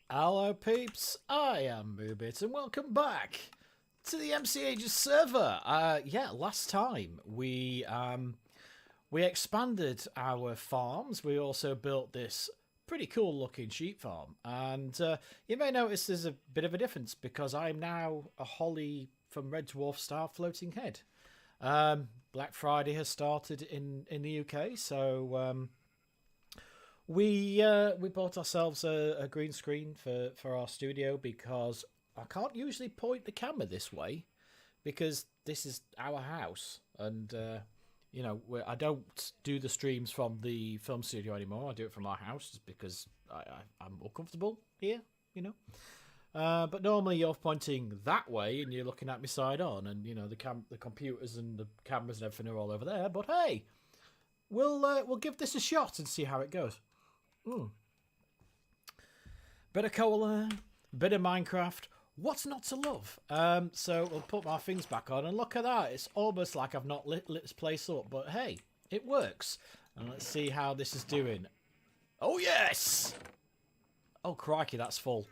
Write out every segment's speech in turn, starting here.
Hello peeps, I am Moobit and welcome back to the MCages server. Yeah, last time we expanded our farms. We also built this pretty cool looking sheep farm, and you may notice there's a bit of a difference because I'm now a Holly from Red Dwarf Star floating head. Black Friday has started in the UK, so we bought ourselves a green screen for our studio because I can't usually point the camera this way because this is our house, and you know, I don't do the streams from the film studio anymore. I do it from our house just because I'm more comfortable here, you know. But normally you're pointing that way and you're looking at me side on, and you know the computers and the cameras and everything are all over there. But hey, we'll give this a shot and see how it goes. Bit of cola, bit of Minecraft. What's not to love? So we'll put my things back on, and look at that. It's almost like I've not lit this place up, but hey, it works. And let's see how this is doing. Oh yes! Oh crikey, that's full.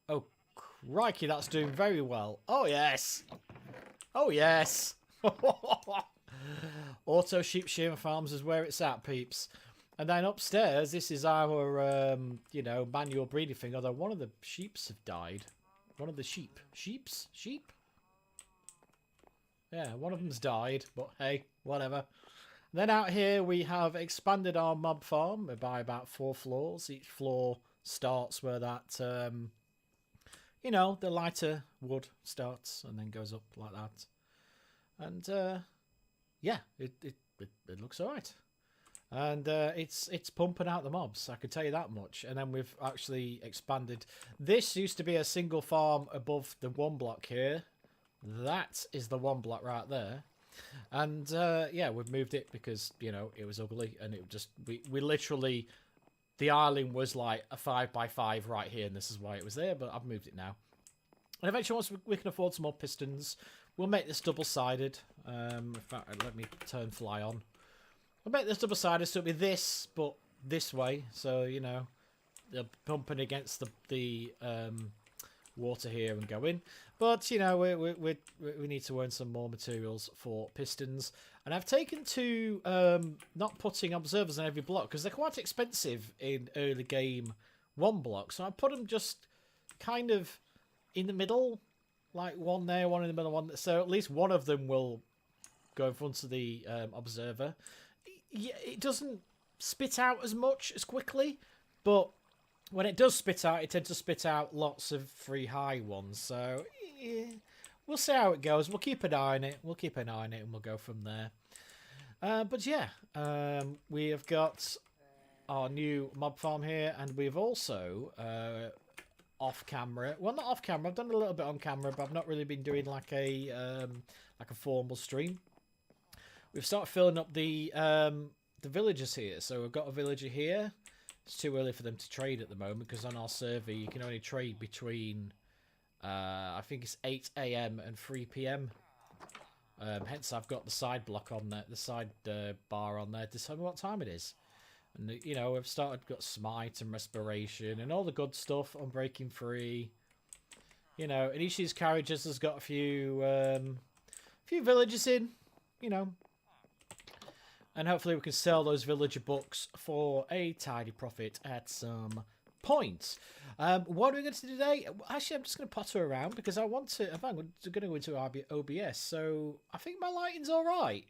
Oh crikey, that's doing very well. Oh yes! Oh yes! Auto Sheep Shearing Farms is where it's at, peeps. And then upstairs, this is our, you know, manual breeding thing. Although one of the sheeps have died. One of the sheep. Sheep? Yeah, one of them's died. But hey, whatever. Then out here, we have expanded our mob farm by about 4 floors. Each floor starts where that, you know, the lighter wood starts and then goes up like that. And, yeah, it looks alright. And it's pumping out the mobs, I can tell you that much. And then we've actually expanded. This used to be a single farm above the 1 block here. That is the 1 block right there. And yeah, we've moved it because, you know, it was ugly. And it just, we literally, the island was like a 5x5 right here. And this is why it was there, but I've moved it now. And eventually, once we can afford some more pistons, we'll make this double-sided. In fact, let me turn fly on. I'll make this double-sided, so it'll be this, but this way. So, you know, they're pumping against the water here and going. But, you know, we need to earn some more materials for pistons. And I've taken to not putting observers on every block, because they're quite expensive in early game 1 block. So I put them just kind of in the middle, like one there, one in the middle, one. So at least one of them will go in front of the observer. Yeah, it doesn't spit out as much as quickly, but when it does spit out, it tends to spit out lots of free high ones. So yeah, we'll see how it goes. We'll keep an eye on it. And we'll go from there. But yeah, we have got our new mob farm here, and we've also off camera. Well, not off camera. I've done a little bit on camera, but I've not really been doing like a formal stream. We've started filling up the villagers here. So we've got a villager here. It's too early for them to trade at the moment because on our server you can only trade between I think it's 8 AM and 3 PM. Hence I've got the side block on there, the side bar on there to tell me what time it is. And you know, we've got smite and respiration and all the good stuff on breaking free. You know, and each of these carriages has got a few villagers in, you know. And hopefully we can sell those villager books for a tidy profit at some point. What are we going to do today? Actually, I'm just going to potter around because I want to. I'm going to go into OBS, so I think my lighting's all right.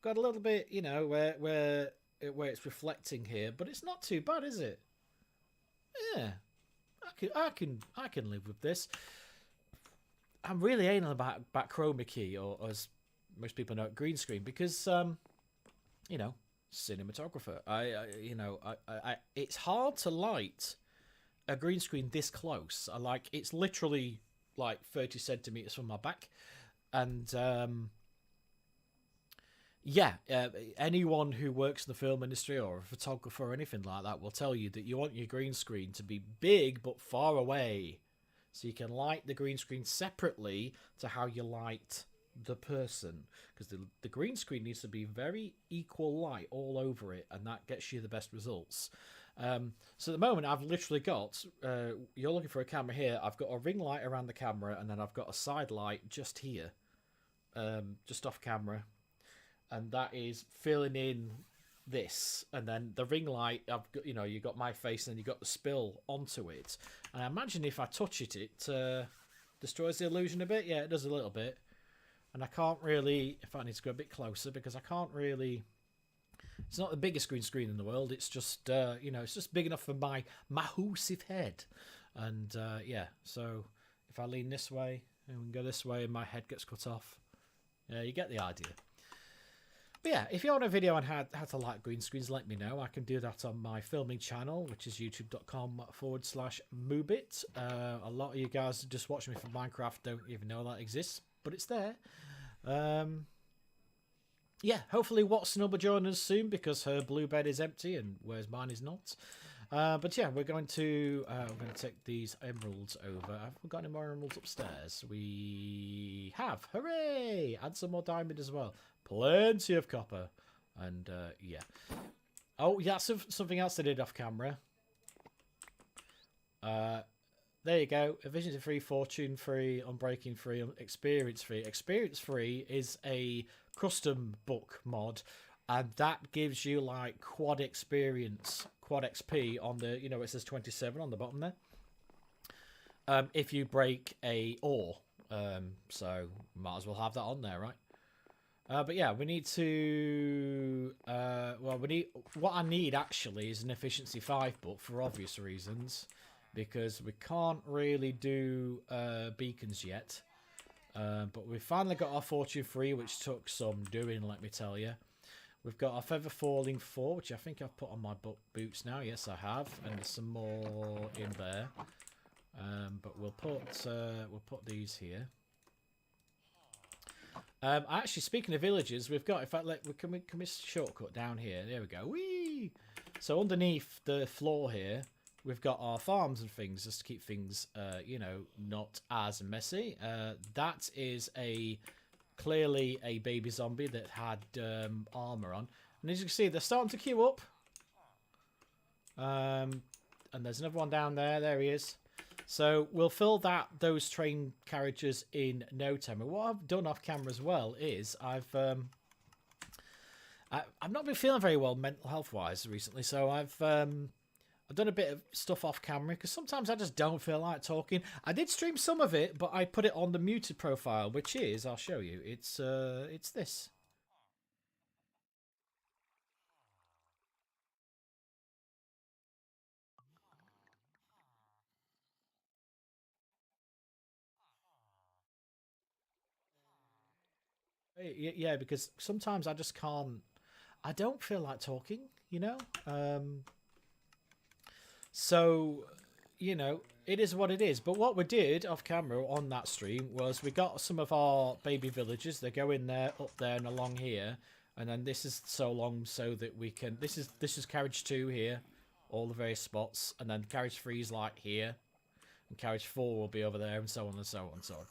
Got a little bit, you know, where it's reflecting here, but it's not too bad, is it? Yeah, I can live with this. I'm really anal about chroma key, or as most people know, green screen, because you know, cinematographer. It's hard to light a green screen this close. It's literally like 30 centimeters from my back, and anyone who works in the film industry or a photographer or anything like that will tell you that you want your green screen to be big but far away, so you can light the green screen separately to how you light the person, because the green screen needs to be very equal light all over it, and that gets you the best results. So at the moment I've literally got, you're looking for a camera here, I've got a ring light around the camera, and then I've got a side light just here, just off camera, and that is filling in this, and then the ring light, I've got, you got my face and then you got the spill onto it, and I imagine if I touch it, it destroys the illusion a bit. Yeah, it does a little bit, and I can't really, if I need to go a bit closer, because I can't really, it's not the biggest green screen in the world, it's just it's just big enough for my massive head, and so if I lean this way and we can go this way and my head gets cut off, you get the idea. But yeah, if you want a video on how to light green screens, let me know. I can do that on my filming channel, which is youtube.com/moobit. A lot of you guys who just watch me for Minecraft don't even know that exists, but it's there. Hopefully Watson will be joining us soon, because her blue bed is empty and whereas mine is not. But yeah, we're going to take these emeralds over. Have we got any more emeralds upstairs? We have. Hooray! Add some more diamond as well. Plenty of copper. And yeah. Oh yeah, something else I did off camera. There you go. Efficiency free, fortune free, unbreaking free, experience free. Experience free is a custom book mod, and that gives you like quad experience, quad XP on the, it says 27 on the bottom there. If you break a ore, so might as well have that on there, right? But yeah, we need to. What I need actually is an efficiency 5 book for obvious reasons, because we can't really do beacons yet. But we've finally got our fortune free, which took some doing, let me tell you. We've got our feather falling 4, which I think I've put on my boots now. Yes, I have, and there's some more in there. But we'll put these here. Actually, speaking of villages, we've got. In fact, can we shortcut down here? There we go. Whee! So underneath the floor here, we've got our farms and things, just to keep things, not as messy. That is clearly a baby zombie that had armor on, and as you can see, they're starting to queue up. And there's another one down there. There he is. So we'll fill those train carriages in no time. And what I've done off camera as well is I've not been feeling very well mental health wise recently, so I've done a bit of stuff off camera, because sometimes I just don't feel like talking. I did stream some of it, but I put it on the muted profile, which is, I'll show you. It's this. Yeah, because sometimes I just can't. I don't feel like talking, So, it is what it is. But what we did off camera on that stream was we got some of our baby villagers. They go in there, up there, and along here. And then this is so long so that we can. This is carriage 2 here, all the various spots, and then carriage 3 is like here, and carriage 4 will be over there, and so on and so on and so on.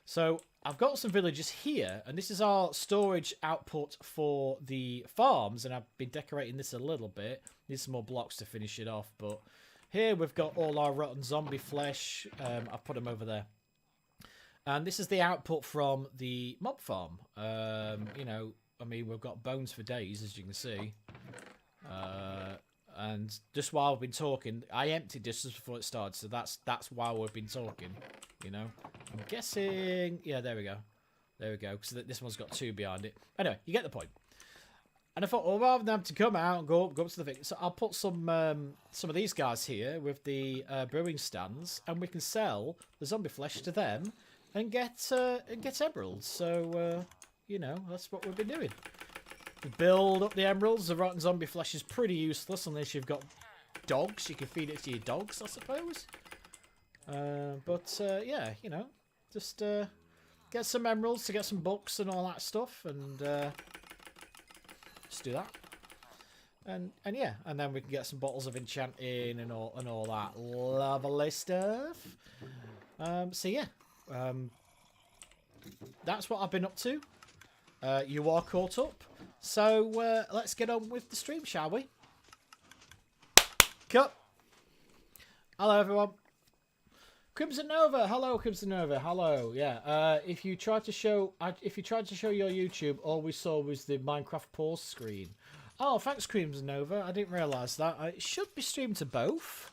So I've got some villagers here, and this is our storage output for the farms, and I've been decorating this a little bit. Need some more blocks to finish it off, but here we've got all our rotten zombie flesh. I've put them over there. And this is the output from the mob farm. We've got bones for days, as you can see. And just while I've been talking, I emptied this just before it started, so that's why we've been talking, I'm guessing. Yeah, there we go. There we go. Because this one's got 2 behind it. Anyway, you get the point. And I thought, well, rather than have to come out and go up to the thing, so I'll put some of these guys here with the brewing stands, and we can sell the zombie flesh to them, and get emeralds. So you know, that's what we've been doing. Build up the emeralds. The rotten zombie flesh is pretty useless unless you've got dogs. You can feed it to your dogs, I suppose. But yeah, you know, just get some emeralds to get some books and all that stuff, and just do that. And yeah, and then we can get some bottles of enchanting and all that lovely stuff. So yeah, that's what I've been up to. You are caught up, so let's get on with the stream, shall we? Cut. Hello everyone. Crimson Nova, hello Crimson Nova, hello. Yeah, if you tried to show your YouTube, all we saw was the Minecraft pause screen. Oh, thanks Crimson Nova. I didn't realise that. It should be streamed to both.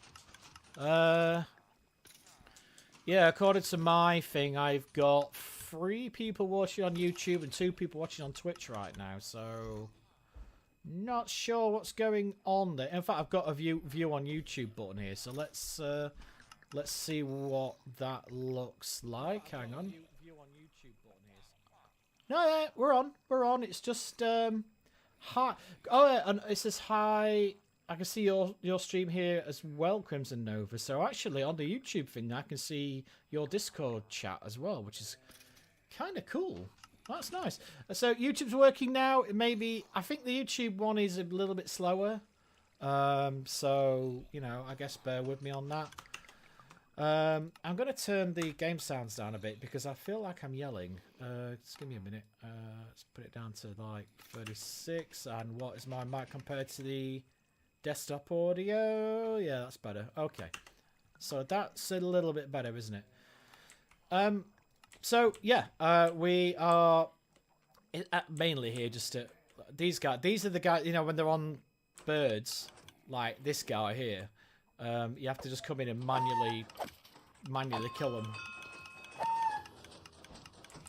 Yeah, according to my thing, I've got 3 people watching on YouTube and 2 people watching on Twitch right now. So, not sure what's going on there. In fact, I've got a view on YouTube button here. So let's see what that looks like. Hang on. No, yeah, we're on. We're on. It's just hi. Oh, yeah, and it says hi. I can see your stream here as well, Crimson Nova. So actually, on the YouTube thing, I can see your Discord chat as well, which is kind of cool. That's nice. So YouTube's working now. Maybe I think the YouTube one is a little bit slower. So you know, I guess bear with me on that. I'm going to turn the game sounds down a bit because I feel like I'm yelling. Just give me a minute. Let's put it down to like 36. And what is my mic compared to the desktop audio? Yeah, that's better. Okay. So that's a little bit better, isn't it? So, yeah, we are mainly here just to... These guys, these are the guys, you know, when they're on birds, like this guy here. You have to just come in and manually kill them.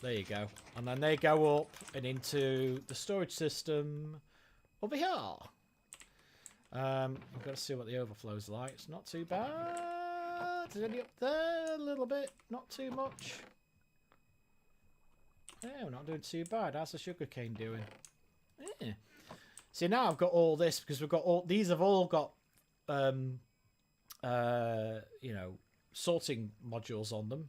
There you go. And then they go up and into the storage system over here. I've got to see what the overflow's like. It's not too bad. Is any up there? A little bit. Not too much. Yeah, we're not doing too bad. How's the sugarcane doing? Yeah. See, now I've got all this because we've got all... These have all got... you know, sorting modules on them,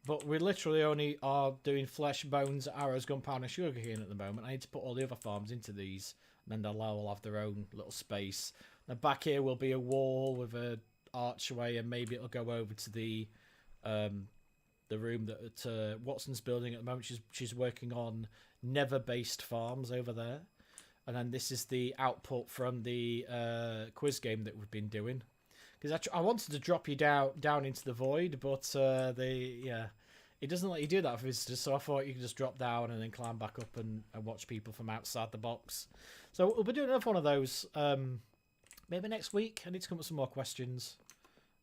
but we literally only are doing flesh, bones, arrows, gunpowder, and sugarcane at the moment. I need to put all the other farms into these, and then they'll all have their own little space. Now back here will be a wall with a archway, and maybe it'll go over to the room that Watson's building at the moment. She's working on Nether-based farms over there, and then this is the output from the quiz game that we've been doing. Because I wanted to drop you down into the void, but it doesn't let you do that for visitors. So I thought you could just drop down and then climb back up and watch people from outside the box. So we'll be doing another one of those maybe next week. I need to come up with some more questions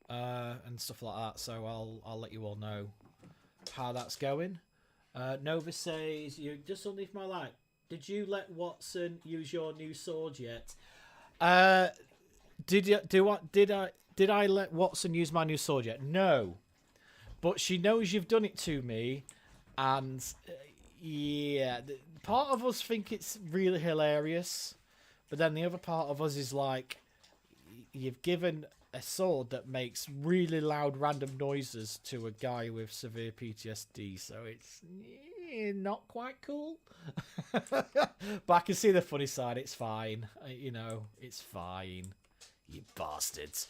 and stuff like that. So I'll let you all know how that's going. Nova says, "You're just underneath my light. Did you let Watson use your new sword yet?" Did I let Watson use my new sword yet? No. But she knows you've done it to me. And, yeah. Part of us think it's really hilarious. But then the other part of us is like, you've given a sword that makes really loud random noises to a guy with severe PTSD. So it's not quite cool. But I can see the funny side. It's fine. You know, it's fine. You bastards.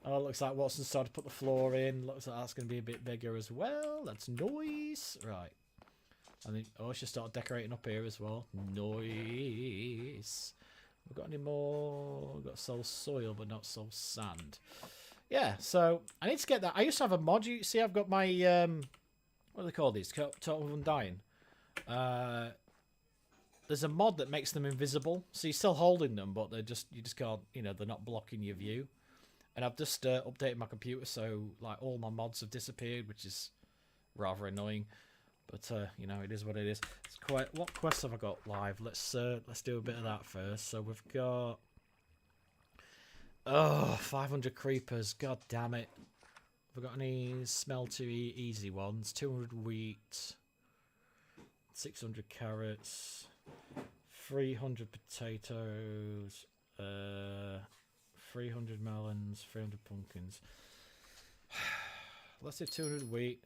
Oh, it looks like Watson started to put the floor in. Looks like that's going to be a bit bigger as well. That's nice. Right. And then, oh, she started decorating up here as well. Nice. We've got any more? We've got soul soil, but not soul sand. Yeah, so I need to get that. I used to have a mod. You see, I've got my, what do they call these? Total Undying. There's a mod that makes them invisible, so you're still holding them, but you just can't, you know, they're not blocking your view. And I've just updated my computer, so like all my mods have disappeared, which is rather annoying. But you know, it is what it is. It's quite. What quests have I got live? Let's do a bit of that first. So we've got 500 creepers. God damn it. we got any smeltery easy ones? 200 wheat, 600 carrots, 300 potatoes, 300 melons, 300 pumpkins. Let's do 200 wheat.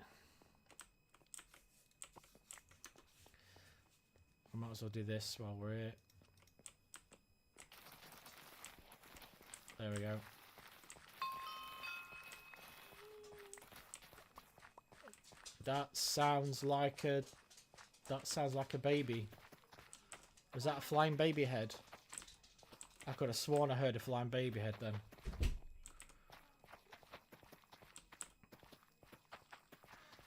I might as well do this while we're here. There we go. That sounds like a baby. Was that a flying baby head? I could have sworn I heard a flying baby head then.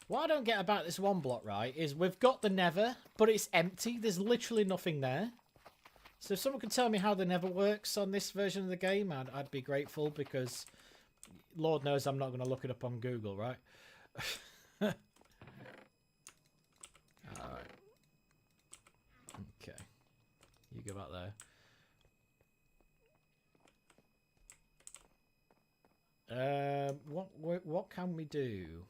What I don't get about this one block, right, is we've got the nether, but it's empty. There's literally nothing there. So if someone can tell me how the nether works on this version of the game, I'd be grateful, because Lord knows I'm not going to look it up on Google, right? Alright. Okay. You go back there. What can we do?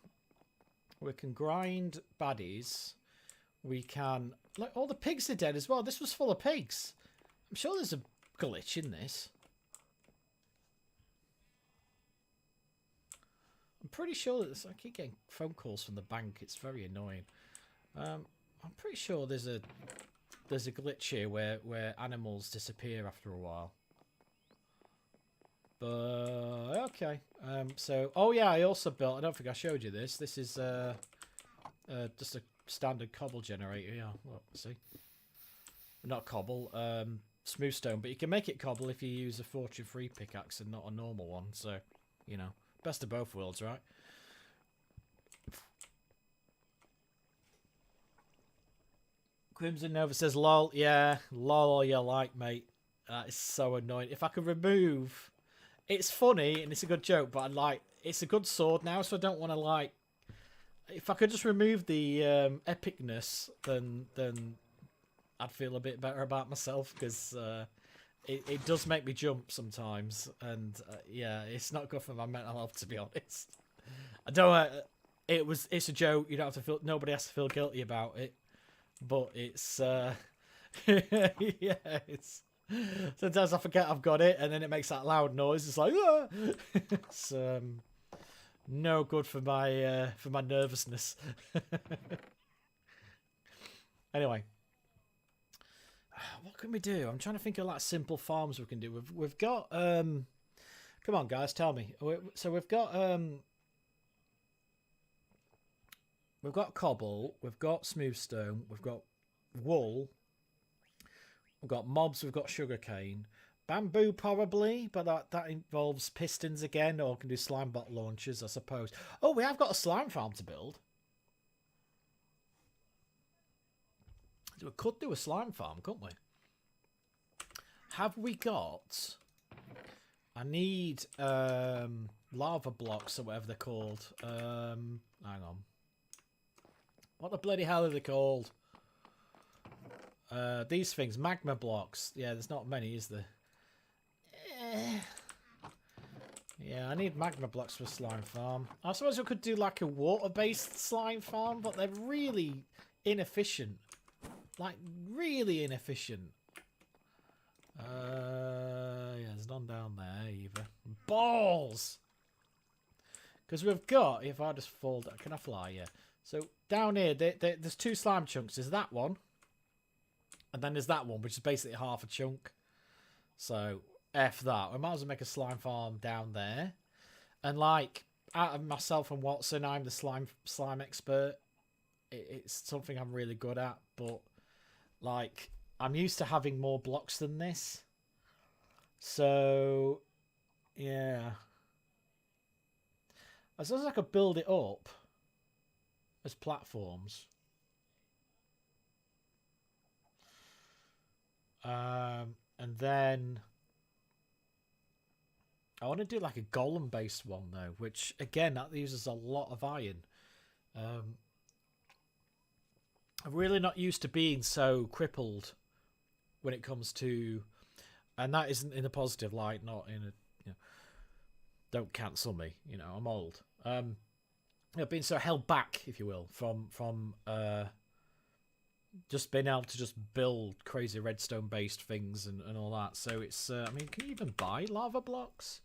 We can grind baddies. We can... Like, all the pigs are dead as well. This was full of pigs. I'm sure there's a glitch in this. I'm pretty sure that I keep getting phone calls from the bank. It's very annoying. I'm pretty sure there's a glitch here where animals disappear after a while. But okay. So oh yeah, I also built. I don't think I showed you this. This is just a standard cobble generator. Yeah, well, see, not cobble. Smooth stone, but you can make it cobble if you use a fortune-free pickaxe and not a normal one. So, you know, best of both worlds, right? Crimson Nova says, "Lol, yeah, lol, you like, mate. That is so annoying. If I could remove." It's funny and it's a good joke, but it's a good sword now, so I don't want to like. If I could just remove the epicness, then I'd feel a bit better about myself, because it does make me jump sometimes, and yeah, it's not good for my mental health, to be honest. I don't. It's a joke. You don't have to feel. Nobody has to feel guilty about it, but it's yeah, it's. Sometimes I forget I've got it, and then it makes that loud noise. It's like, ah! It's no good for my nervousness. Anyway, what can we do? I'm trying to think of like simple farms we can do. We've got come on guys, tell me. So we've got cobble, we've got smooth stone, we've got wool. We've got mobs, we've got sugarcane. Bamboo probably, but that involves pistons again, or can do slime bot launchers, I suppose. Oh, we have got a slime farm to build. We could do a slime farm, couldn't we? Have we got... I need lava blocks, or whatever they're called. Hang on. What the bloody hell are they called? These things, magma blocks. Yeah, there's not many, is there? Yeah, I need magma blocks for slime farm. I suppose we could do like a water-based slime farm, but they're really inefficient. Like, really inefficient. Yeah, there's none down there either. Balls! Because we've got, if I just fall down, can I fly? Yeah. So down here, there's two slime chunks. There's that one. And then there's that one, which is basically half a chunk. So, F that. I might as well make a slime farm down there. And, like, out of myself and Watson, I'm the slime expert. It's something I'm really good at. But, like, I'm used to having more blocks than this. So, yeah. As long as I could build it up as platforms. And then I want to do like a golem based one though, which again that uses a lot of iron. I'm really not used to being so crippled when it comes to, and that isn't in a positive light, not in a, you know, don't cancel me, you know, I'm old. being so held back, if you will, from just being able to just build crazy redstone based things and all that. So it's I mean, can you even buy lava blocks?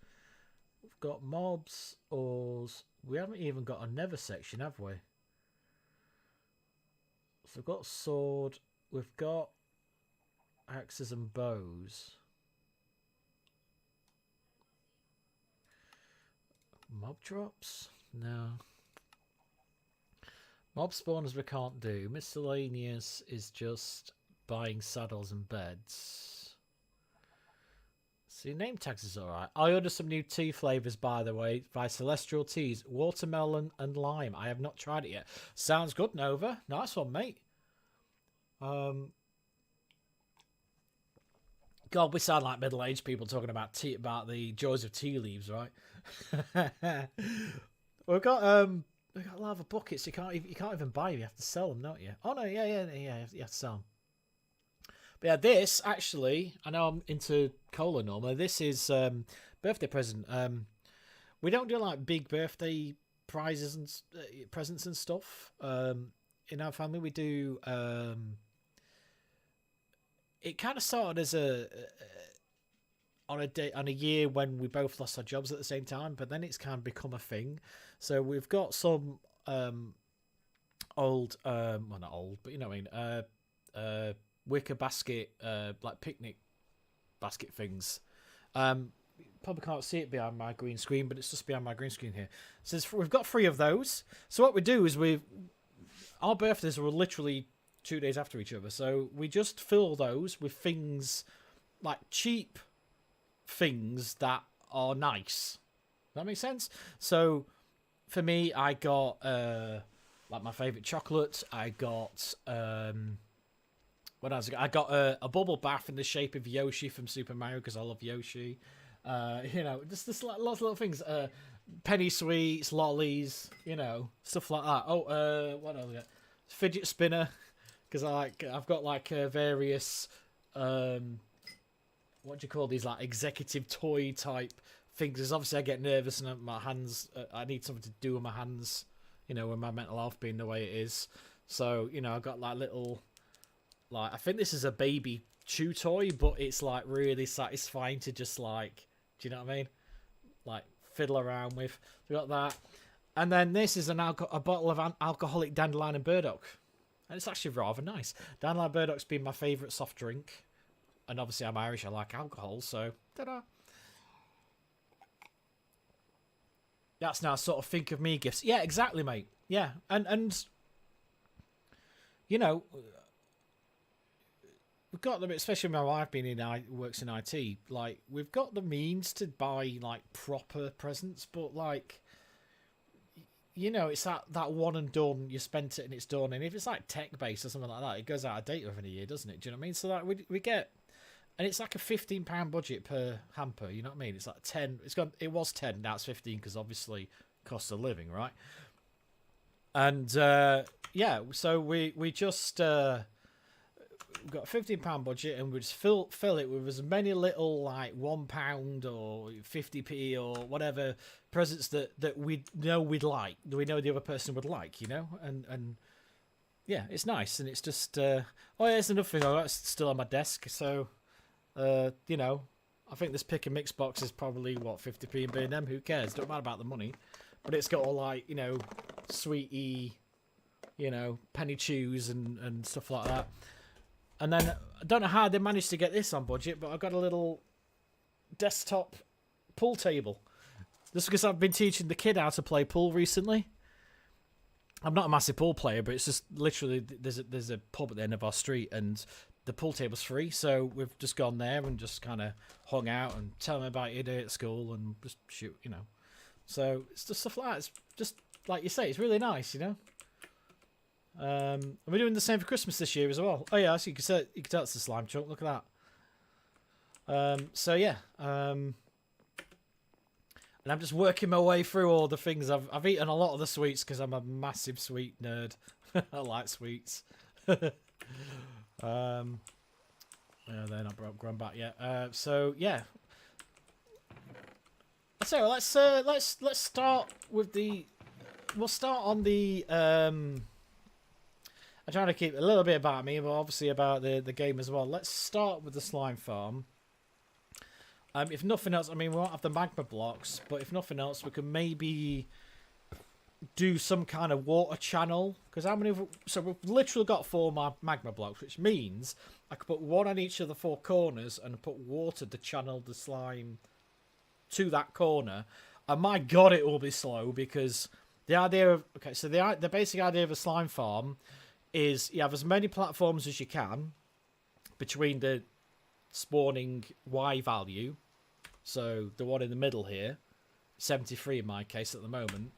We've got mobs, ores. We haven't even got a nether section, have we? So we've got sword. We've got axes and bows. Mob drops? No. Mob spawners we can't do. Miscellaneous is just buying saddles and beds. See, name tags is alright. I ordered some new tea flavours, by the way, by Celestial Teas. Watermelon and lime. I have not tried it yet. Sounds good, Nova. Nice one, mate. God, we sound like middle-aged people talking about tea, about the joys of tea leaves, right? We've got lava buckets. You can't even buy them. You have to sell them, don't you? Oh no, yeah. You have to sell them. But yeah, this actually, I know I'm into cola normally. This is birthday present. We don't do like big birthday prizes and presents and stuff. In our family, we do. It kind of started as on a year when we both lost our jobs at the same time, but then it's kind of become a thing. So we've got some old, well not old, but you know what I mean, wicker basket, like picnic basket things. Probably can't see it behind my green screen, but it's just behind my green screen here. So we've got 3 of those. So what we do is our birthdays were literally 2 days after each other, so we just fill those with things like cheap things that are nice. Does that make sense? So for me, I got like my favorite chocolate. I got what else? I got a bubble bath in the shape of Yoshi from Super Mario because I love Yoshi. You know, just lots of little things. Penny sweets, lollies, you know, stuff like that. Oh, what else? I got? Fidget spinner. Because I've got like various, what do you call these, like executive toy type things. Because obviously I get nervous and my hands, I need something to do with my hands, you know, with my mental health being the way it is. So, you know, I've got like little, like, I think this is a baby chew toy, but it's like really satisfying to just like, do you know what I mean? Like fiddle around with. We got that. And then this is a bottle of alcoholic dandelion and burdock. And it's actually rather nice. Dandelion Burdock's been my favourite soft drink. And obviously I'm Irish, I like alcohol, so ta-da. That's now sort of think of me gifts. Yeah, exactly, mate. Yeah. And you know, we've got them, especially my wife being works in IT, like we've got the means to buy like proper presents, but like, you know, it's that one and done. You spent it and it's done. And if it's like tech based or something like that, it goes out of date within a year, doesn't it? Do you know what I mean? So like we get, and it's like a £15 budget per hamper. You know what I mean? It's like 10. It was 10. Now it's 15 because obviously cost of living, right? And yeah, so we just we've got a £15 budget and we just fill it with as many little like £1 or 50p or whatever presents that we know we'd like, that we know the other person would like, you know, and yeah, it's nice. And it's just oh yeah, there's another thing I got still on my desk. So you know, I think this pick and mix box is probably what 50p and B&M. Who cares? Don't matter about the money, but it's got all like, you know, sweetie, you know, penny chews and stuff like that. And then I don't know how they managed to get this on budget, but I got a little desktop pool table. Just because I've been teaching the kid how to play pool recently. I'm not a massive pool player, but it's just literally there's a pub at the end of our street and the pool table's free, so we've just gone there and just kind of hung out and tell them about your day at school and just shoot, you know. So it's just stuff like that. It's just like you say, it's really nice, you know. And we're doing the same for Christmas this year as well. Oh yeah, actually, you can tell it's the slime chunk. Look at that. So yeah, and I'm just working my way through all the things. I've eaten a lot of the sweets because I'm a massive sweet nerd. I like sweets. Yeah, they're not grown back yet. So yeah. So let's start with the we'll start on the. I'm trying to keep a little bit about me, but obviously about the game as well. Let's start with the slime farm. If nothing else, I mean, we won't have the magma blocks, but if nothing else, we can maybe do some kind of water channel. Because how many? So we've literally got 4 magma blocks, which means I could put 1 on each of the 4 corners and put water to channel the slime to that corner. And my God, it will be slow because the idea of the basic idea of a slime farm is you have as many platforms as you can between the spawning Y value. So the one in the middle here, 73 in my case at the moment.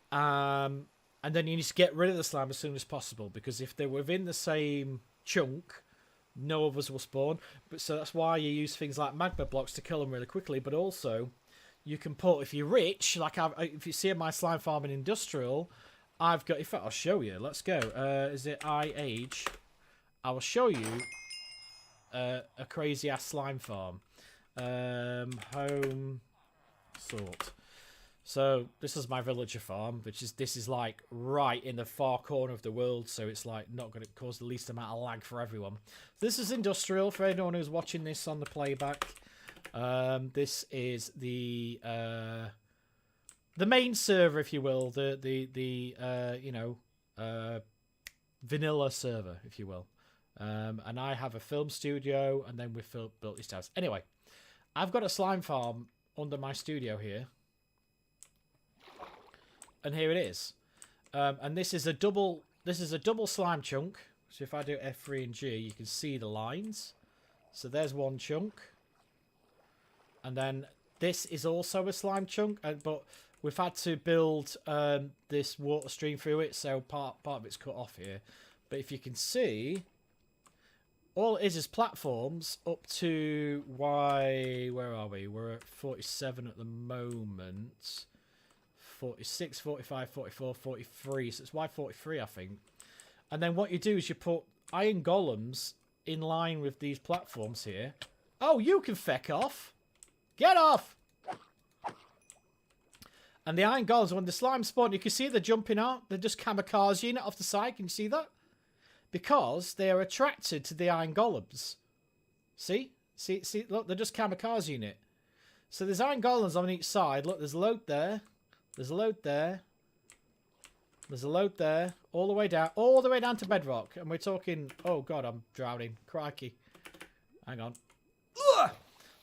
And then you need to get rid of the slime as soon as possible, because if they're within the same chunk, no others will spawn. But so that's why you use things like magma blocks to kill them really quickly. But also, you can put, if you're rich, like if you see my slime farm in industrial, I've got. In fact, I'll show you. Let's go. Is it age? I will show you a crazy ass slime farm. Home sort. So this is my villager farm, this is like right in the far corner of the world, so it's like not going to cause the least amount of lag for everyone. This is industrial for anyone who's watching this on the playback. This is the main server, if you will, the vanilla server, if you will. And I have a film studio, and then we've built this house. Anyway, I've got a slime farm under my studio here. And here it is. And this is a double slime chunk. So if I do F3 and G, you can see the lines. So there's one chunk. And then this is also a slime chunk, but we've had to build this water stream through it, so part of it's cut off here. But if you can see, all it is platforms up to Y. Where are we? We're at 47 at the moment. 46, 45, 44, 43. So it's Y43, I think. And then what you do is you put iron golems in line with these platforms here. Oh, you can feck off. Get off. And the iron golems, when the slime spawn, you can see they're jumping out. They're just kamikaze off the side. Can you see that? Because they are attracted to the iron golems. See? See, look, they're just kamikaze unit. So there's iron golems on each side. Look, there's a load there. There's a load there. There's a load there. All the way down to bedrock. And we're talking... Oh, God, I'm drowning. Crikey. Hang on. Ugh!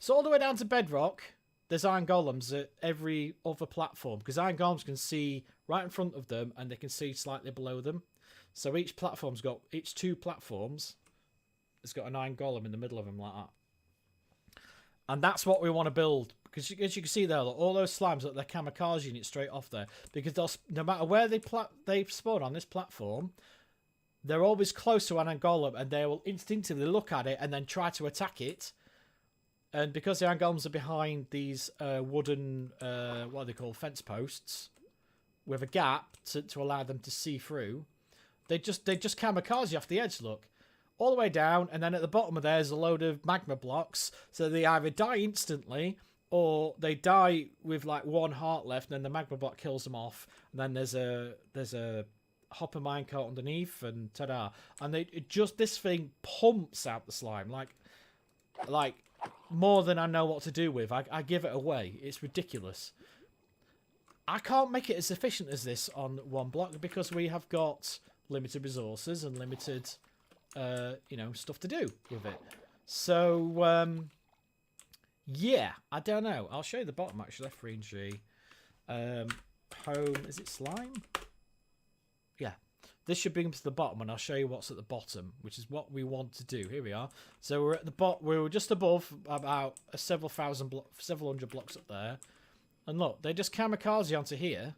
So all the way down to bedrock, there's iron golems at every other platform. Because iron golems can see right in front of them, and they can see slightly below them. So each 2 platforms has got an iron golem in the middle of them like that. And that's what we want to build. Because as you can see there, look, all those slimes, look, they're kamikaze units straight off there. Because no matter where they spawn on this platform, they're always close to an iron golem, and they will instinctively look at it and then try to attack it. And because the iron golems are behind these wooden, what are they called, fence posts, with a gap to allow them to see through, they just kamikaze off the edge, look. All the way down, and then at the bottom of there's a load of magma blocks, so they either die instantly, or they die with like 1 heart left, and then the magma block kills them off, and then there's a hopper minecart underneath, and ta-da. And this thing pumps out the slime, like more than I know what to do with. I give it away. It's ridiculous. I can't make it as efficient as this on 1 block, because we have got limited resources and limited... stuff to do with it. So, yeah, I don't know. I'll show you the bottom, actually. F3 and G. Home, is it slime? Yeah. This should bring them to the bottom, and I'll show you what's at the bottom, which is what we want to do. Here we are. So we're at the bottom. We're just above about several hundred blocks up there. And look, they just kamikaze onto here.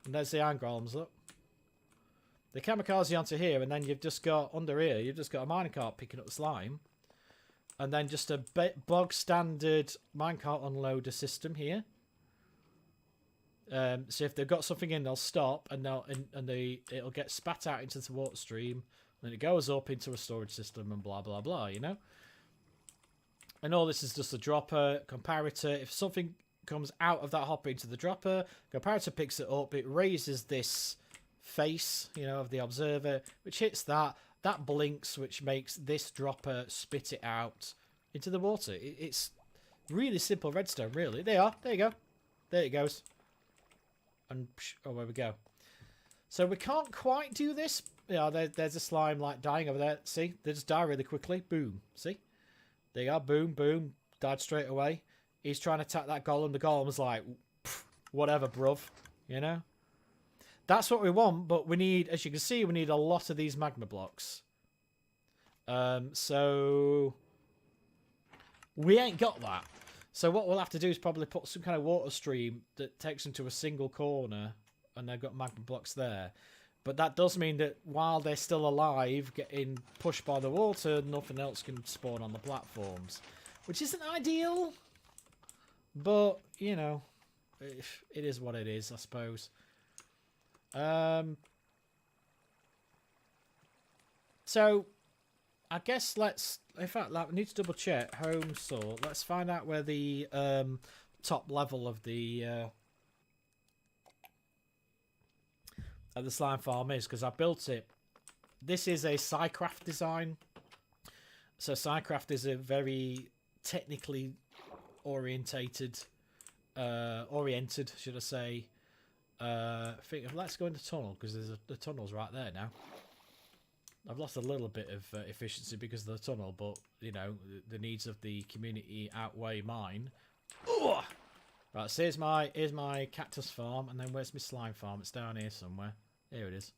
And there's the iron golems, look. They kamikaze onto here, and then you've just got, under here, you've just got a minecart picking up the slime. And then just a bog standard minecart unloader system here. So if they've got something in, they'll stop, and it'll get spat out into the water stream. And then it goes up into a storage system and blah, blah, blah, you know? And all this is just a dropper, comparator. If something comes out of that hopper into the dropper. Comparator picks it up. It raises this face, you know, of the observer, which hits that. That blinks, which makes this dropper spit it out into the water. It's really simple redstone, really. There you go. There it goes. And oh, there we go. So we can't quite do this. Yeah, there's a slime like dying over there. See, they just die really quickly. Boom. See, there you go. Boom, boom. Died straight away. He's trying to attack that golem. The golem's like, whatever, bruv. You know. That's what we want, but we need, as you can see, we need a lot of these magma blocks. So we ain't got that. So what we'll have to do is probably put some kind of water stream that takes them to a single corner, and they've got magma blocks there. But that does mean that while they're still alive, getting pushed by the water, nothing else can spawn on the platforms, which isn't ideal. But you know, it is what it is, I suppose. So I guess let's, in fact, like, we need to double check home sort. Let's find out where the top level of the slime farm is, because I built it. This is a Psycraft design. So Psycraft is a very technically oriented, should I say, let's go in the tunnel, because the tunnel's right there now. I've lost a little bit of efficiency because of the tunnel, but you know, the needs of the community outweigh mine. Ugh! Right, so here's my cactus farm, and then where's my slime farm? It's down here somewhere. Here it is.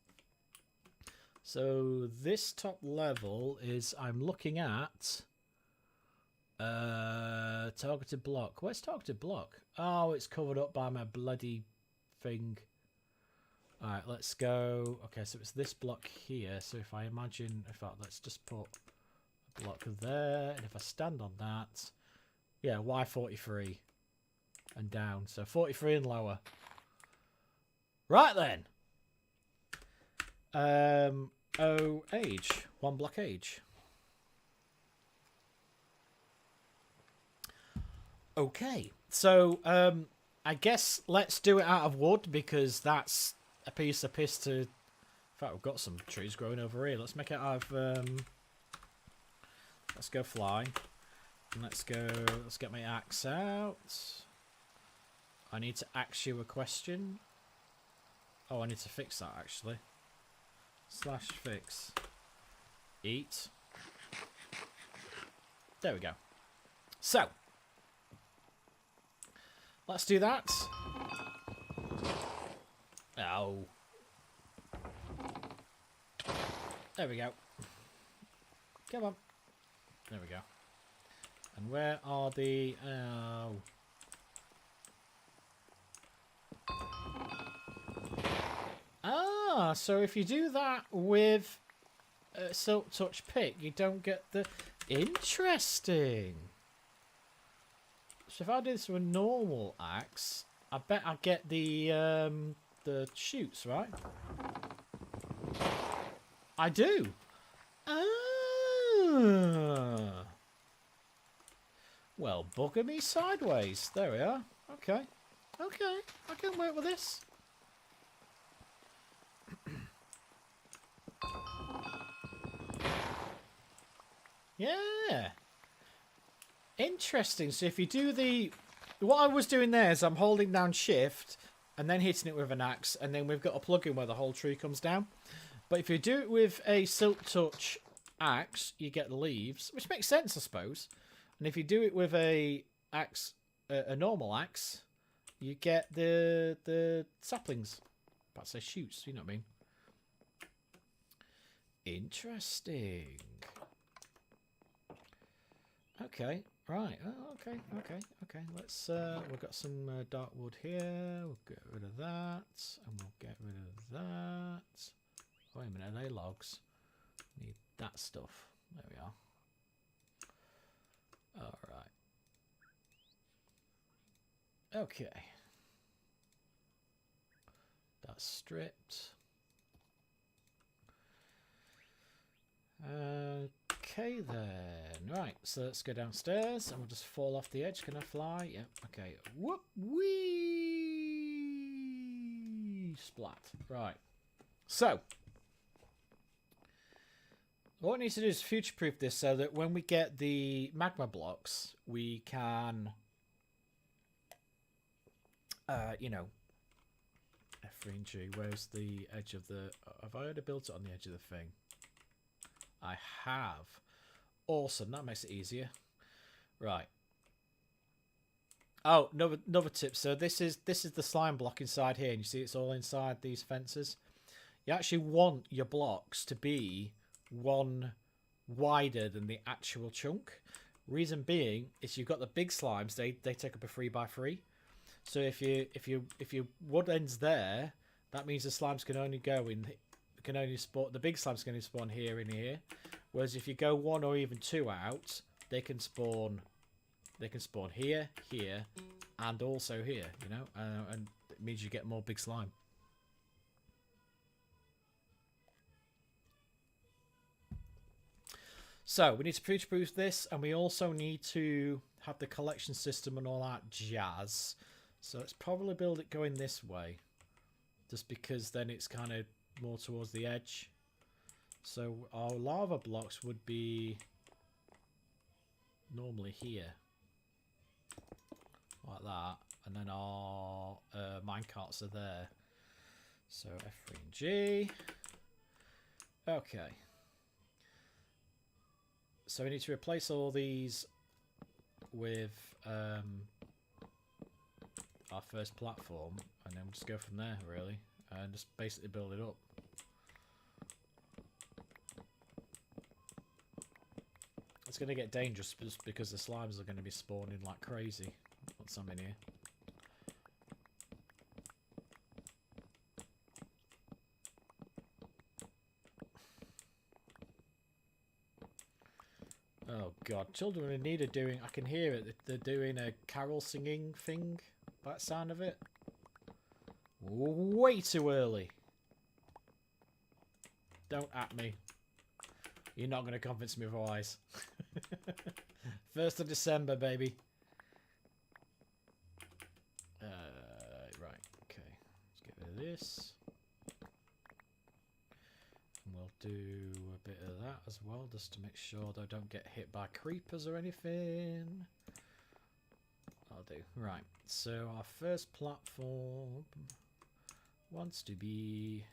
So this top level is, I'm looking at targeted block. Where's targeted block? Oh, it's covered up by my bloody thing. Alright, let's go. Okay, so it's this block here. So if I imagine, in fact, let's just put a block there. And if I stand on that, yeah, Y43 and down. So 43 and lower. Right then. Age. 1 block age. Okay. So, I guess let's do it out of wood, because that's a piece of piss to... In fact, we've got some trees growing over here. Let's make it out of... let's go fly. And let's get my axe out. I need to ask you a question. Oh, I need to fix that, actually. /fix. Eat. There we go. So. Let's do that. Oh. There we go. Come on. There we go. And where are the... Oh. Ah, so if you do that with a Silk Touch pick, you don't get the... Interesting. So if I do this with a normal axe, I bet I get the shoots, right? I do. Ah. Well, bugger me sideways. There we are. Okay. Okay. I can work with this. Yeah. Interesting. So if you do the... What I was doing there is I'm holding down shift and then hitting it with an axe, and then we've got a plug-in where the whole tree comes down. But if you do it with a Silk Touch axe, you get the leaves, which makes sense, I suppose. And if you do it with a axe, a normal axe, you get the saplings. About to say shoots, you know what I mean? Interesting. Okay, right. Oh, okay. Let's. We've got some dark wood here. We'll get rid of that, and we'll get rid of that. Wait a minute, are they logs? Need that stuff. There we are. All right. Okay. That's stripped. Okay then. Right, so let's go downstairs and we'll just fall off the edge. Can I fly? Yep. Okay. Whoop. Whee! Splat. Right. So, what we need to do is future-proof this so that when we get the magma blocks, we can, you know, F3 and G. Where's the edge of the... Have I already built it on the edge of the thing? I have. Awesome. That makes it easier. Right. Oh, another tip. So this is the slime block inside here, and you see it's all inside these fences. You actually want your blocks to be one wider than the actual chunk. Reason being is you've got the big slimes. They take up a 3x3. So if your wood ends there, that means the slimes can only go in. Can only spawn. The big slimes can only spawn here and here. Whereas if you go one or even two out, they can spawn. They can spawn here, here, and also here. You know, and it means you get more big slime. So we need to future-proof this, and we also need to have the collection system and all that jazz. So let's probably build it going this way, just because then it's kind of more towards the edge. So our lava blocks would be normally here, like that, and then our minecarts are there. So F3 and G. Okay. So we need to replace all these with our first platform, and then we'll just go from there, really, and just basically build it up. It's going to get dangerous just because the slimes are going to be spawning like crazy once I'm in here. Oh god, children in need of doing... I can hear it. They're doing a carol singing thing by the sound of it. Way too early. Don't at me. You're not going to convince me otherwise. 1st of December, baby. Right, okay. Let's get rid of this. And we'll do a bit of that as well, just to make sure that I don't get hit by creepers or anything. I'll do. Right, so our first platform wants to be...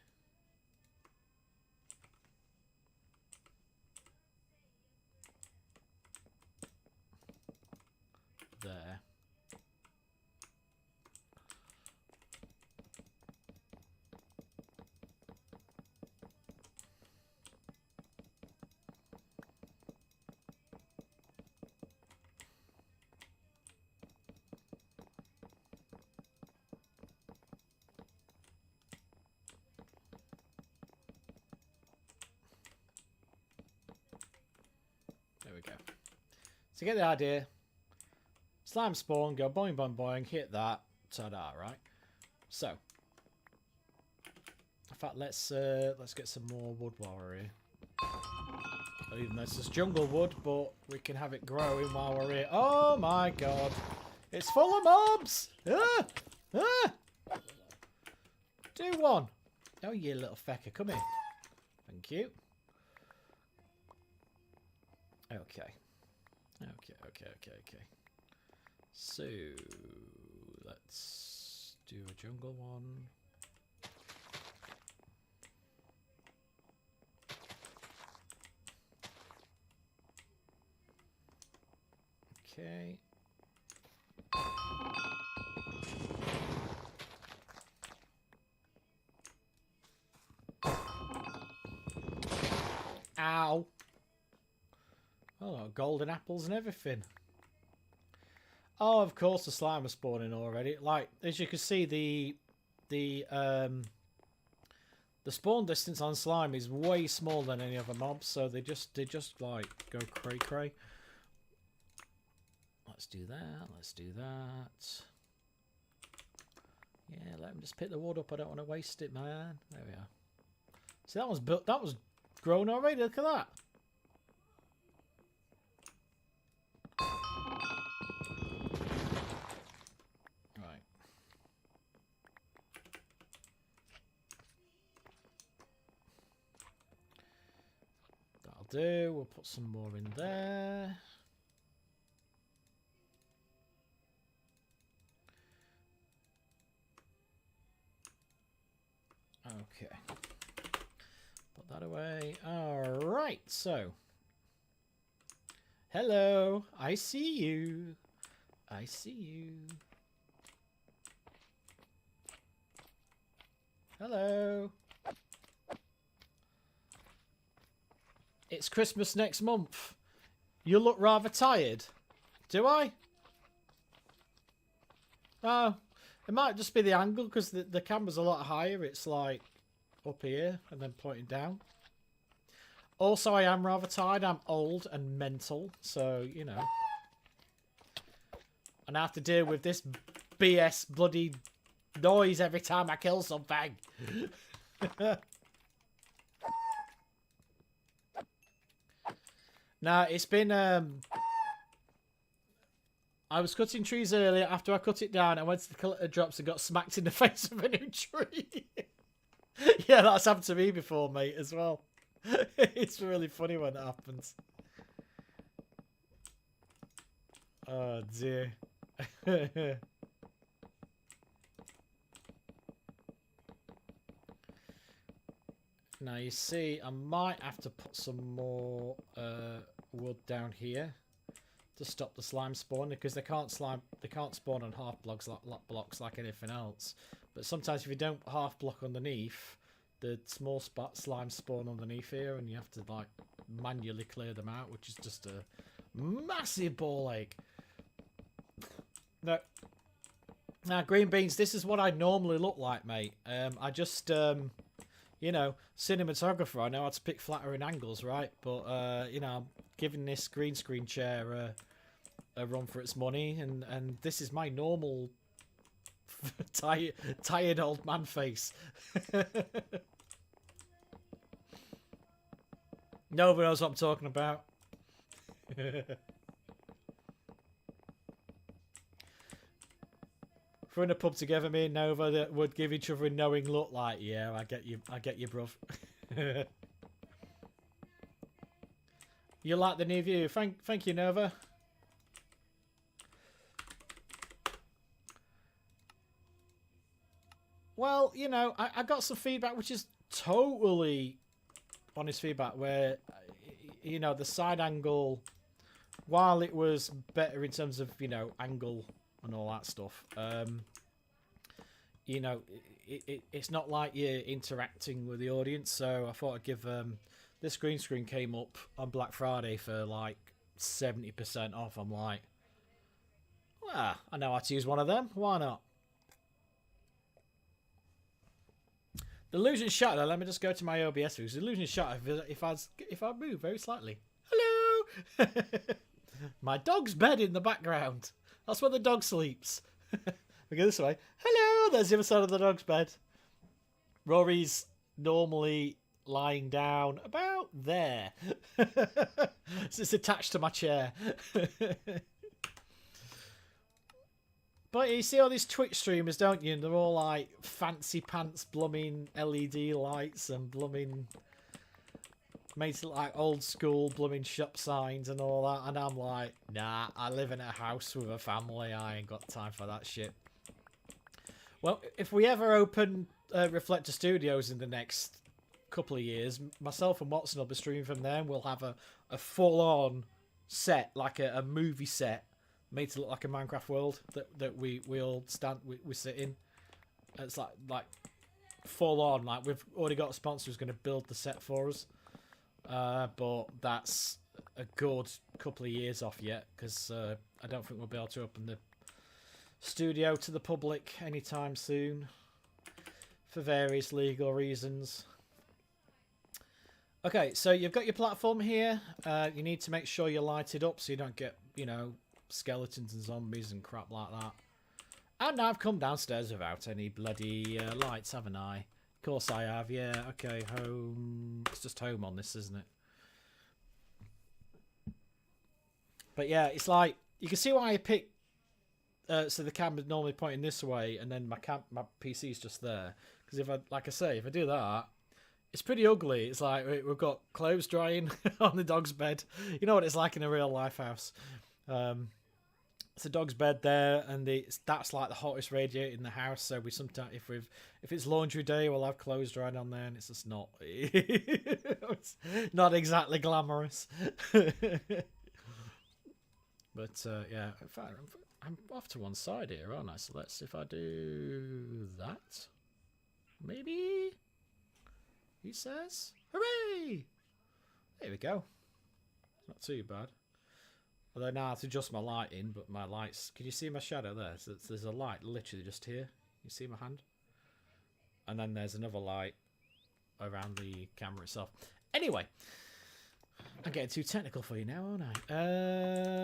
there. There we go. So get the idea. Slime spawn, go boing boing boing, hit that, ta-da, right? So, in fact, let's get some more wood while we're here. Even though this is jungle wood, but we can have it growing while we're here. Oh my god, it's full of mobs! Ah! Ah! Do one. Oh, you little fecker, come here. Thank you. Okay. Okay. So, let's do a jungle one. Okay. Ow! Oh, golden apples and everything. Oh, of course the slime was spawning already. Like, as you can see, the spawn distance on slime is way smaller than any other mobs, so they just like go cray cray. Let's do that. Let's do that. Yeah, let them just pick the wood up. I don't want to waste it, man. There we are. See, that was built. That was grown already. Look at that. do. We'll put some more in there. Okay. Put that away. Alright, so. Hello. I see you. I see you. Hello. It's Christmas next month. You look rather tired. Do I? Oh, it might just be the angle because the camera's a lot higher. It's like up here and then pointing down. Also, I am rather tired. I'm old and mental, so, you know. And I have to deal with this BS bloody noise every time I kill something. Now, it's been... I was cutting trees earlier. After I cut it down, I went to collect the drops and got smacked in the face with a new tree. Yeah, that's happened to me before, mate, as well. It's really funny when that happens. Oh, dear. Now, you see, I might have to put some more wood down here to stop the slime spawn, because they can't spawn on half blocks like anything else. But sometimes if you don't half block underneath, the small slime spawn underneath here, and you have to like manually clear them out, which is just a massive ball ache. Now, green beans, this is what I normally look like, mate. I just you know, cinematographer, I know how to pick flattering angles, right? But you know, I'm giving this green screen chair a run for its money, and this is my normal tired old man face. Nobody knows what I'm talking about. If we're in a pub together, me and Nova, that would give each other a knowing look like, yeah, I get you, bruv. You like the new view? Thank you, Nova. Well, you know, I got some feedback which is totally honest feedback, where, you know, the side angle, while it was better in terms of, you know, angle and all that stuff, you know, it's not like you're interacting with the audience. So I thought I'd give this green screen came up on Black Friday for like 70% off. I'm like, well, I know how to use one of them. Why not? The illusion shutter. Let me just go to my OBS views. The illusion shutter. If I move very slightly. Hello. My dog's bed in the background. That's where the dog sleeps. We go this way. Hello. There's the other side of the dog's bed. Rory's normally lying down about there. So it's attached to my chair. But you see all these Twitch streamers, don't you? And they're all like fancy pants, blooming LED lights and blooming, makes it like old school blooming shop signs and all that. And I'm like, nah, I live in a house with a family. I ain't got time for that shit. Well, if we ever open Reflector Studios in the next couple of years, myself and Watson will be streaming from there, and we'll have a full-on set, like a movie set, made to look like a Minecraft world that we all we sit in. It's like full on, like we've already got a sponsor who's going to build the set for us, but that's a good couple of years off yet, because I don't think we'll be able to open the studio to the public anytime soon for various legal reasons. Okay, so you've got your platform here. You need to make sure you light it up so you don't get, you know, skeletons and zombies and crap like that. And I've come downstairs without any bloody lights, haven't I? Of course I have, yeah. Okay, home. It's just home on this, isn't it? But yeah, it's like, you can see why I picked, so the camera's normally pointing this way, and then my PC's just there. Because if I, like I say, if I do that, It's pretty ugly. It's like we've got clothes drying on the dog's bed. You know what it's like in a real life house. It's a dog's bed there, and that's like the hottest radiator in the house. So we sometimes, if it's laundry day, we'll have clothes drying on there, and it's just not, it's not exactly glamorous. But yeah, in fact, I'm off to one side here, aren't I? So let's see if I do that. Maybe. He says, "Hooray!" There we go. Not too bad. Although now I have to adjust my lighting, but my lights... Can you see my shadow there? So there's a light literally just here. You see my hand? And then there's another light around the camera itself. Anyway, I'm getting too technical for you now, aren't I?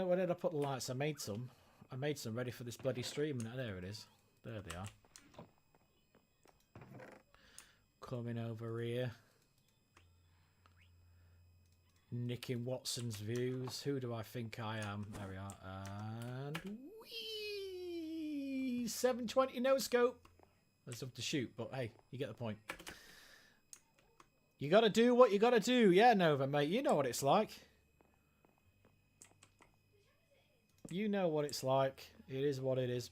Where did I put the lights? I made some ready for this bloody stream. There it is. There they are. Coming over here. Nicking Watson's views. Who do I think I am? There we are. And whee! 720 no scope. There's something to shoot, but hey, you get the point. You gotta do what you gotta do. Yeah, Nova, mate. You know what it's like. You know what it's like. It is what it is.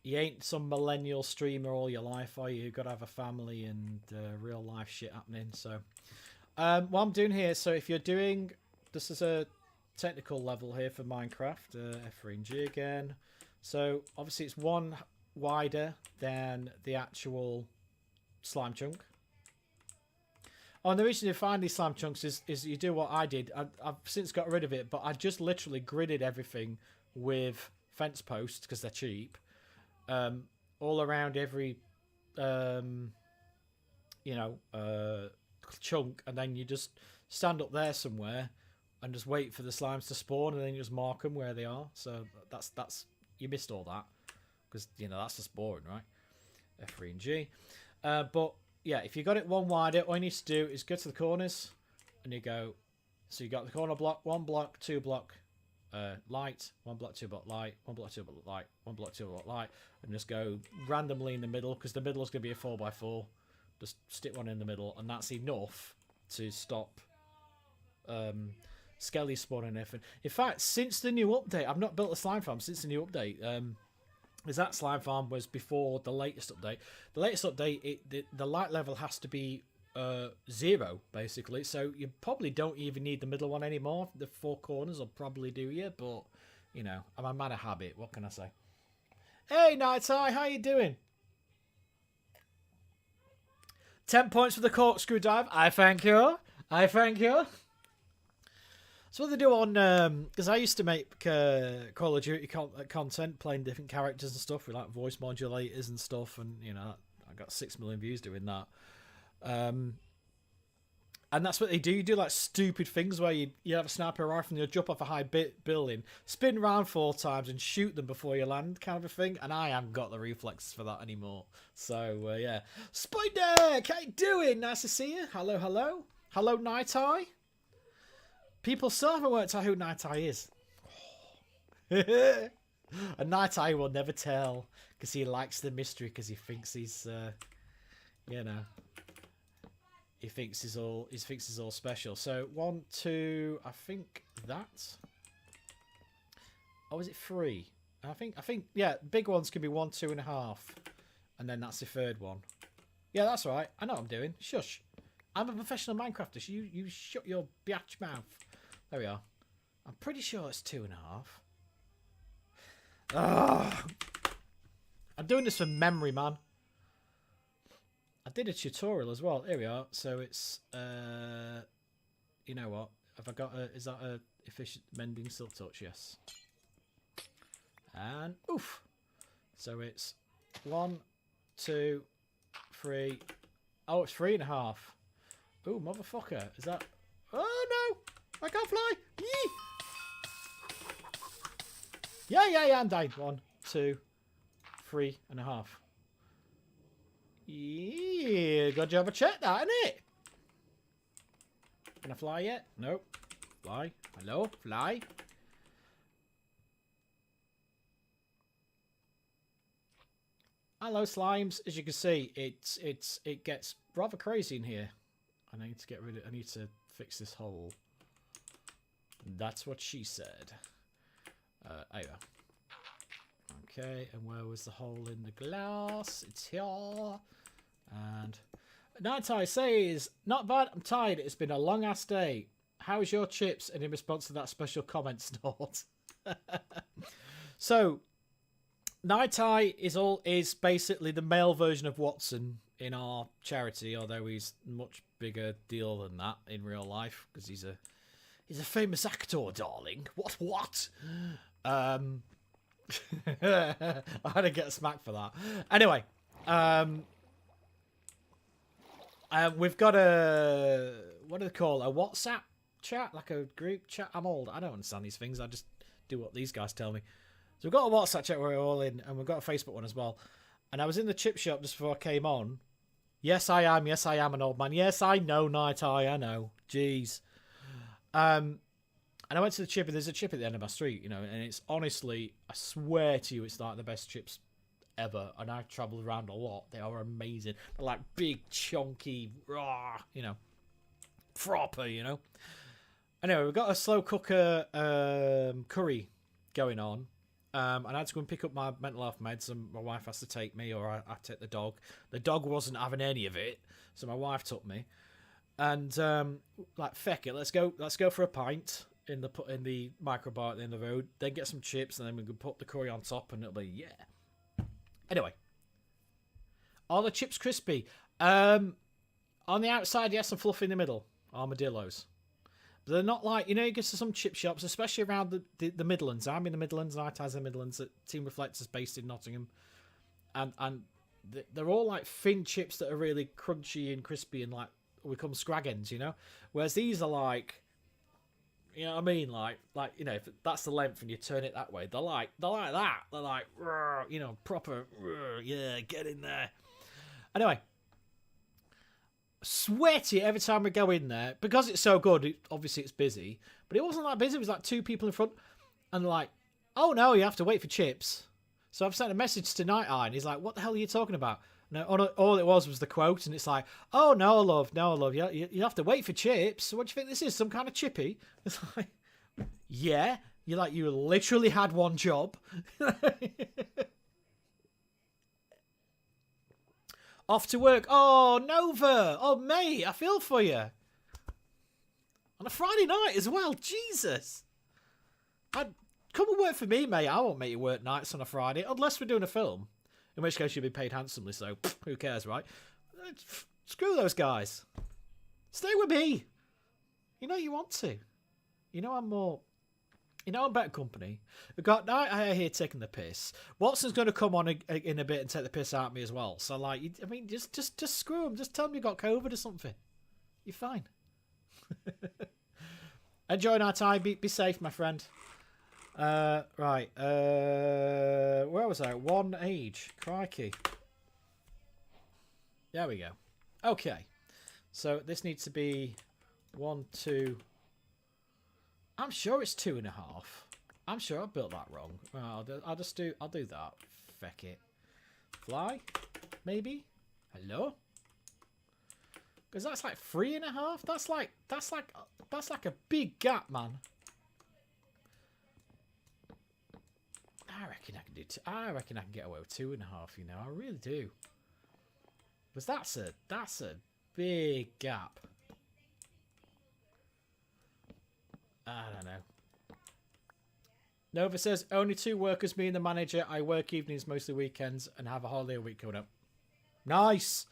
You ain't some millennial streamer all your life, are you? You've got to have a family and real life shit happening. So, what I'm doing here, so if you're doing, this is a technical level here for Minecraft, F3G again. So, obviously it's one wider than the actual slime chunk. Oh, and the reason you find these slime chunks is you do what I did. I've since got rid of it, but I just literally gridded everything with fence posts because they're cheap. All around every, chunk, and then you just stand up there somewhere and just wait for the slimes to spawn, and then you just mark them where they are. So that's you missed all that because that's just boring, right? F3 and G, but yeah, if you got it one wider, all you need to do is go to the corners, and you go. So you got the corner block, 1 block, 2 block. Light, 1 block, 2 block light, 1 block, 2 block light, 1 block, 2 block light, and just go randomly in the middle because the middle is going to be a 4x4. Just stick one in the middle, and that's enough to stop skelly spawning and everything. In fact, since the new update, I've not built a slime farm since the new update. Because that slime farm was before the latest update. The latest update, the light level has to be 0 basically, so you probably don't even need the middle one anymore. The 4 corners will probably do you, but I'm a man of habit. What can I say? Hey Night Eye, how you doing? 10 points for the corkscrew dive. I thank you. I thank you. So what they do on because I used to make Call of Duty content playing different characters and stuff with like voice modulators and stuff, and I got 6 million views doing that. And that's what they do. You do like stupid things where you have a sniper rifle and you jump off a high building, spin around 4 times and shoot them before you land, kind of a thing. And I haven't got the reflexes for that anymore. So yeah, Spider, how you doing? Nice to see you. Hello, hello, hello, Night Eye. People still haven't worked out who Night Eye is. And Night Eye will never tell because he likes the mystery because he thinks he's he thinks he's all special. So 1, 2, I think that. Oh, is it 3? I think yeah. Big ones can be 1, 2.5, and then that's the 3rd one. Yeah, that's right. I know what I'm doing. Shush. I'm a professional Minecrafter. You shut your biatch mouth. There we are. I'm pretty sure it's 2.5. Ugh. I'm doing this from memory, man. I did a tutorial as well. Here we are. So it's, you know what? Have I got is that a efficient mending silk touch? Yes. And oof. So it's 1, 2, 3. Oh, it's 3.5. Ooh, motherfucker. Is that? Oh no! I can't fly. Yee! Yeah. I'm dying. 1, 2, 3.5. Yeah, good job of check that, innit? Can I fly yet? Nope. Fly. Hello? Fly. Hello, slimes. As you can see, it gets rather crazy in here. I need to get rid of. I need to fix this hole. That's what she said. Anyway. Okay, and where was the hole in the glass? It's here. And Nightie says, not bad. I'm tired. It's been a long ass day. How's your chips? And in response to that, special comment snort. So, Nightie is basically the male version of Watson in our charity, although he's much bigger deal than that in real life because he's a famous actor, darling. What? I had to get a smack for that. Anyway, we've got what do they call a WhatsApp chat, like a group chat. I'm old. I don't understand these things. I just do what these guys tell me. So we've got a WhatsApp chat where we're all in, and we've got a Facebook one as well. And I was in the chip shop just before I came on. Yes, I am. Yes, I am an old man. Yes, I know, Nightie. I know. Jeez. And I went to the chip, and there's a chip at the end of my street, you know, and it's honestly, I swear to you, it's like the best chips ever. And I've travelled around a lot. They are amazing. They're like big, chunky, raw, you know, proper, you know. Anyway, we've got a slow cooker curry going on. And I had to go and pick up my mental health meds, and my wife has to take me, or I take the dog. The dog wasn't having any of it, so my wife took me. And like, feck it, let's go for a pint in the micro bar at the end of the road. Then get some chips, and then we can put the curry on top, and it'll be Anyway, are the chips crispy? On the outside, yes, and fluffy in the middle. Armadillos. But they're not like, you know, you go to some chip shops, especially around the Midlands. I'm in the Midlands, and I ties the Midlands. Team Reflect is based in Nottingham. And they're all like thin chips that are really crunchy and crispy and like become scraggins, you know? Whereas these are like, you know what I mean? Like, you know, if that's the length and you turn it that way, they're like that. They're like, you know, proper, yeah, get in there. Anyway. Sweaty every time we go in there because it's so good. Obviously, it's busy, but it wasn't that busy. It was like two people in front, and like, oh no, you have to wait for chips. So I've sent a message to Nightie, and he's like, "What the hell are you talking about?" No, all it was the quote, and it's like, "Oh no, love, you have to wait for chips. What do you think this is? Some kind of chippy?" It's like, yeah, you literally had one job. Off to work. Oh, Nova. Oh, mate, I feel for you. On a Friday night as well. Jesus. Come and work for me, mate. I won't make you work nights on a Friday. Unless we're doing a film. In which case you'll be paid handsomely, so who cares, right? Screw those guys. Stay with me. You know you want to. You know I'm more... You know, I'm better company. We've got Nightie here taking the piss. Watson's going to come on in a bit and take the piss out of me as well. So, like, I mean, just screw him. Just tell him you got COVID or something. You're fine. Enjoy Nightie. Be safe, my friend. Right. Where was I? One age. Crikey. There we go. Okay. So, this needs to be 1, 2... I'm sure it's 2.5. I'm sure I built that wrong. Well, I'll do that. Feck it. Fly? Maybe? Hello? Because that's like 3.5. That's like a big gap, man. I reckon I can do. I reckon I can get away with 2.5. You know, I really do. Because that's a big gap. I don't know. Nova says, only 2 workers, me and the manager. I work evenings, mostly weekends, and have a holiday week coming up. Nice.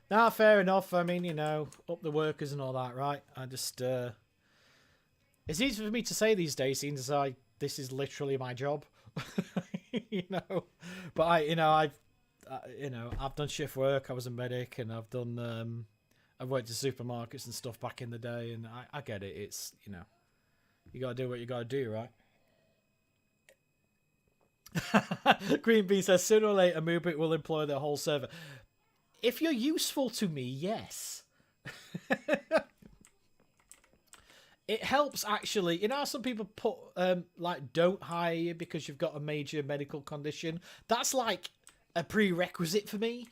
Nah, fair enough. I mean, you know, up the workers and all that, right? I just, it's easy for me to say these days, seeing as this is literally my job. You know, but I've done shift work. I was a medic, and I've done, I've worked in supermarkets and stuff back in the day, and I get it. It's, you know. You gotta do what you gotta do, right? Green Bee says, sooner or later, Moobit will employ their whole server. If you're useful to me, yes. It helps, actually. You know how some people put, like, don't hire you because you've got a major medical condition? That's like a prerequisite for me.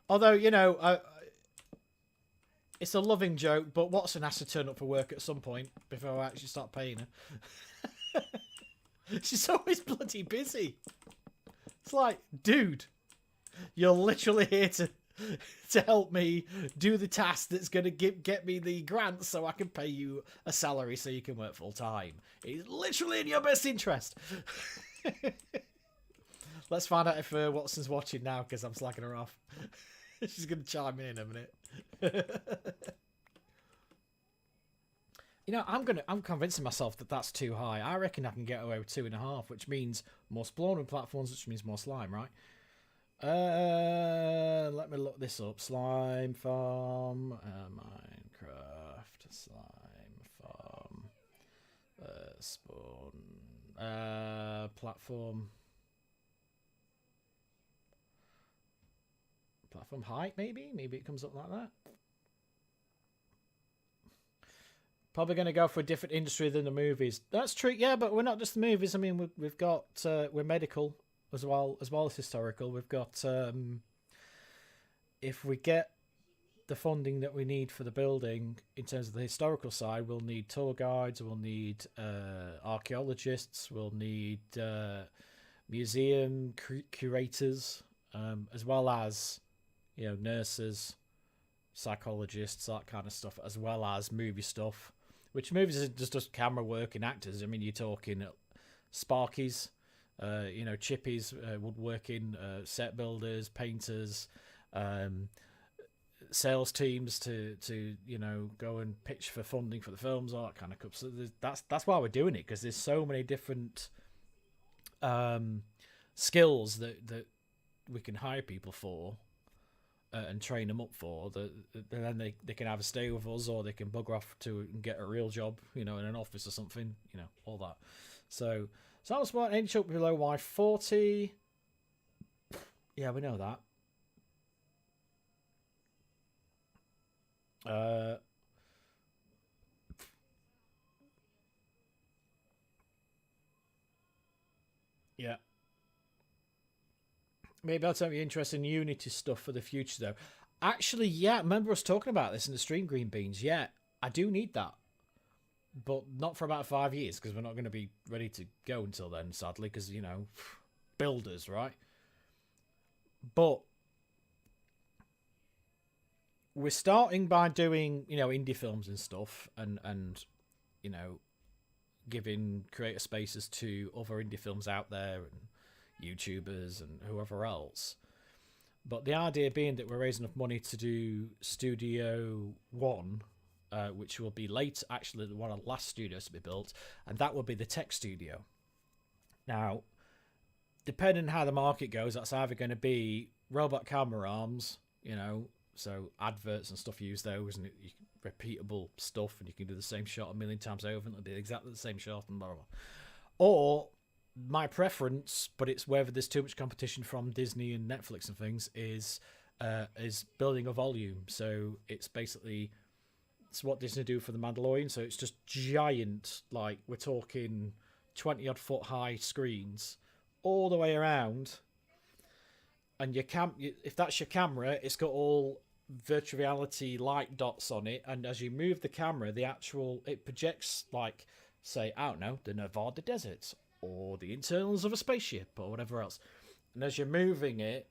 Although, you know, it's a loving joke, but Watson has to turn up for work at some point before I actually start paying her. She's always bloody busy. It's like, dude, you're literally here to help me do the task that's going to get me the grant so I can pay you a salary so you can work full time. It's literally in your best interest. Let's find out if Watson's watching now, because I'm slacking her off. She's going to chime in a minute. You know, I'm convincing myself that that's too high. I reckon I can get away with 2.5, which means more spawning platforms, which means more slime, right? Let me look this up. Slime farm, Minecraft slime farm, spawn, platform height, maybe it comes up like that. Probably going to go for a different industry than the movies. That's true, yeah, but we're not just the movies. I mean, we've got we're medical as well as historical. We've got if we get the funding that we need for the building in terms of the historical side, we'll need tour guides, we'll need archaeologists, we'll need museum curators, as well as, you know, nurses, psychologists, that kind of stuff, as well as movie stuff. Which movies is just camera work and actors. I mean, you're talking Sparkies, you know, chippies, woodworking, set builders, painters, sales teams to you know, go and pitch for funding for the films, all that kind of stuff. So that's why we're doing it, because there's so many different skills that we can hire people for. And train them up for then they can either stay with us or they can bugger off to get a real job, you know, in an office or something, you know, all that. So I'm smart, inch up below Y40. Yeah, we know that. Yeah. Maybe I'll tell you interested in Unity stuff for the future, though. Actually, yeah, remember us talking about this in the stream, Green Beans. Yeah, I do need that. But not for about 5 years, because we're not going to be ready to go until then, sadly, because, you know, builders, right? But we're starting by doing, you know, indie films and stuff, and you know, giving creator spaces to other indie films out there, and YouTubers and whoever else. But the idea being that we're raising enough money to do Studio 1, which will be late, actually one of the last studios to be built, and that will be the tech studio. Now, depending on how the market goes, that's either going to be robot camera arms, you know, so adverts and stuff use those, and repeatable stuff, and you can do the same shot a million times over, and it'll be exactly the same shot, and blah, blah, blah. Or my preference, but it's whether there's too much competition from Disney and Netflix and things, is building a volume. So it's basically, it's what Disney do for the Mandalorian. So it's just giant, like we're talking 20-odd foot high screens all the way around. And if that's your camera, it's got all virtual reality light dots on it. And as you move the camera, it projects, like, say, I don't know, the Nevada deserts, or the internals of a spaceship, or whatever else. And as you're moving it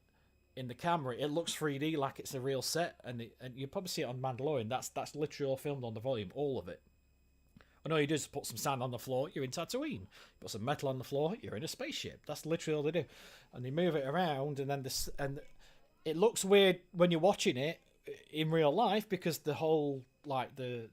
in the camera, it looks 3D, like it's a real set. And you probably see it on Mandalorian. That's literally all filmed on the volume, all of it. And all you do is put some sand on the floor, you're in Tatooine. Put some metal on the floor, you're in a spaceship. That's literally all they do. And they move it around, and then and it looks weird when you're watching it in real life, because the whole, like, the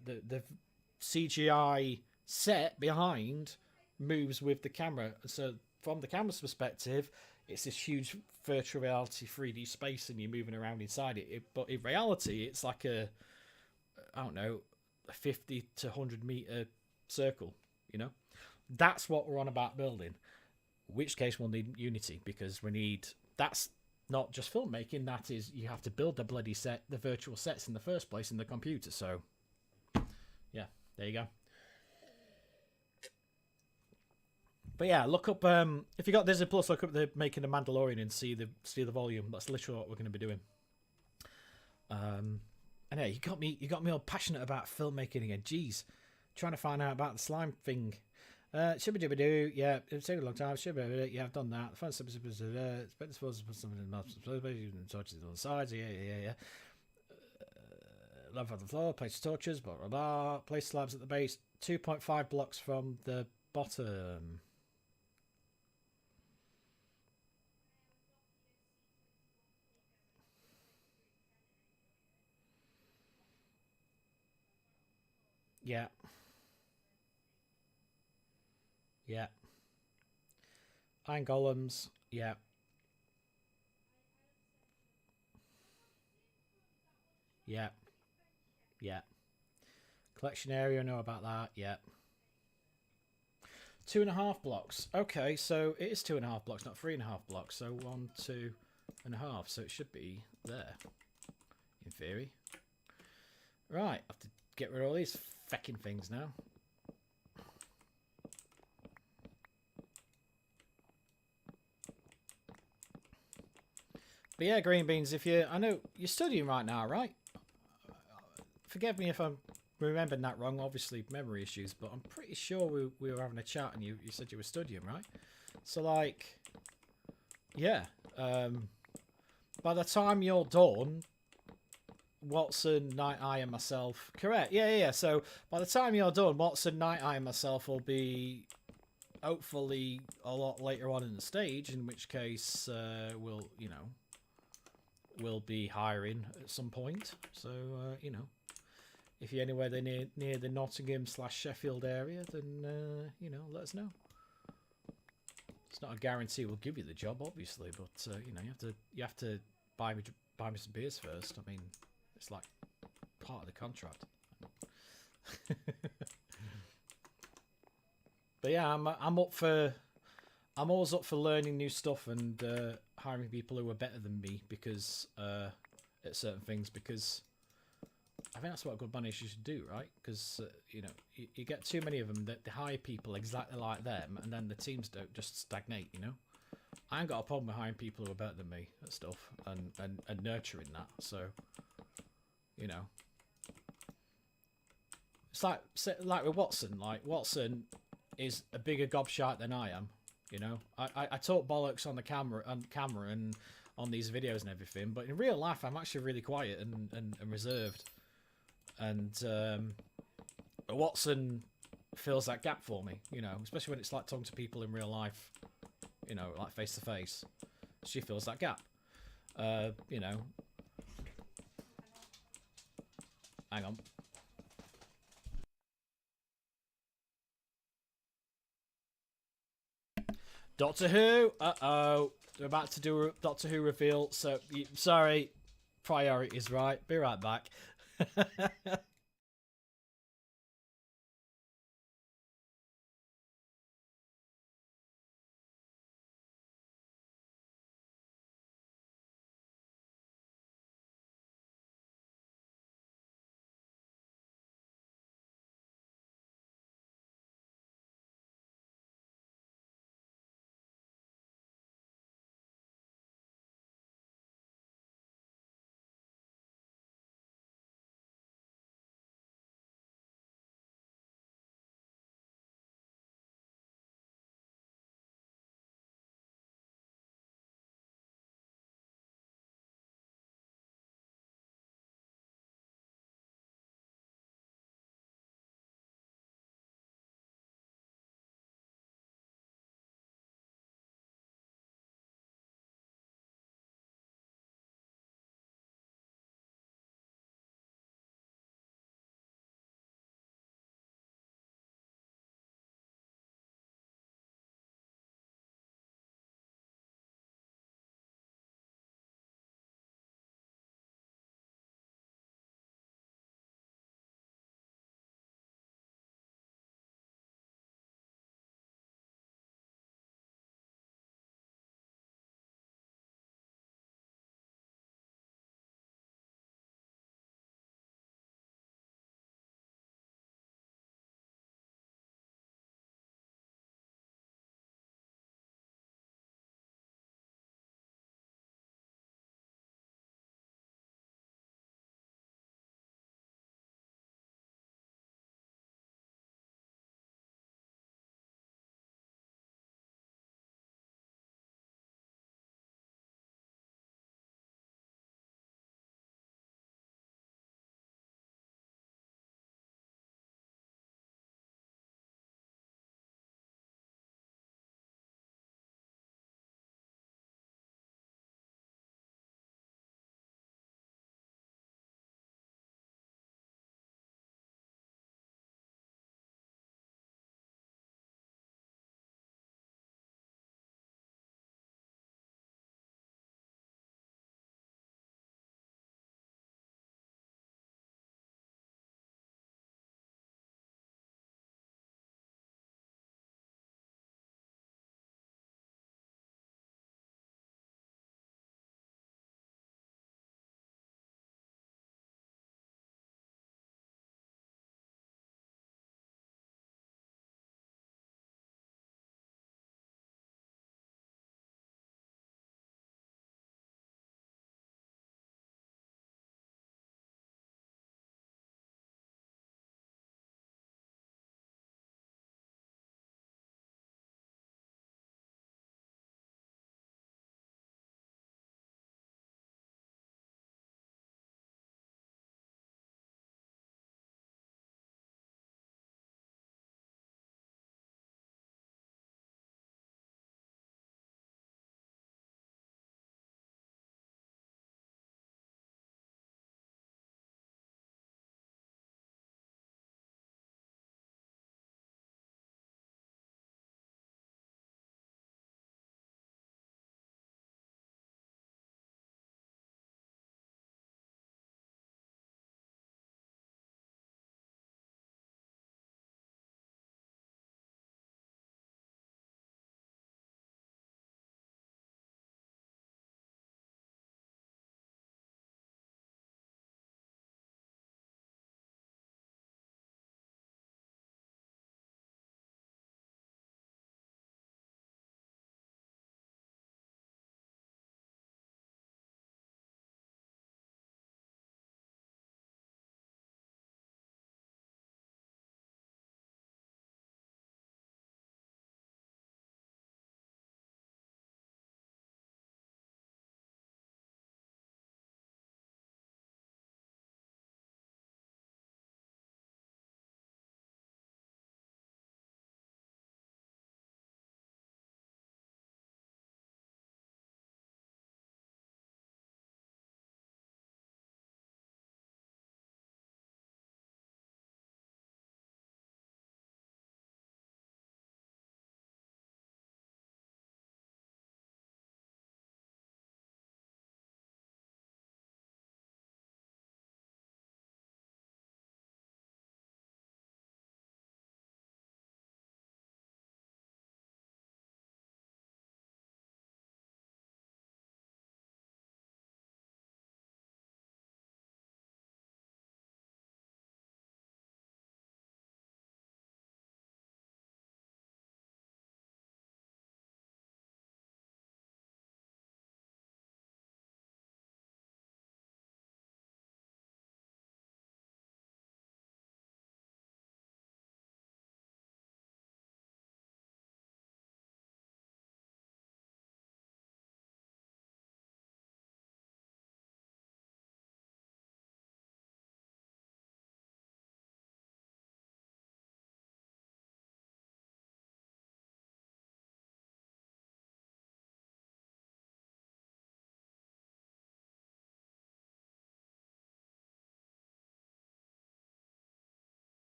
CGI set behind moves with the camera. So from the camera's perspective, it's this huge virtual reality 3D space, and you're moving around inside it. But in reality, it's like a 50 to 100 meter circle, you know. That's what we're on about building. In which case we'll need Unity, because that's not just filmmaking, that is, you have to build the bloody set, the virtual sets in the first place in the computer. So yeah, there you go. But yeah, look up if you got Disney Plus, look up the Making a Mandalorian and see the volume. That's literally what we're going to be doing. And yeah, you got me all passionate about filmmaking again. Jeez, trying to find out about the slime thing. Shibba do, yeah, it's taken a long time. Shibba, yeah, I've done that. The fun stuff is supposed to put something in the torches on the sides. Yeah. Love on the floor, place torches, blah blah blah. Place slabs at the base, 2.5 blocks from the bottom. Yeah. Yeah. Iron golems. Yeah. Yeah. Yeah. Collection area, I know about that. Yeah. 2.5 blocks. Okay, so it is 2.5 blocks, not 3.5 blocks. So 1, 2.5. So it should be there, in theory. Right, I have to get rid of all these fecking things now. But yeah, green beans, I know you're studying right now, right? Forgive me if I'm remembering that wrong, obviously memory issues, but I'm pretty sure we were having a chat and you said you were studying, right? So like, yeah, by the time you're done, Watson, Night Eye and myself, correct, yeah, so by the time you're done, Watson, Night Eye and myself will be hopefully a lot later on in the stage, in which case we'll be hiring at some point, so if you're anywhere near the Nottingham/Sheffield area, then let us know. It's not a guarantee we'll give you the job, obviously, but you have to buy me some beers first. I mean, it's like part of the contract. But yeah, I'm always up for learning new stuff and hiring people who are better than me because at certain things, because I think that's what good managers should do, right? Because you get too many of them that they hire people exactly like them, and then the teams don't just stagnate. I ain't got a problem with hiring people who are better than me at stuff and nurturing that. So it's like with Watson. Like Watson is a bigger gobshite than I am. I talk bollocks on the camera and on these videos and everything, but in real life I'm actually really quiet and reserved. And Watson fills that gap for me, especially when it's like talking to people in real life, like face to face. She fills that gap. Hang on. Doctor Who. They're about to do a Doctor Who reveal. So sorry, priorities, right? Be right back.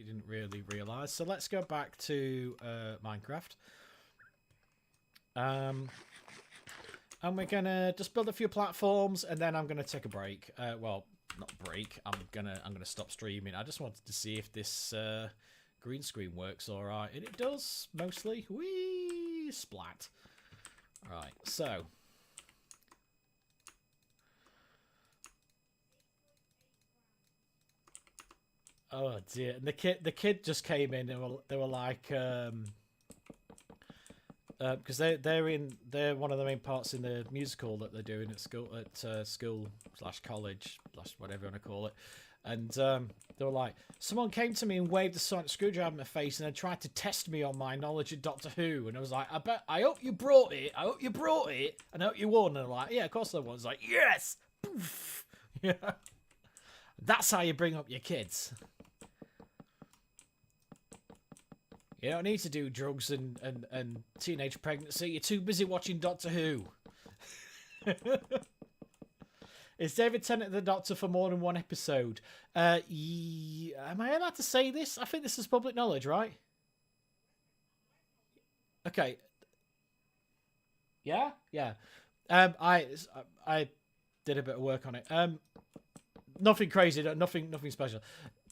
didn't really realise. So let's go back to Minecraft. And we're gonna just build a few platforms, and then I'm gonna take a break. Well, not break. I'm gonna stop streaming. I just wanted to see if this green screen works all right, and it does mostly. Whee! Splat. All right, so. Oh dear! And the kid just came in, and they were like, because they're one of the main parts in the musical that they're doing at school / college / whatever you want to call it, and they were like, someone came to me and waved the sonic screwdriver in my face and then tried to test me on my knowledge of Doctor Who, and I was like, I hope you brought it, and I hope you won, and I'm like, yeah, of course I won. It's like, yes, poof. Yeah, that's how you bring up your kids. You don't need to do drugs and teenage pregnancy. You're too busy watching Doctor Who. Is David Tennant the Doctor for more than one episode? Am I allowed to say this? I think this is public knowledge, right? Okay. Yeah? Yeah. I did a bit of work on it. Nothing crazy, nothing special.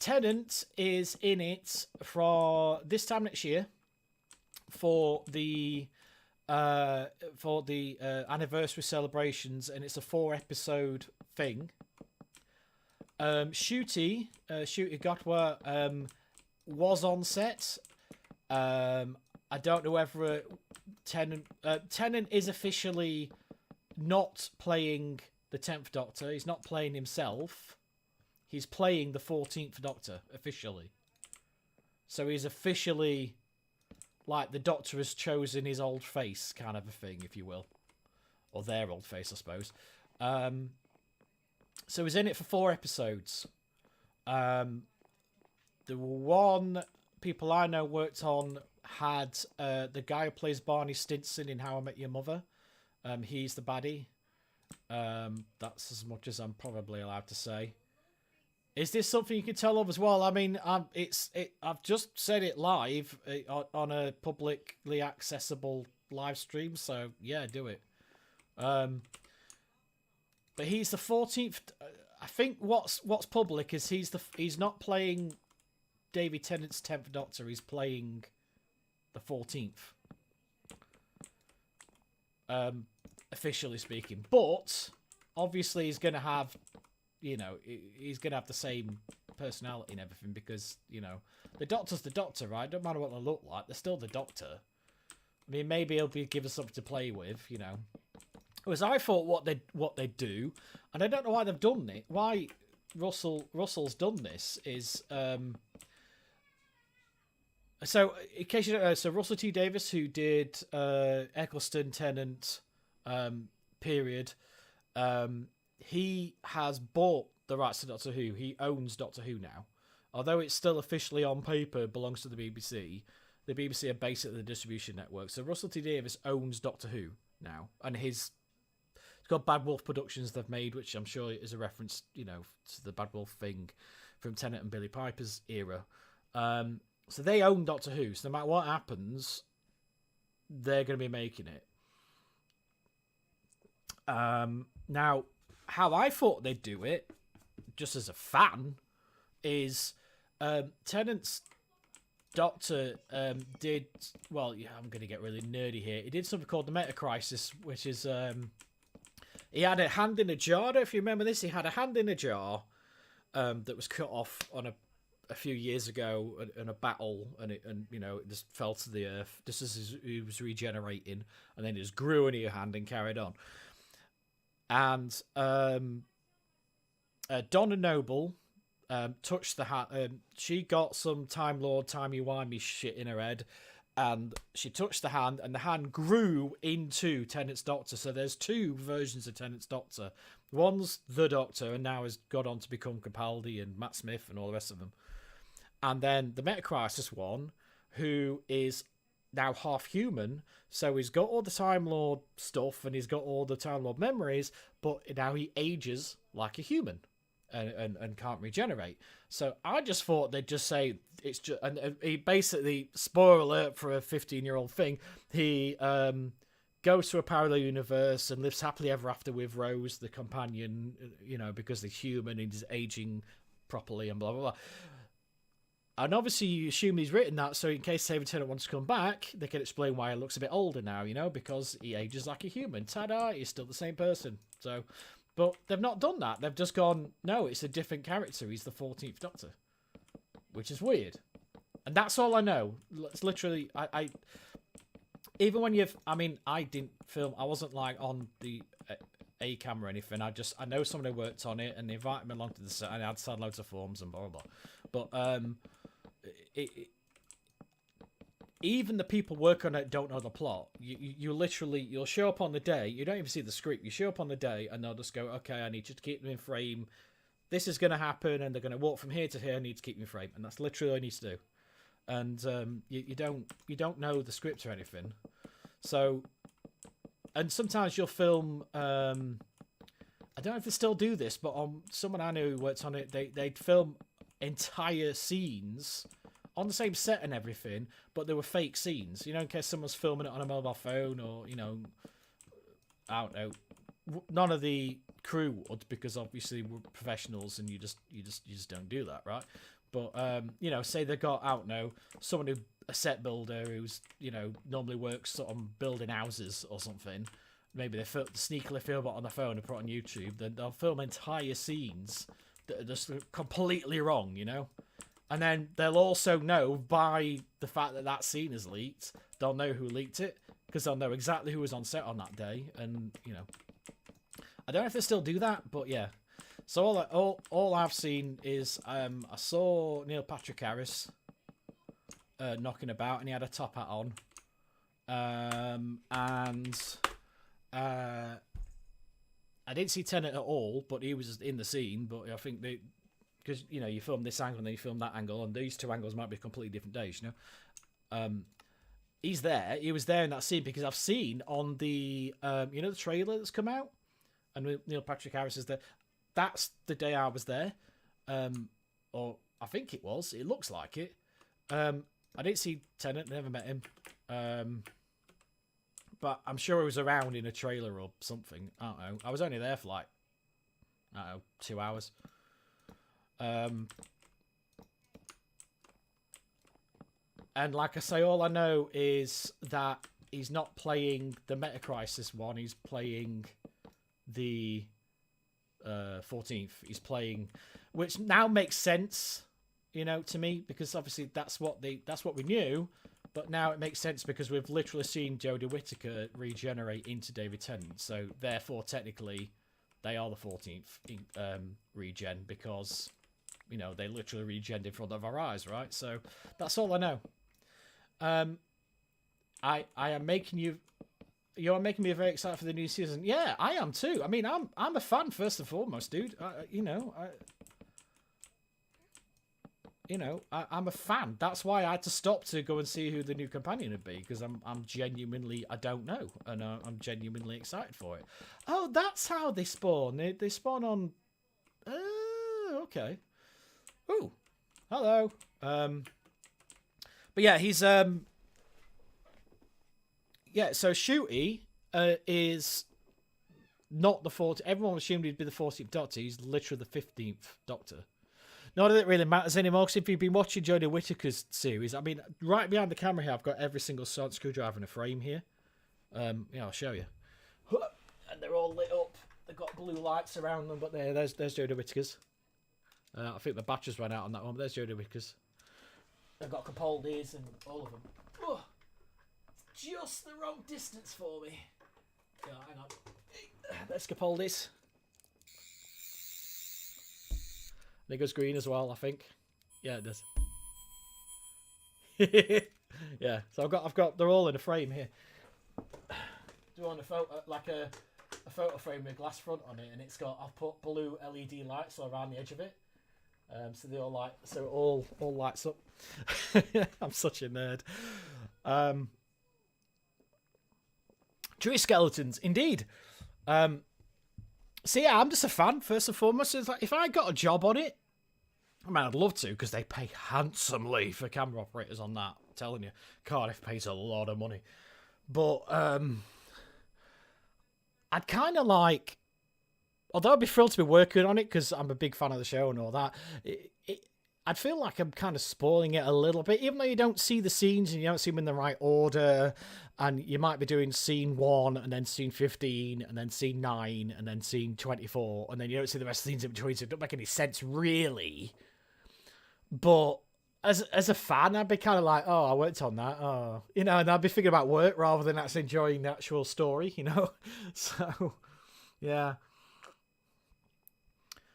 Tennant is in it for this time next year for the anniversary celebrations, and it's a 4-episode thing. Shooty Gatwa was on set. I don't know whether Tennant is officially not playing the 10th Doctor. He's not playing himself. He's playing the 14th Doctor, officially. So he's officially, like, the Doctor has chosen his old face, kind of a thing, if you will. Or their old face, I suppose. So he's in it for 4 episodes. The one people I know worked on had the guy who plays Barney Stinson in How I Met Your Mother. He's the baddie. That's as much as I'm probably allowed to say. Is this something you can tell of as well? I mean, I've just said it live on a publicly accessible live stream, so yeah, do it. But he's the 14th. I think what's public is he's not playing David Tennant's 10th Doctor. He's playing the 14th. Officially speaking, but obviously he's going to have. He's going to have the same personality and everything because, the Doctor's the Doctor, right? Don't matter what they look like. They're still the Doctor. I mean, maybe he'll give us something to play with, Whereas I thought what they'd do, and I don't know why they've done it, why Russell's done this is... So, in case you don't know, so Russell T Davies, who did Eccleston, Tennant, period... he has bought the rights to Doctor Who. He owns Doctor Who now. Although it's still officially on paper belongs to the BBC are basically the distribution network. So Russell T Davies owns Doctor Who now. And it's got Bad Wolf Productions they've made, which I'm sure is a reference, to the Bad Wolf thing from Tennant and Billy Piper's era. So they own Doctor Who. So no matter what happens, they're going to be making it. Now... How I thought they'd do it, just as a fan, is Tennant's Doctor did... Well, yeah, I'm going to get really nerdy here. He did something called the Meta Crisis, which is... he had a hand in a jar. I don't know if you remember this. He had a hand in a jar that was cut off on a few years ago in a battle, and it just fell to the earth just as he was regenerating, and then it just grew in your hand and carried on. And Donna Noble touched the hand. She got some Time Lord, timey-wimey shit in her head, and she touched the hand, and the hand grew into Tennant's Doctor. So there's 2 versions of Tennant's Doctor. One's the Doctor, and now has gone on to become Capaldi and Matt Smith and all the rest of them. And then the Metacrisis one, who is now half human, so he's got all the Time Lord stuff and he's got all the Time Lord memories, but now he ages like a human. and can't regenerate. So I just thought they'd just say it's just, and he basically, spoiler alert for a 15-year-old thing, he goes to a parallel universe and lives happily ever after with Rose, the companion, because they're human and he's aging properly and blah, blah, blah. And obviously you assume he's written that so in case David Tennant wants to come back, they can explain why he looks a bit older now, because he ages like a human. Ta-da, he's still the same person. So, but they've not done that. They've just gone, no, it's a different character. He's the 14th Doctor. Which is weird. And that's all I know. It's literally, I even when I didn't film, I wasn't like on the A camera or anything. I know someone who worked on it and they invited me along to the set and I had to sign loads of forms and blah, blah, blah. But, even the people working on it don't know the plot. You'll show up on the day. You don't even see the script. You show up on the day and they'll just go, okay, I need you to keep them in frame. This is going to happen and they're going to walk from here to here. I need to keep them in frame. And that's literally all I need to do. And you don't know the script or anything. So, and sometimes you'll film, I don't know if they still do this, but on someone I know who worked on it, they'd film entire scenes on the same set and everything, but they were fake scenes, in case someone's filming it on a mobile phone or, I don't know. None of the crew would, because obviously we're professionals and you just don't do that, right? But, say they got, I don't know, someone a set builder who's, normally works on building houses or something. Maybe they sneakily film it on the phone and put it on YouTube. Then they'll film entire scenes that are just completely wrong, And then they'll also know by the fact that scene is leaked, they'll know who leaked it, because they'll know exactly who was on set on that day. And, I don't know if they still do that, but yeah. So all I've seen is I saw Neil Patrick Harris knocking about, and he had a top hat on. I didn't see Tennant at all, but he was in the scene. But I think because you film this angle and then you film that angle, and these two angles might be completely different days. He's there. He was there in that scene because I've seen on the the trailer that's come out, and Neil Patrick Harris is there. That's the day I was there, or I think it was. It looks like it. I didn't see Tennant. Never met him. But I'm sure he was around in a trailer or something. I don't know. I was only there for like, 2 hours. And like I say, all I know is that he's not playing the Meta Crisis one. He's playing the 14th. He's playing, which now makes sense, to me, because obviously that's what we knew. But now it makes sense because we've literally seen Jodie Whittaker regenerate into David Tennant. So therefore, technically, they are the 14th regen because, they literally regened in front of our eyes, right? So that's all I know. I am making you... You're making me very excited for the new season. Yeah, I am too. I mean, I'm a fan first and foremost, dude. I'm a fan. That's why I had to stop to go and see who the new companion would be, because I'm genuinely, I don't know, and I'm genuinely excited for it. Oh, that's how they spawn. They spawn on. Okay. Ooh, hello. But yeah, he's Yeah, so Shooty is not the 14th. Everyone assumed he'd be the 14th Doctor. He's literally the 15th Doctor. Not that it really matters anymore, because if you've been watching Jodie Whittaker's series, I mean, right behind the camera here, I've got every single sonic screwdriver in a frame here. I'll show you. And they're all lit up. They've got blue lights around them, but there's Jodie Whittaker's. I think the batteries ran out on that one, but there's Jodie Whittaker's. I've got Capaldi's and all of them. Oh, just the wrong distance for me. Yeah, hang on. There's Capaldi's. It goes green as well, I think. Yeah, it does. Yeah, so I've got they're all in a frame here. Do you want a photo, like a photo frame with a glass front on it, and it's got, I've put blue LED lights all around the edge of it. So they all lights up. I'm such a nerd. Tree skeletons, indeed. So yeah, I'm just a fan first and foremost. It's like, if I got a job on it, I mean, I'd love to, because they pay handsomely for camera operators on that. I'm telling you, Cardiff pays a lot of money. But I'd kind of like, although I'd be thrilled to be working on it because I'm a big fan of the show and all that, I'd feel like I'm kind of spoiling it a little bit, even though you don't see the scenes and you don't see them in the right order, and you might be doing scene 1 and then scene 15 and then scene 9 and then scene 24, and then you don't see the rest of the scenes in between, so it don't make any sense really. But as a fan, I'd be kind of like, oh, I worked on that, oh, you know, and I'd be thinking about work rather than actually enjoying the actual story, you know. So yeah.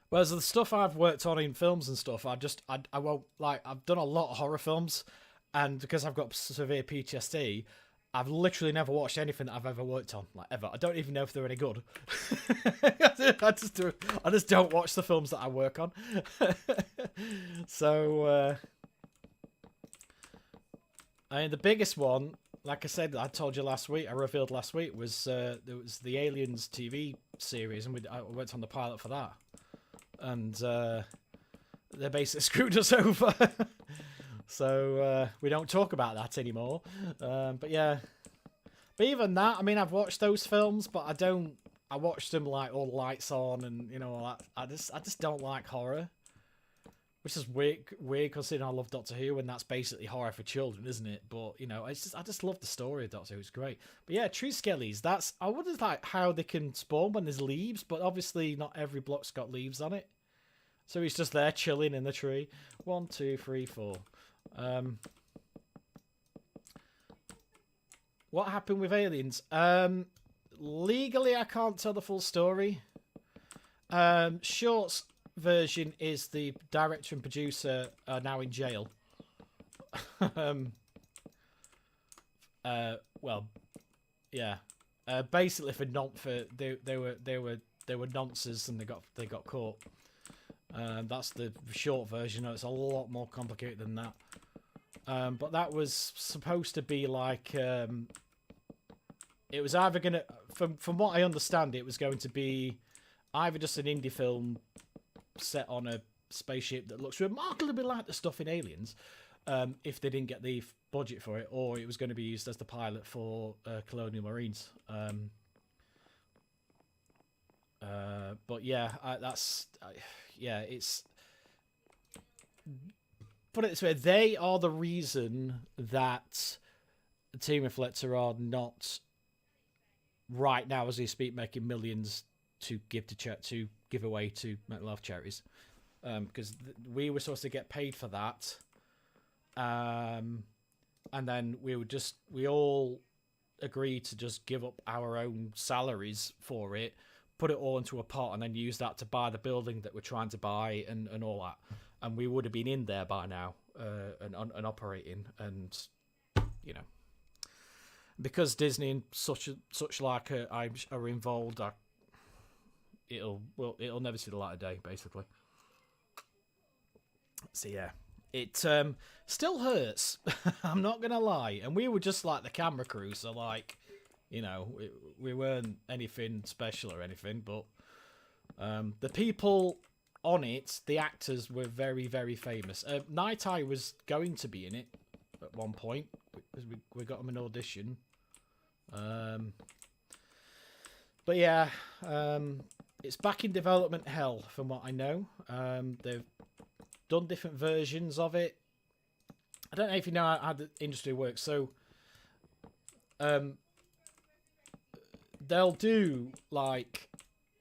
Whereas the stuff I've worked on in films and stuff, I won't, like, I've done a lot of horror films, and because I've got severe PTSD, I've literally never watched anything that I've ever worked on, like, ever. I don't even know if they're any good. I just don't watch the films that I work on. So, I mean, the biggest one, like I said, I told you last week, I revealed last week, was there was the Aliens TV series, and I worked on the pilot for that. And they basically screwed us over. So we don't talk about that anymore. But yeah. But even that, I mean, I've watched those films, but I watched them like all the lights on and, you know, all that. I just don't like horror. Which is weird considering I love Doctor Who, and that's basically horror for children, isn't it? But, you know, I just love the story of Doctor Who. It's great. But yeah, true skellies. I wonder like how they can spawn when there's leaves, but obviously not every block's got leaves on it. So he's just there chilling in the tree. 1, 2, 3, 4. What happened with Aliens? Legally, I can't tell the full story. Short's version is the director and producer are now in jail. Well, yeah. Basically they were nonces and they got caught. That's the short version. It's a lot more complicated than that. But that was supposed to be like it was either gonna, from what I understand, it was going to be either just an indie film set on a spaceship that looks remarkably like the stuff in Aliens, if they didn't get the budget for it, or it was going to be used as the pilot for Colonial Marines. But yeah, it's, put it this way, they are the reason that Team Reflector are not right now as we speak making millions to give away to mental health charities, because we were supposed to get paid for that, and then we all agreed to just give up our own salaries for it, put it all into a pot, and then use that to buy the building that we're trying to buy and all that, and we would have been in there by now and operating, and you know, because Disney and such like are involved, it'll never see the light of day, basically. So yeah, it still hurts. I'm not gonna lie, and we were just like the camera crew, so like, you know, we weren't anything special or anything, but the people on it, the actors, were very, very famous. Night Eye was going to be in it at one point because we got him an audition. But yeah, it's back in development hell, from what I know. They've done different versions of it. I don't know if you know how the industry works. So, they'll do like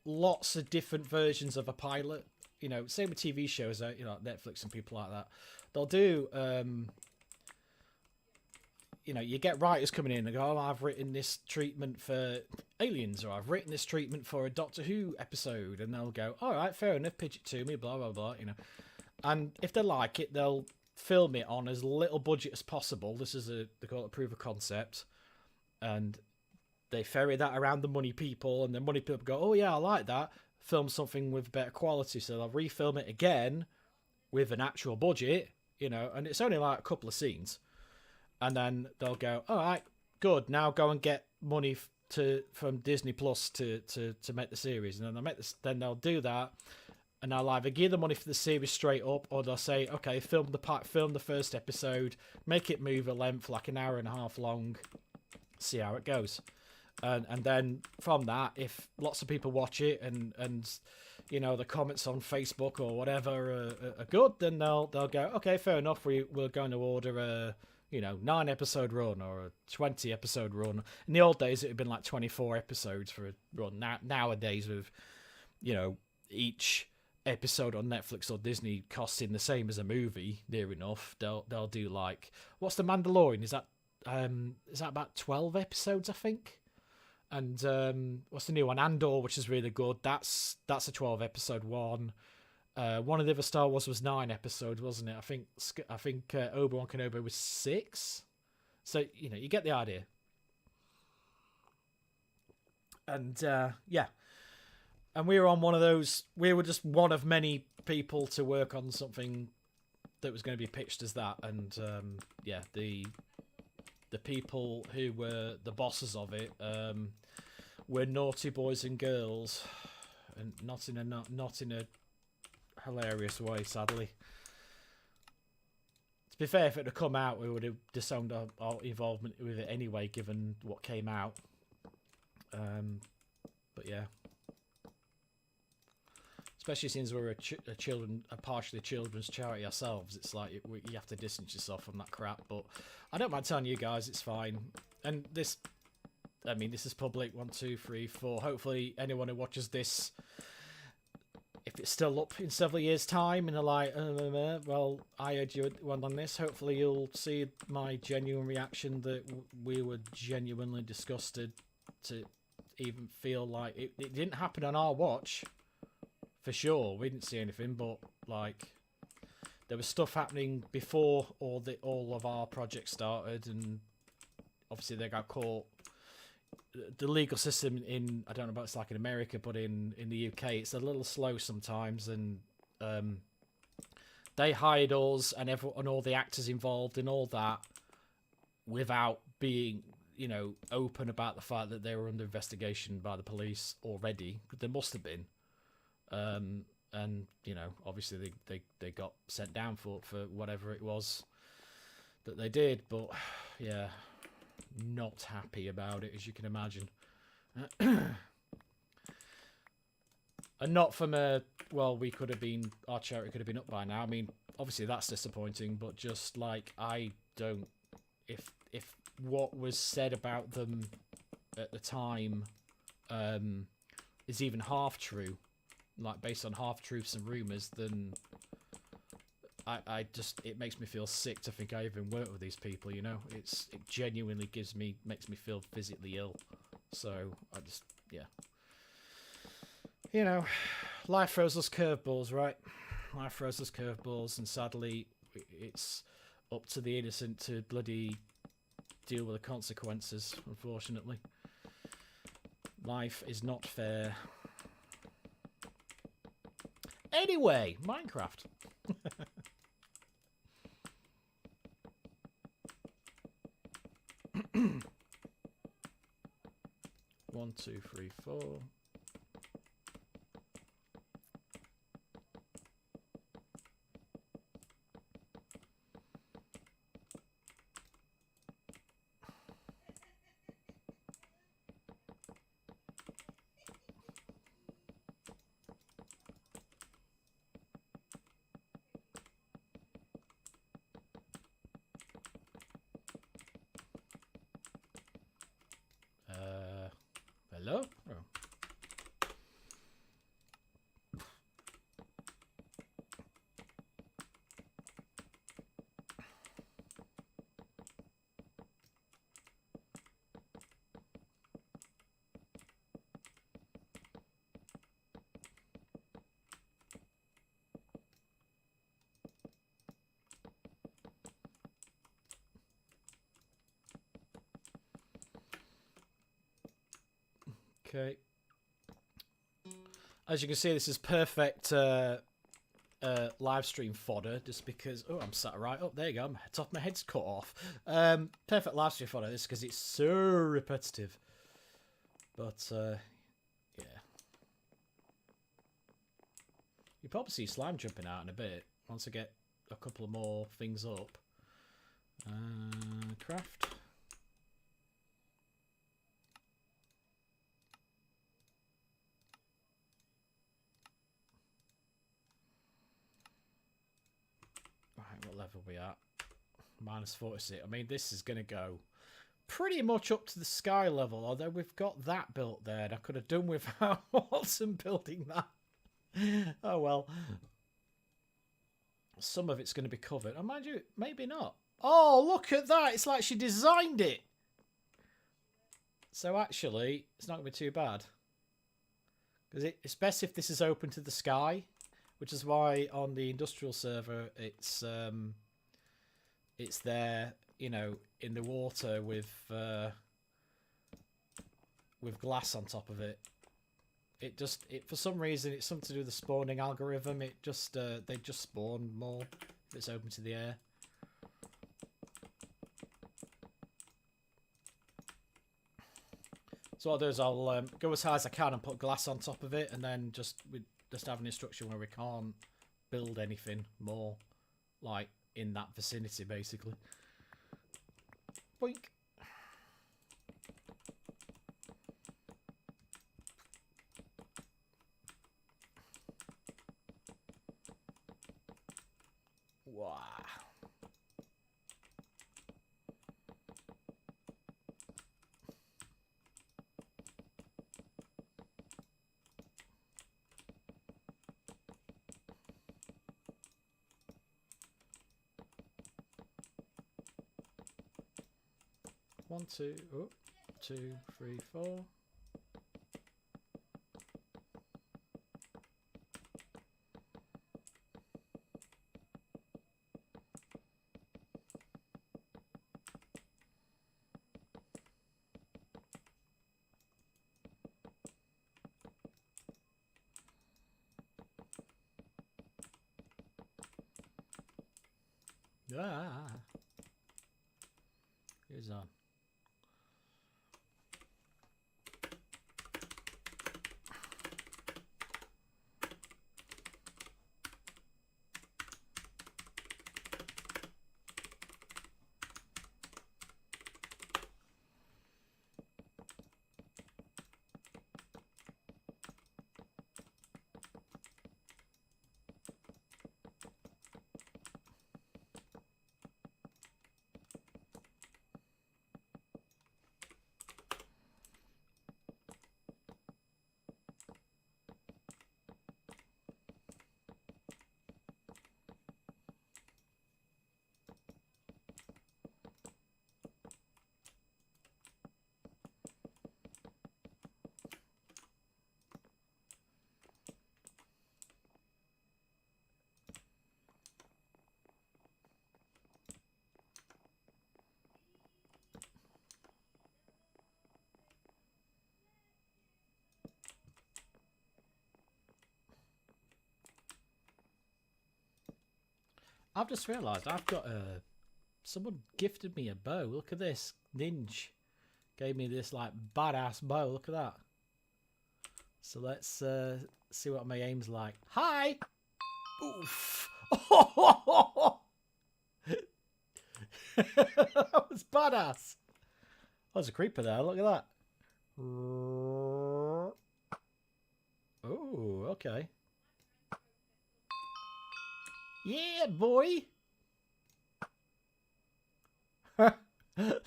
lots of different versions of a pilot. You know, same with TV shows, you know, Netflix and people like that. They'll do, you know, you get writers coming in and go, oh, I've written this treatment for Aliens, or I've written this treatment for a Doctor Who episode, and they'll go, all right, fair enough, pitch it to me, blah, blah, blah, you know. And if they like it, they'll film it on as little budget as possible. This is they call it a proof of concept. And they ferry that around the money people, and the money people go, oh yeah, I like that. Film something with better quality. So they'll refilm it again with an actual budget, you know, and it's only like a couple of scenes. And then they'll go, all right, good, now go and get money from Disney Plus to make the series, and then they'll do that, and I'll either give the money for the series straight up, or they'll say, okay, film the first episode, make it movie length, like an hour and a half long, see how it goes. And then from that, if lots of people watch it and you know the comments on Facebook or whatever are good, then they'll go, okay, fair enough. We're going to order a 9-episode run or a 20-episode run. In the old days, it had been like 24 episodes for a run. Nowadays, with each episode on Netflix or Disney costing the same as a movie, near enough, they'll do like, what's the Mandalorian? Is that about 12 episodes, I think? And what's the new one? Andor, which is really good. That's a 12-episode one. One of the other Star Wars was 9 episodes, wasn't it? I think Obi-Wan Kenobi was 6. So you get the idea. And yeah, and we were on one of those. We were just one of many people to work on something that was going to be pitched as that. And yeah, the people who were the bosses of it were naughty boys and girls, and not in a hilarious way, sadly. To be fair, if it had come out, we would have disowned our involvement with it anyway, given what came out. But yeah, especially since we're a partially children's charity ourselves, it's like you have to distance yourself from that crap. But I don't mind telling you guys, it's fine. And this is public. 1, 2, 3, 4. Hopefully, anyone who watches this, if it's still up in several years' time, and they're like, well, I heard you went on this. Hopefully, you'll see my genuine reaction that we were genuinely disgusted to even feel like it didn't happen on our watch. For sure, we didn't see anything, but like there was stuff happening before all of our projects started, and obviously they got caught. The legal system in, I don't know about it's like in America, but in the UK, it's a little slow sometimes, and they hired us and all the actors involved and all that without being open about the fact that they were under investigation by the police already. There must have been. And obviously they got sent down for whatever it was that they did, but yeah, not happy about it, as you can imagine. And not from our charity could have been up by now. I mean, obviously that's disappointing, but just like, if what was said about them at the time is even half true, like based on half truths and rumors, then it makes me feel sick to think I even work with these people. It genuinely makes me feel physically ill. So I just, yeah, life throws us curveballs, right? Life throws us curveballs, and sadly, it's up to the innocent to bloody deal with the consequences. Unfortunately, life is not fair. Anyway, Minecraft. 1, 2, 3, 4. Hello? Oh. Okay. As you can see, this is perfect live stream fodder, just because... Oh, I'm sat right up. There you go. Top of my head's cut off. Perfect live stream fodder, this, because it's so repetitive. But yeah, you probably see slime jumping out in a bit once I get a couple of more things up. Craft. Right, what level are we at? Minus 46. I mean, this is going to go pretty much up to the sky level, although we've got that built there, and I could have done without Watson building that. Oh well. Some of it's going to be covered. And mind you, maybe not. Oh, look at that. It's like she designed it. So actually, it's not going to be too bad. Because it's best if this is open to the sky, which is why on the industrial server, it's there, you know, in the water with glass on top of it. It for some reason, it's something to do with the spawning algorithm. It just they just spawn more if it's open to the air. So what I'll do is I'll go as high as I can and put glass on top of it, and then we just have an instruction where we can't build anything more, like in that vicinity, basically. Boink. Wow. One, two, oh, 2, 3, 4. Ah, here's on. I've just realised I've got someone gifted me a bow. Look at this. Ninja gave me this like badass bow. Look at that. So let's see what my aim's like. Hi! Oof. That was badass. Oh, there's a creeper there. Look at that. Oh, okay. Yeah, boy.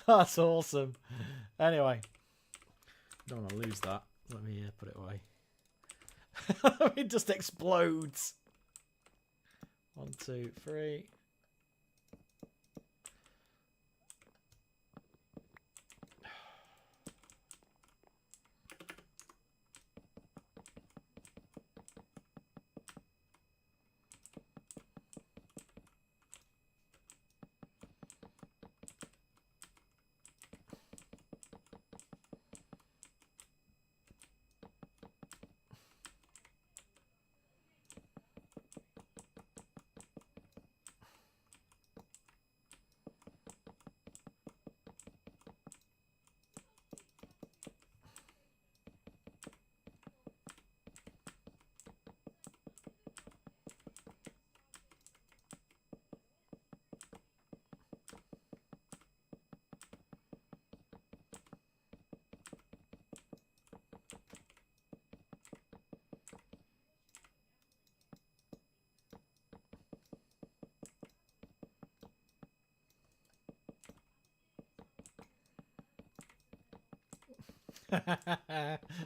That's awesome. Anyway, don't want to lose that. Let me put it away. It just explodes. 1, 2, 3.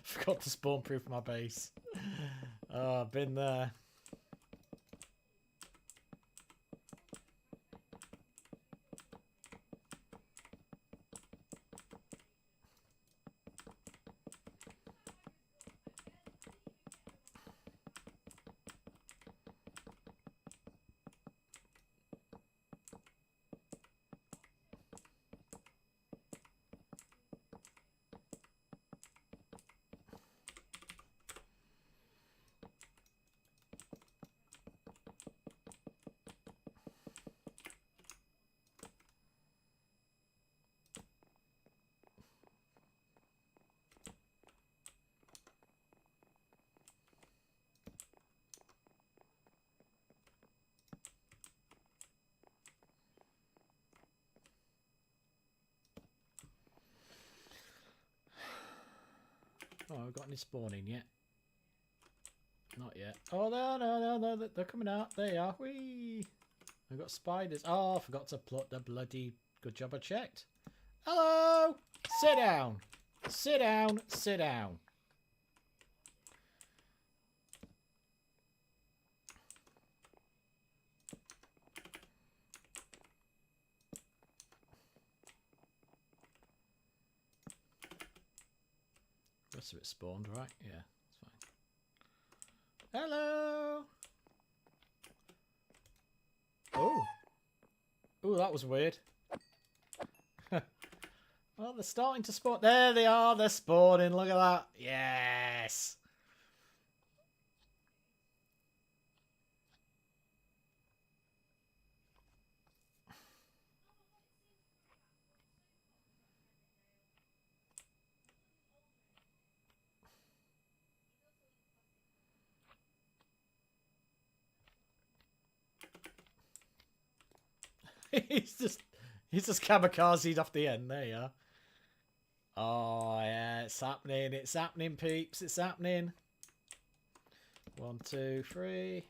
Forgot to spawn proof my base. Oh, I've been there. Oh, I've got any spawning yet? Not yet. Oh, no, they're coming out. There you are. Whee! I've got spiders. Oh, I forgot to plot the bloody... Good job I checked. Hello! Sit down. Sit down. Sit down. Rest of it spawned, right? Yeah, it's fine. Hello! Oh! Oh, that was weird. Well, they're starting to spawn. There they are. They're spawning. Look at that. Yes! he's just kamikazed off the end. There you are. Oh yeah, it's happening. It's happening, peeps. It's happening. 1, 2, 3.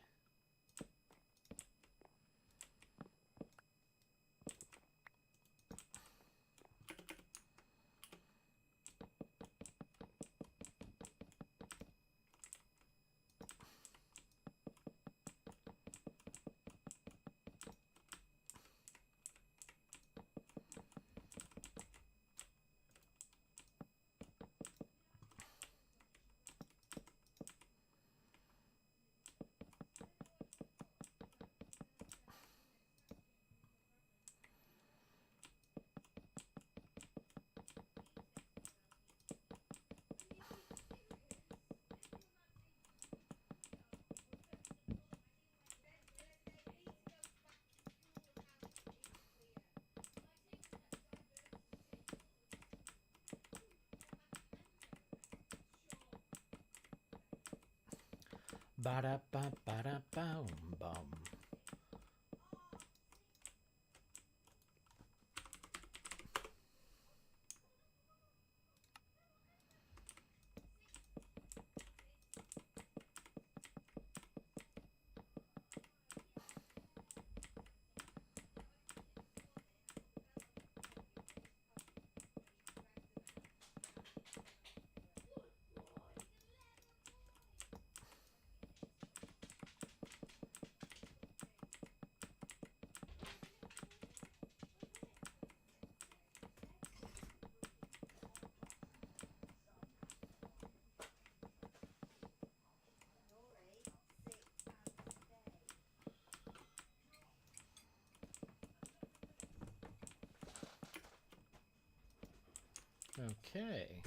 Ba-da-ba-ba-da-bum-bum. Okay.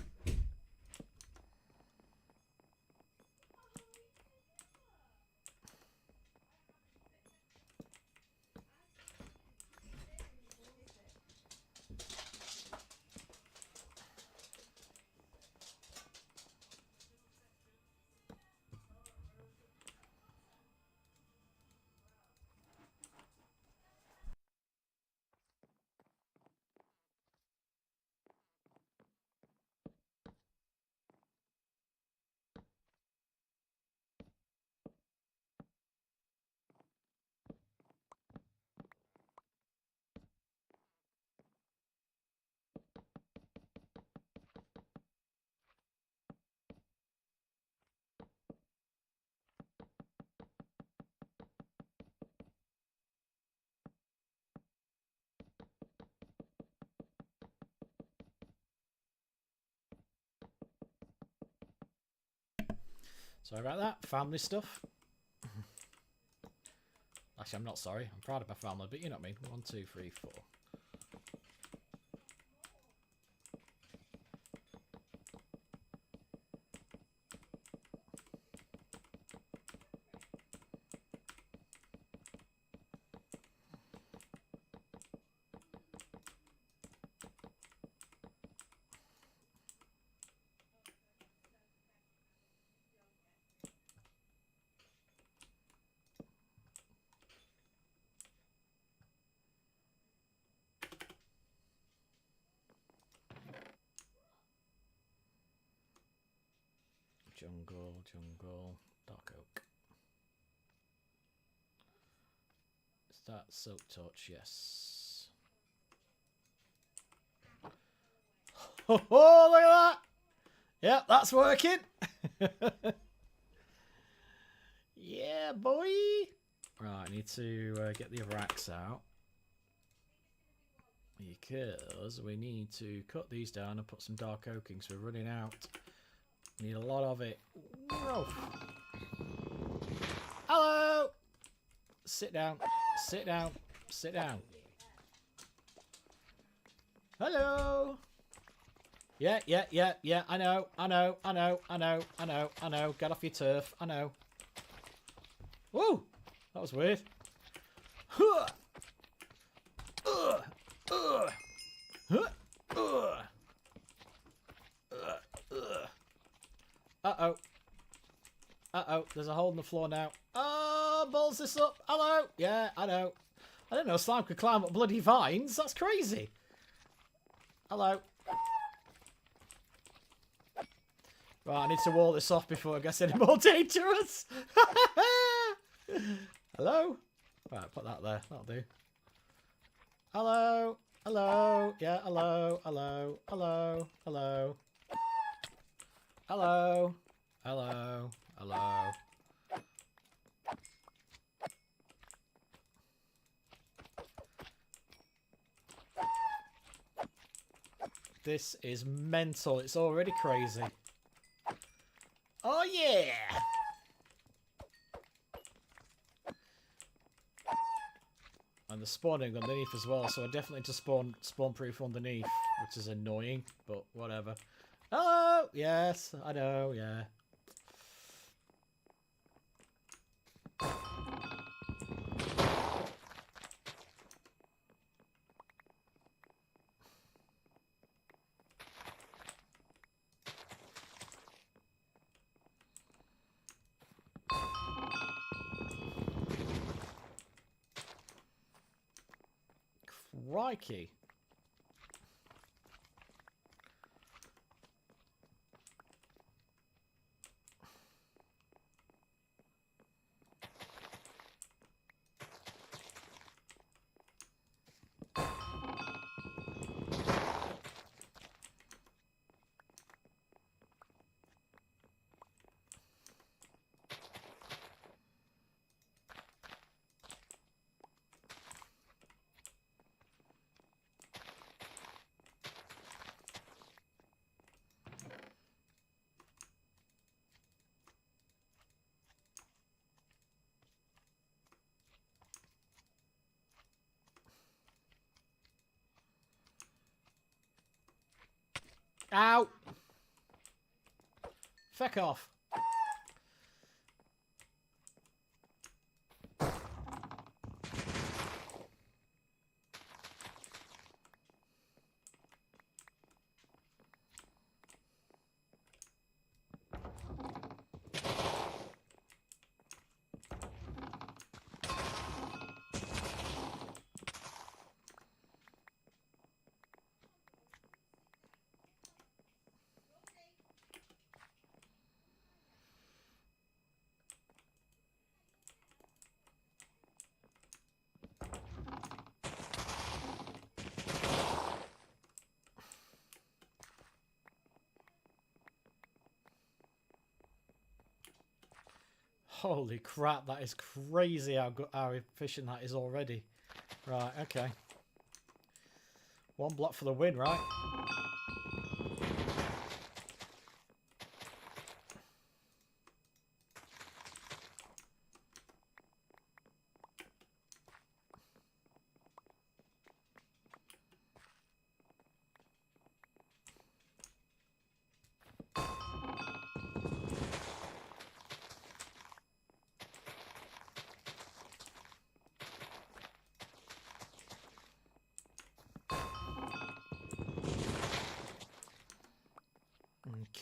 Sorry about that. Family stuff. Actually, I'm not sorry. I'm proud of my family, but you know what I mean. 1, 2, 3, 4. Jungle, dark oak. Is that silk touch? Yes. Oh, look at that! Yep, that's working. Yeah, boy. Right, I need to get the other axe out. Because we need to cut these down and put some dark oaking, so we're running out. Need a lot of it. Whoa. Hello! Sit down. Sit down. Sit down. Hello! Yeah. I know. Get off your turf. I know. Whoa! That was weird. Uh-oh. Uh-oh. There's a hole in the floor now. Oh, balls this up. Hello. Yeah, I know. I didn't know slime could climb up bloody vines. That's crazy. Hello. Right, I need to wall this off before it gets any more dangerous. Hello. Right, put that there. That'll do. Hello. Hello. Yeah, hello. Hello. Hello. Hello. Hello. Hello. Hello. This is mental. It's already crazy. Oh, yeah. And the spawning underneath as well, so I definitely need to spawn proof underneath, which is annoying, but whatever. Oh, yes, I know, yeah. Crikey. Ow! Feck off. Holy crap, that is crazy how efficient that is already. Right, okay. One block for the win, right?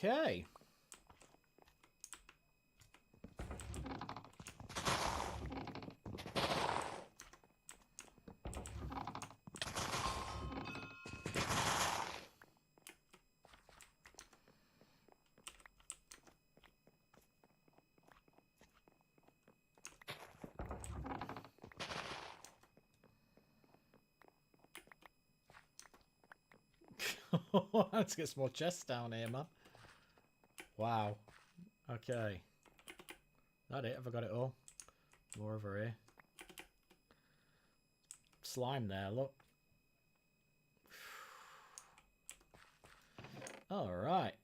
Okay. Let's get some more chests down here, man. Wow. Okay. That it? Have I got it all? More over here. Slime there, look. Alright.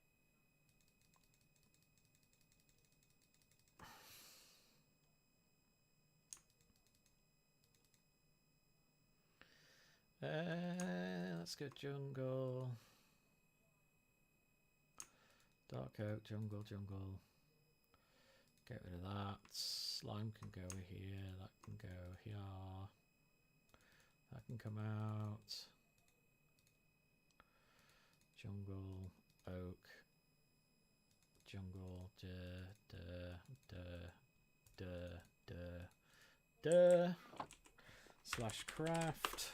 Let's go jungle. Dark oak, jungle, jungle. Get rid of that. Slime can go here. That can go here. That can come out. Jungle, oak, jungle, slash craft.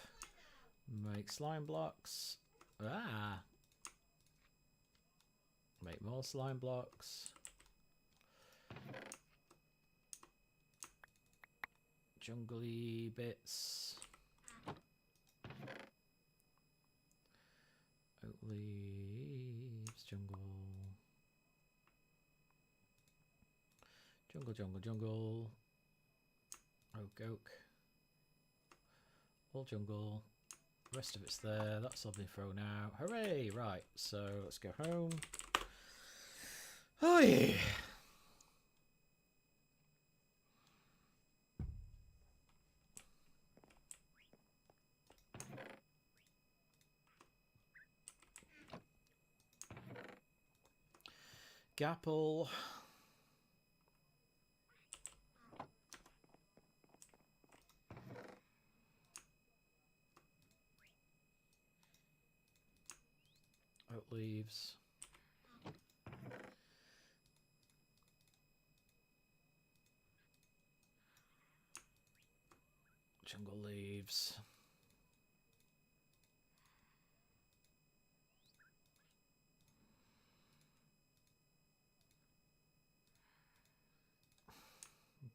Make slime blocks. Ah. Make more slime blocks. Jungly bits. Oak leaves, jungle. Jungle, jungle, jungle. Oak, oak. All jungle. Rest of it's there. That's all been thrown out. Hooray! Right, so let's go home. Oh yeah! Gapple. Oak leaves. Jungle leaves.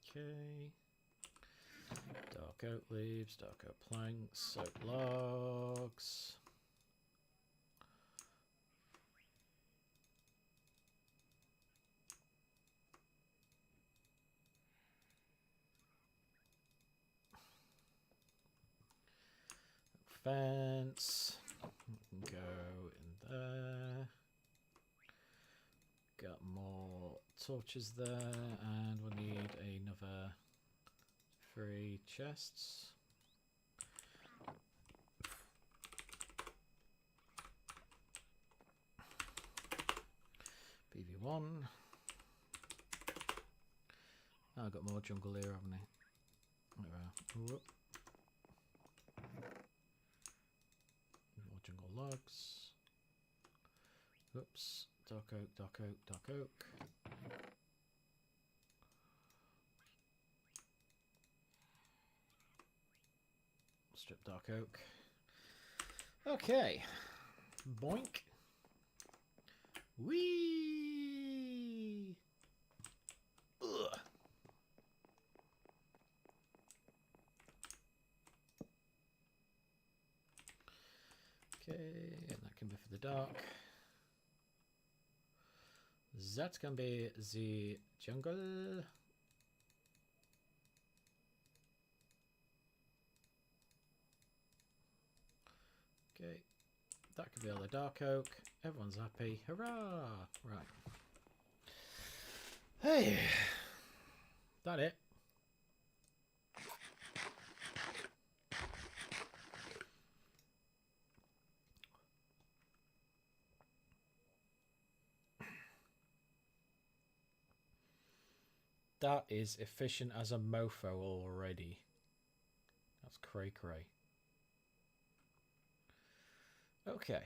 Okay. Dark oak leaves, dark oak planks, oak logs. Fence. Go in there. Got more torches there, and we need another 3 chests. PV1. Oh, I've got more jungle here, haven't I? There we are. Whoop. More jungle logs. Oops. Dark oak, dark oak, dark oak. Strip dark oak. Okay. Boink. Whee! Ugh. Okay, and that can be for the dark. That can be the jungle. Okay, that could be all the dark oak. Everyone's happy. Hurrah! Right. Hey, that it. That is efficient as a mofo already. That's cray cray. Okay.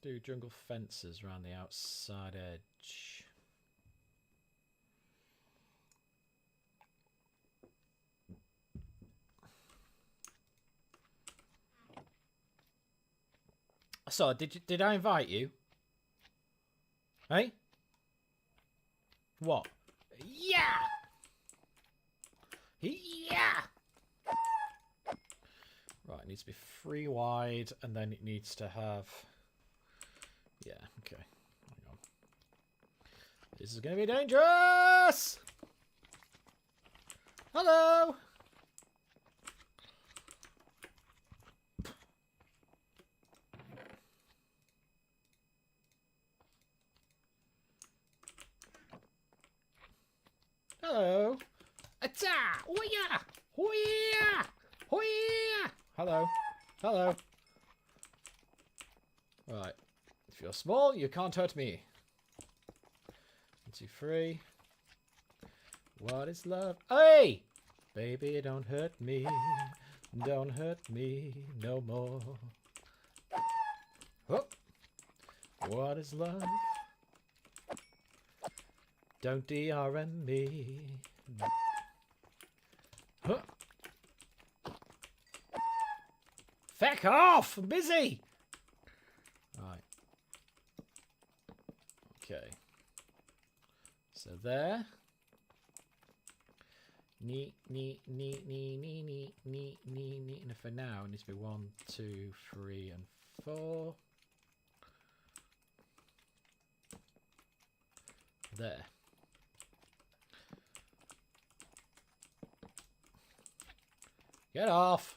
do jungle fences around the outside edge. So, did I invite you? Hey? What? Yeah! Yeah! Right, it needs to be 3 wide, and then it needs to have... Yeah, okay. Hang on. This is going to be dangerous! Hello! Hello. Atta! Hoya! Hoya! Hoya! Hello. Hello. Right. If you're small, you can't hurt me. 1, 2, 3. What is love? Hey! Baby, don't hurt me. Don't hurt me no more. Oh. What is love? Don't DRM me. Huh. Feck off! I'm busy! Right. Okay. So there. Neat. And for now, it needs to be 1, 2, 3, and 4. There. Get off!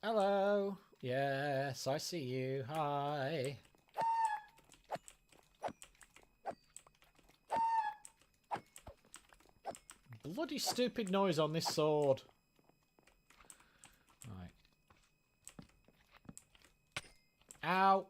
Hello. Yes, I see you. Hi. Bloody stupid noise on this sword. Right. Ow.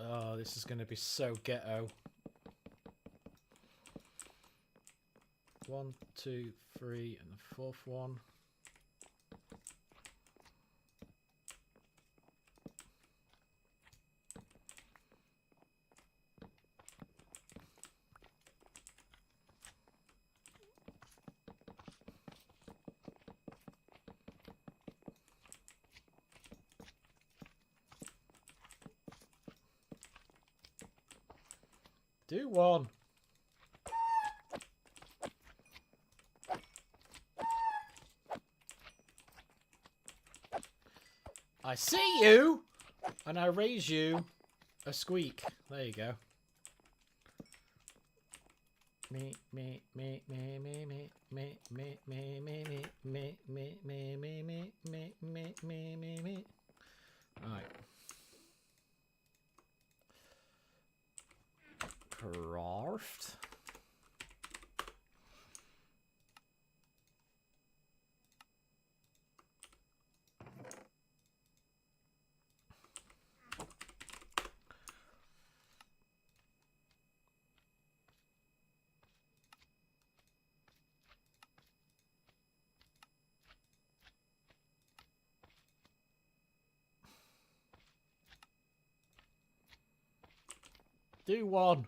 Oh, this is going to be so ghetto. 1, 2, 3, and the 4th one. Do one. I see you, and I raise you a squeak. There you go. Me. Right. Craft. Do one.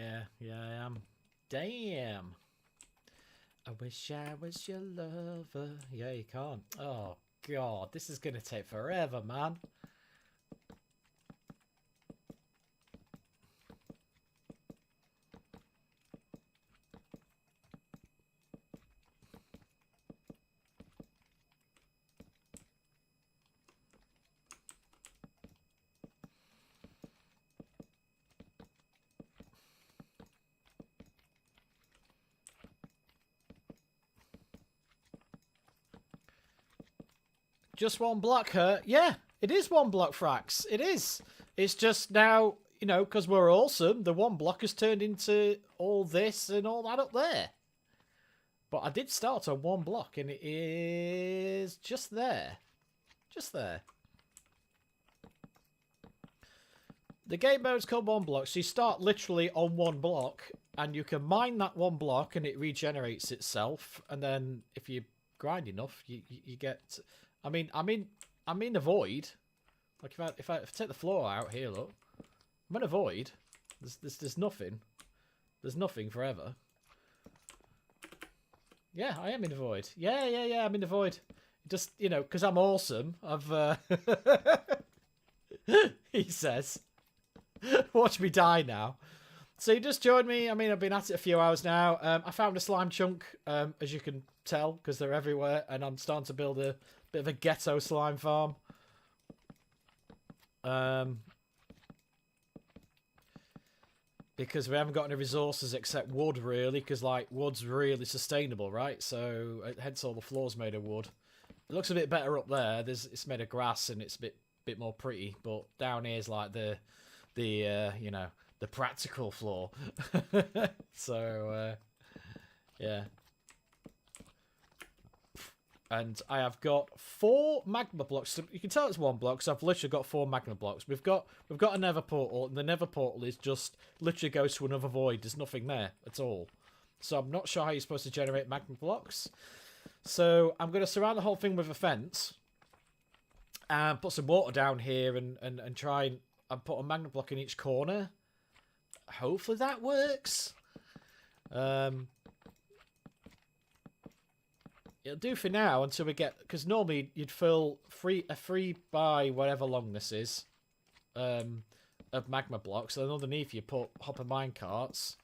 Yeah, I am. Damn. I wish I was your lover. Yeah, you can't. Oh, God. This is going to take forever, man. Just one block, huh? Yeah, it is one block, Frax. It is. It's just now, you know, because we're awesome, the one block has turned into all this and all that up there. But I did start on one block, and it is just there. Just there. The game mode's called one block, so you start literally on one block, and you can mine that one block, and it regenerates itself. And then if you grind enough, you get... I mean, I'm in a void. Like if I take the floor out here, look, I'm in a void. There's nothing. There's nothing forever. Yeah, I am in a void. Yeah. I'm in a void. Just, you know, because I'm awesome. I've he says, watch me die now. So you just joined me. I mean, I've been at it a few hours now. I found a slime chunk, as you can tell, because they're everywhere, and I'm starting to build a bit of a ghetto slime farm. Because we haven't got any resources except wood, really, because, like, wood's really sustainable, right? So, hence all the floors made of wood. It looks a bit better up there. It's made of grass, and it's a bit more pretty, but down here is, like, the you know, the practical floor. So, yeah. And I have got 4 magma blocks. So you can tell it's one block because I've literally got 4 magma blocks. We've got a nether portal, and the nether portal is just literally goes to another void. There's nothing there at all. So I'm not sure how you're supposed to generate magma blocks. So I'm going to surround the whole thing with a fence and put some water down here and try and put a magma block in each corner. Hopefully that works. It'll do for now until we get... Because normally you'd fill a 3 by whatever long this is of magma blocks. And underneath you put hopper mine carts.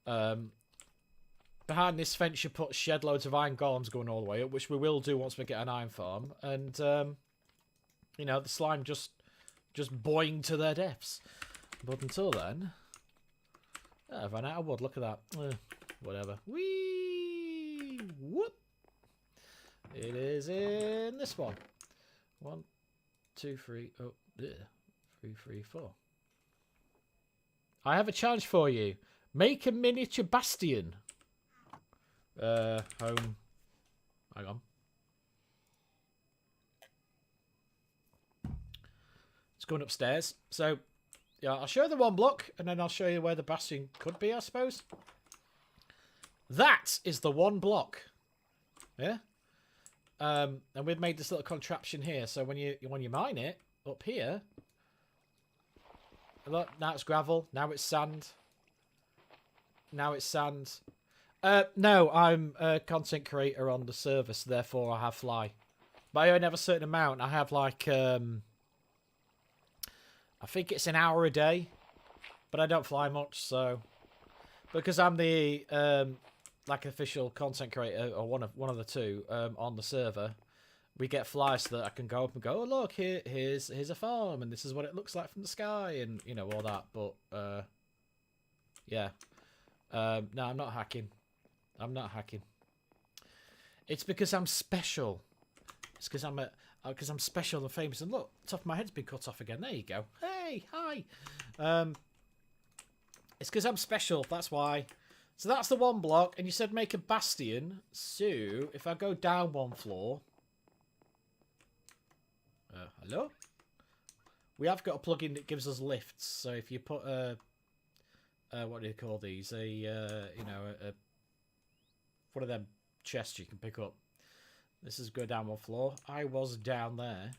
Behind this fence you put shed loads of iron golems going all the way up, which we will do once we get an iron farm. And, you know, the slime just boing to their deaths. But until then... I've run out of wood. Look at that. Whatever. Whee! Whoop! It is in this one. 1, 2, 3. Oh, yeah. 3, 3, 4. I have a challenge for you. Make a miniature bastion. Home. Hang on. It's going upstairs. So, yeah, I'll show you the one block, and then I'll show you where the bastion could be, I suppose. That is the one block. Yeah? And we've made this little contraption here, so when you mine it up here, look, now it's gravel, now it's sand, now it's sand. No, I'm a content creator on the server, so therefore I have fly, but I only have a certain amount. I have like I think it's an hour a day, but I don't fly much, so because I'm the like official content creator, or one of the two on the server, we get flies so that I can go up and go, oh look, here's a farm, and this is what it looks like from the sky, and you know all that. But yeah, no, I'm not hacking. I'm not hacking. It's because I'm special. It's because I'm special and famous. And look, top of my head's been cut off again. There you go. Hey, hi. It's because I'm special. That's why. So that's the one block, and you said make a bastion. So if I go down one floor, hello, we have got a plugin that gives us lifts. So if you put a what do you call these? You know, one of them chests you can pick up. This is go down one floor. I was down there.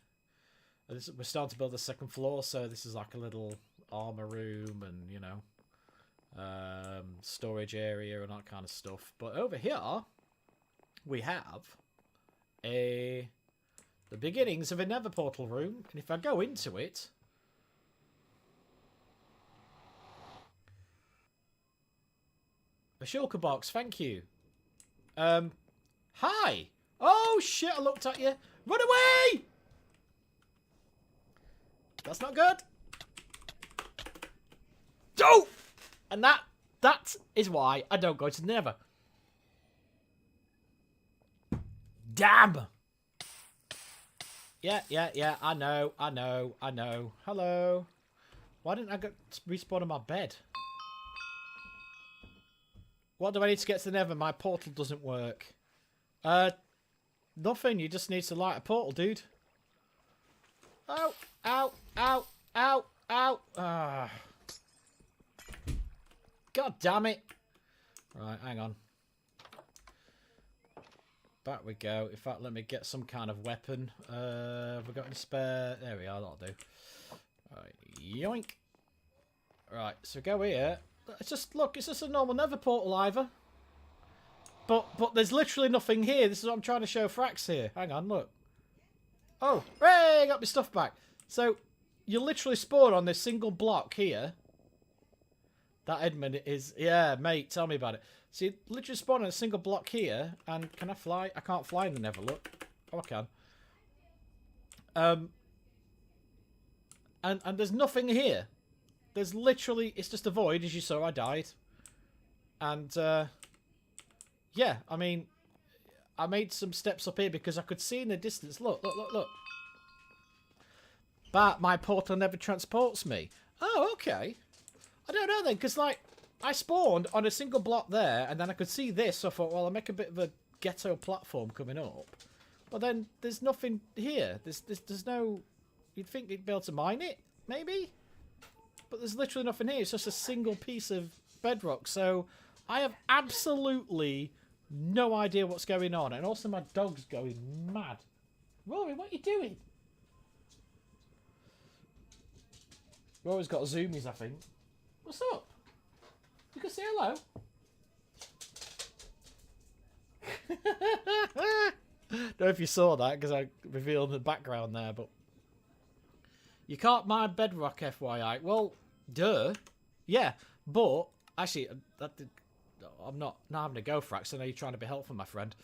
We're starting to build the second floor, so this is like a little armor room, and you know. storage area and that kind of stuff. But over here, we have the beginnings of a nether portal room. And if I go into it... A shulker box, thank you. Hi! Oh, shit, I looked at you. Run away! That's not good. Don't! And that is why I don't go to the nether. Damn! Yeah, I know. Hello. Why didn't I get respawn on my bed? What do I need to get to the nether? My portal doesn't work. Nothing. You just need to light a portal, dude. Ow. Ah. God damn it. Right, hang on. Back we go. In fact, let me get some kind of weapon. Have we got any spare? There we are, that'll do. Right, yoink. Right, so go here. It's just, look, it's just a normal nether portal, either. But there's literally nothing here. This is what I'm trying to show Frax here. Hang on, look. Oh, hooray, got my stuff back. So, you literally spawn on this single block here. That Edmund is... Yeah, mate, tell me about it. So, you literally spawn on a single block here. And can I fly? I can't fly in the nether, look. Oh, I can. And there's nothing here. There's literally... It's just a void, as you saw, I died. And, yeah, I mean... I made some steps up here because I could see in the distance... Look. But my portal never transports me. Oh, okay. I don't know then, because, like, I spawned on a single block there, and then I could see this, so I thought, well, I'll make a bit of a ghetto platform coming up. But then there's nothing here. There's no... You'd think you'd be able to mine it, maybe? But there's literally nothing here. It's just a single piece of bedrock. So I have absolutely no idea what's going on. And also my dog's going mad. Rory, what are you doing? Rory's got zoomies, I think. What's up? You can say hello. Don't know if you saw that because I revealed the background there, but you can't mine bedrock, FYI. Well, duh. Yeah, but actually, I'm not having a go, Frax. I know you're trying to be helpful, my friend.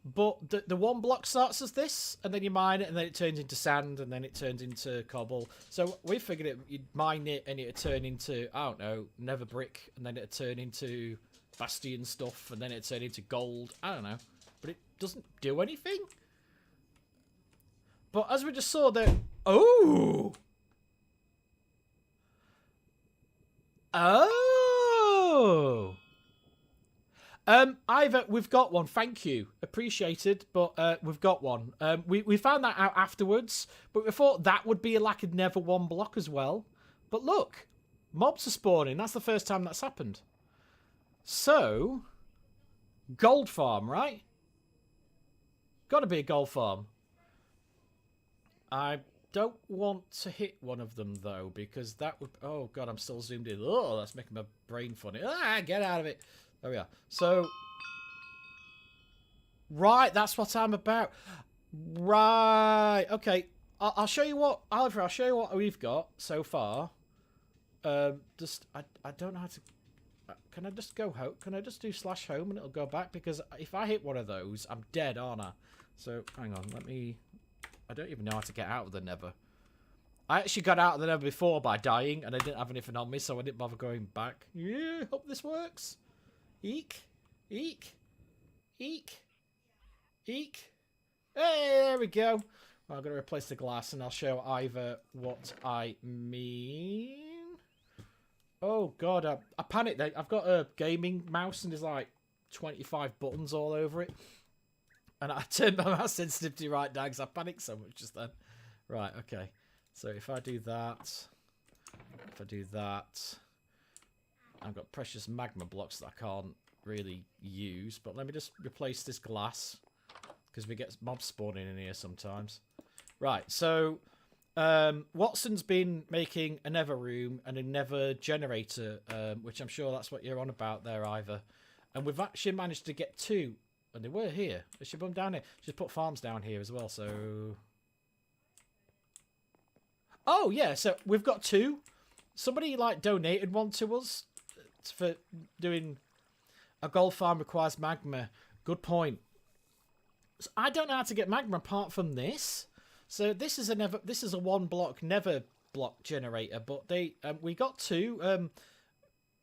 But the one block starts as this, and then you mine it, and then it turns into sand, and then it turns into cobble. So we figured you'd mine it, and it'd turn into, I don't know, nether brick, and then it'd turn into bastion stuff, and then it'd turn into gold. I don't know. But it doesn't do anything. But as we just saw there... Oh! Oh! We've got one. Thank you. Appreciated, but we've got one. We found that out afterwards, but we thought that would be like a nether one block as well. But look, mobs are spawning. That's the first time that's happened. So, gold farm, right? Got to be a gold farm. I don't want to hit one of them, though, because that would... Oh, God, I'm still zoomed in. Oh, that's making my brain funny. Ah, get out of it. There we are. So... Right, that's what I'm about. Right. Okay. I'll show you what... Oliver, I'll show you what we've got so far. I don't know how to... Can I just go home? Can I just do /home and it'll go back? Because if I hit one of those, I'm dead, aren't I? So, hang on. Let me... I don't even know how to get out of the nether. I actually got out of the nether before by dying, and I didn't have anything on me, so I didn't bother going back. Yeah, hope this works. Eek. Eek. Eek. Eek. Hey, there we go. Well, I'm going to replace the glass, and I'll show Ivor what I mean. Oh, God, I panicked. I've got a gaming mouse, and there's like 25 buttons all over it. And I turned my mouse sensitivity right down because I panicked so much just then. Right, okay. So if I do that, I've got precious magma blocks that I can't really use. But let me just replace this glass because we get mobs spawning in here sometimes. Right, so Watson's been making a nether room and a nether generator, which I'm sure that's what you're on about there, Ivor. And we've actually managed to get 2, and they were here. They should put them down here. Just put farms down here as well. So, oh yeah, so we've got 2. Somebody like donated one to us for doing a gold farm requires magma. Good point. So I don't know how to get magma apart from this. So this is a 1 block nether block generator, but we got 2.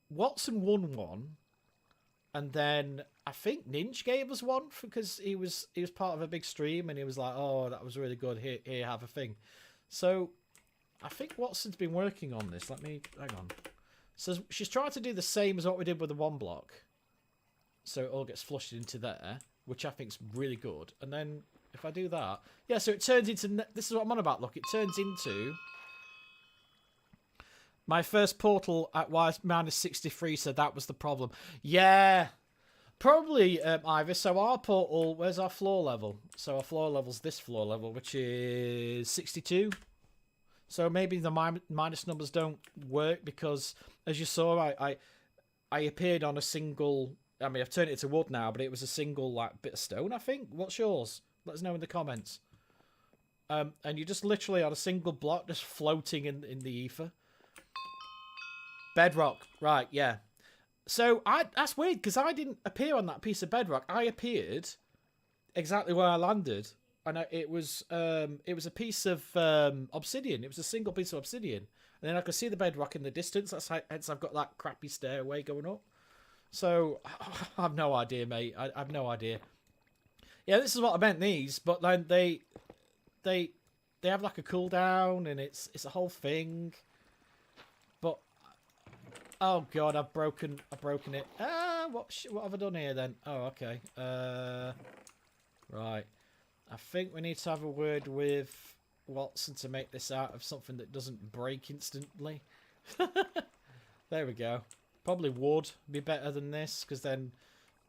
Watson won 1, and then I think Ninja gave us 1 because he was part of a big stream and he was like, "Oh, that was really good. Here, have a thing." So I think Watson's been working on this. Let me hang on. So she's trying to do the same as what we did with the 1 block, so it all gets flushed into there, which I think is really good. And then if I do that, yeah, so it turns into, this is what I'm on about, look, it turns into my first portal at -63, so that was the problem. Yeah, probably, Ivor. So our portal, where's our floor level? So our floor level's this floor level, which is 62. So maybe the minus numbers don't work because, as you saw, I appeared on a single, I mean, I've turned it to wood now, but it was a single like bit of stone, I think. What's yours? Let us know in the comments. And you're just literally on a single block, just floating in the ether. Bedrock, right? Yeah. So that's weird because I didn't appear on that piece of bedrock. I appeared exactly where I landed, and it was a piece of obsidian. It was a single piece of obsidian, and then I could see the bedrock in the distance. That's hence I've got that crappy stairway going up. So I have no idea, mate. I have no idea. Yeah, this is what I meant. These, but then they have like a cooldown, and it's a whole thing. But oh god, I've broken it. What have I done here then? Oh, okay. Right. I think we need to have a word with Watson to make this out of something that doesn't break instantly. There we go. Probably wood be better than this, because then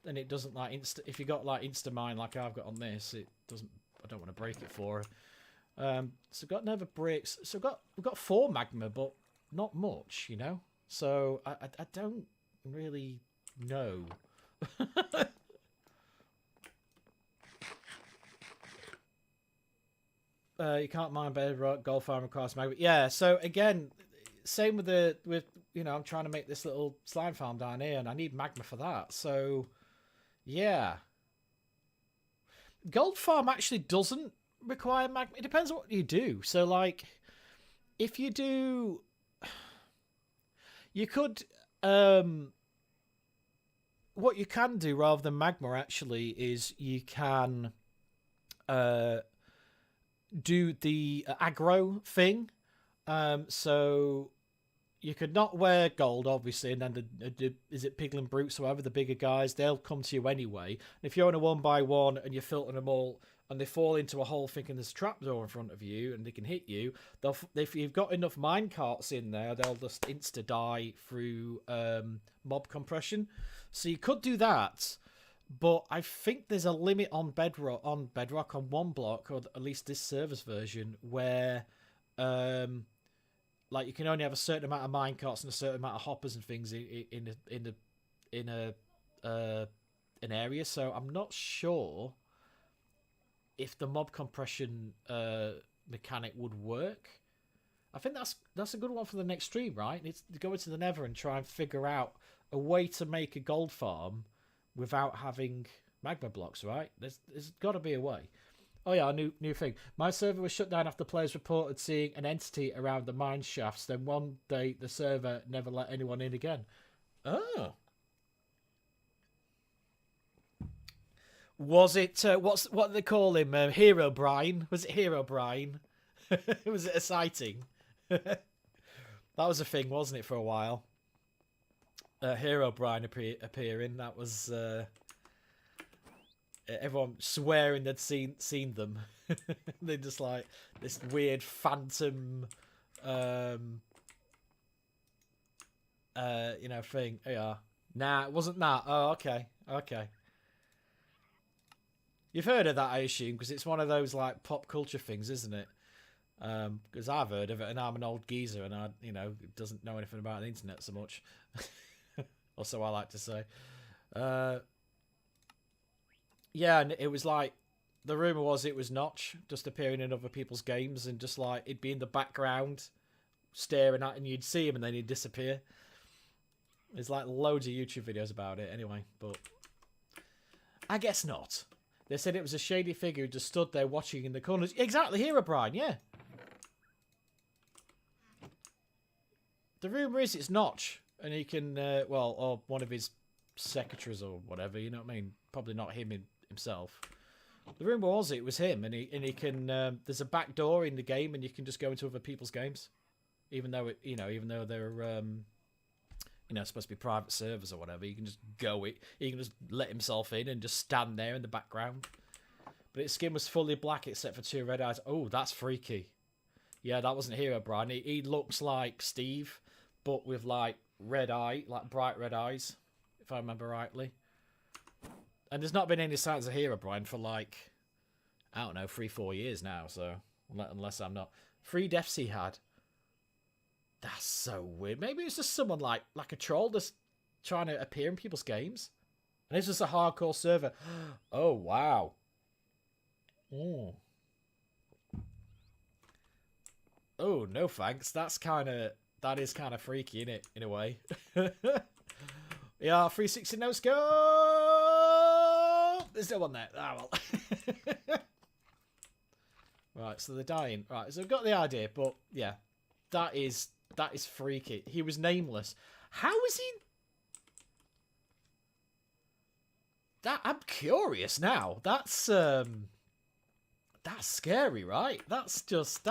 it doesn't like if you got like insta mine like I've got on this, it doesn't. I don't want to break it for her. So got never breaks. So we've got 4 magma, but not much, you know. So I don't really know. You can't mine bedrock. Gold farm requires magma. Yeah. So again, same with you know, I'm trying to make this little slime farm down here, and I need magma for that. So yeah, gold farm actually doesn't require magma. It depends on what you do. So like, if you do, you could what you can do rather than magma actually is you can do the aggro thing. So you could not wear gold, obviously, and then is it Piglin Brutes, or whatever, the bigger guys, they'll come to you anyway. And if you're on a 1x1 and you're filtering them all, and they fall into a hole thinking there's a trapdoor in front of you, and they can hit you, if you've got enough minecarts in there, they'll just insta-die through mob compression. So you could do that, but I think there's a limit on Bedrock on 1 block, or at least this server's version, where like you can only have a certain amount of minecarts and a certain amount of hoppers and things in an area. So I'm not sure if the mob compression mechanic would work. I think that's a good one for the next stream, right? It's to go into the Nether and try and figure out a way to make a gold farm without having magma blocks, right? There's got to be a way. Oh yeah, a new thing. My server was shut down after players reported seeing an entity around the mine shafts. Then one day the server never let anyone in again. Oh. Was it what do they call him? Hero Brian? Was it Hero Brian? Was it a sighting? That was a thing, wasn't it, for a while? Hero Brian appearing. That was everyone swearing they'd seen them. They're just like this weird phantom, you know, thing. Yeah. Nah, it wasn't that. Oh, okay. You've heard of that, I assume, because it's one of those like pop culture things, isn't it? Because I've heard of it, and I'm an old geezer, and I, doesn't know anything about the internet so much. Or so I like to say. Yeah, and it was like, the rumor was it was Notch just appearing in other people's games, and just like it'd be in the background staring at, and you'd see him, and then he'd disappear. There's like loads of YouTube videos about it, anyway. But I guess not. They said it was a shady figure who just stood there watching in the corners. Exactly, here, Brian. Yeah. The rumor is it's Notch, and he can, or one of his secretaries or whatever. You know what I mean? Probably not him himself. The rumor was it was him, and he can. There's a back door in the game, and you can just go into other people's games, even though they're supposed to be private servers or whatever. You can just go it. He can just let himself in and just stand there in the background. But his skin was fully black except for 2 red eyes. Oh, that's freaky. Yeah, that wasn't Hero Brian. He looks like Steve, but with like bright red eyes, if I remember rightly. And there's not been any signs of Hero Brian for like, I don't know, 3-4 years now. So unless I'm not 3 deaths he had. That's so weird. Maybe it's just someone like a troll that's trying to appear in people's games. And it's just a hardcore server. Oh, wow. Oh, no thanks. That is kind of freaky, innit? In a way. Yeah, 360 no scope! There's no one there. Ah, well. Right, so they're dying. Right, so I've got the idea, but yeah. That is freaky. He was nameless. How is he... I'm curious now. That's scary, right? That's just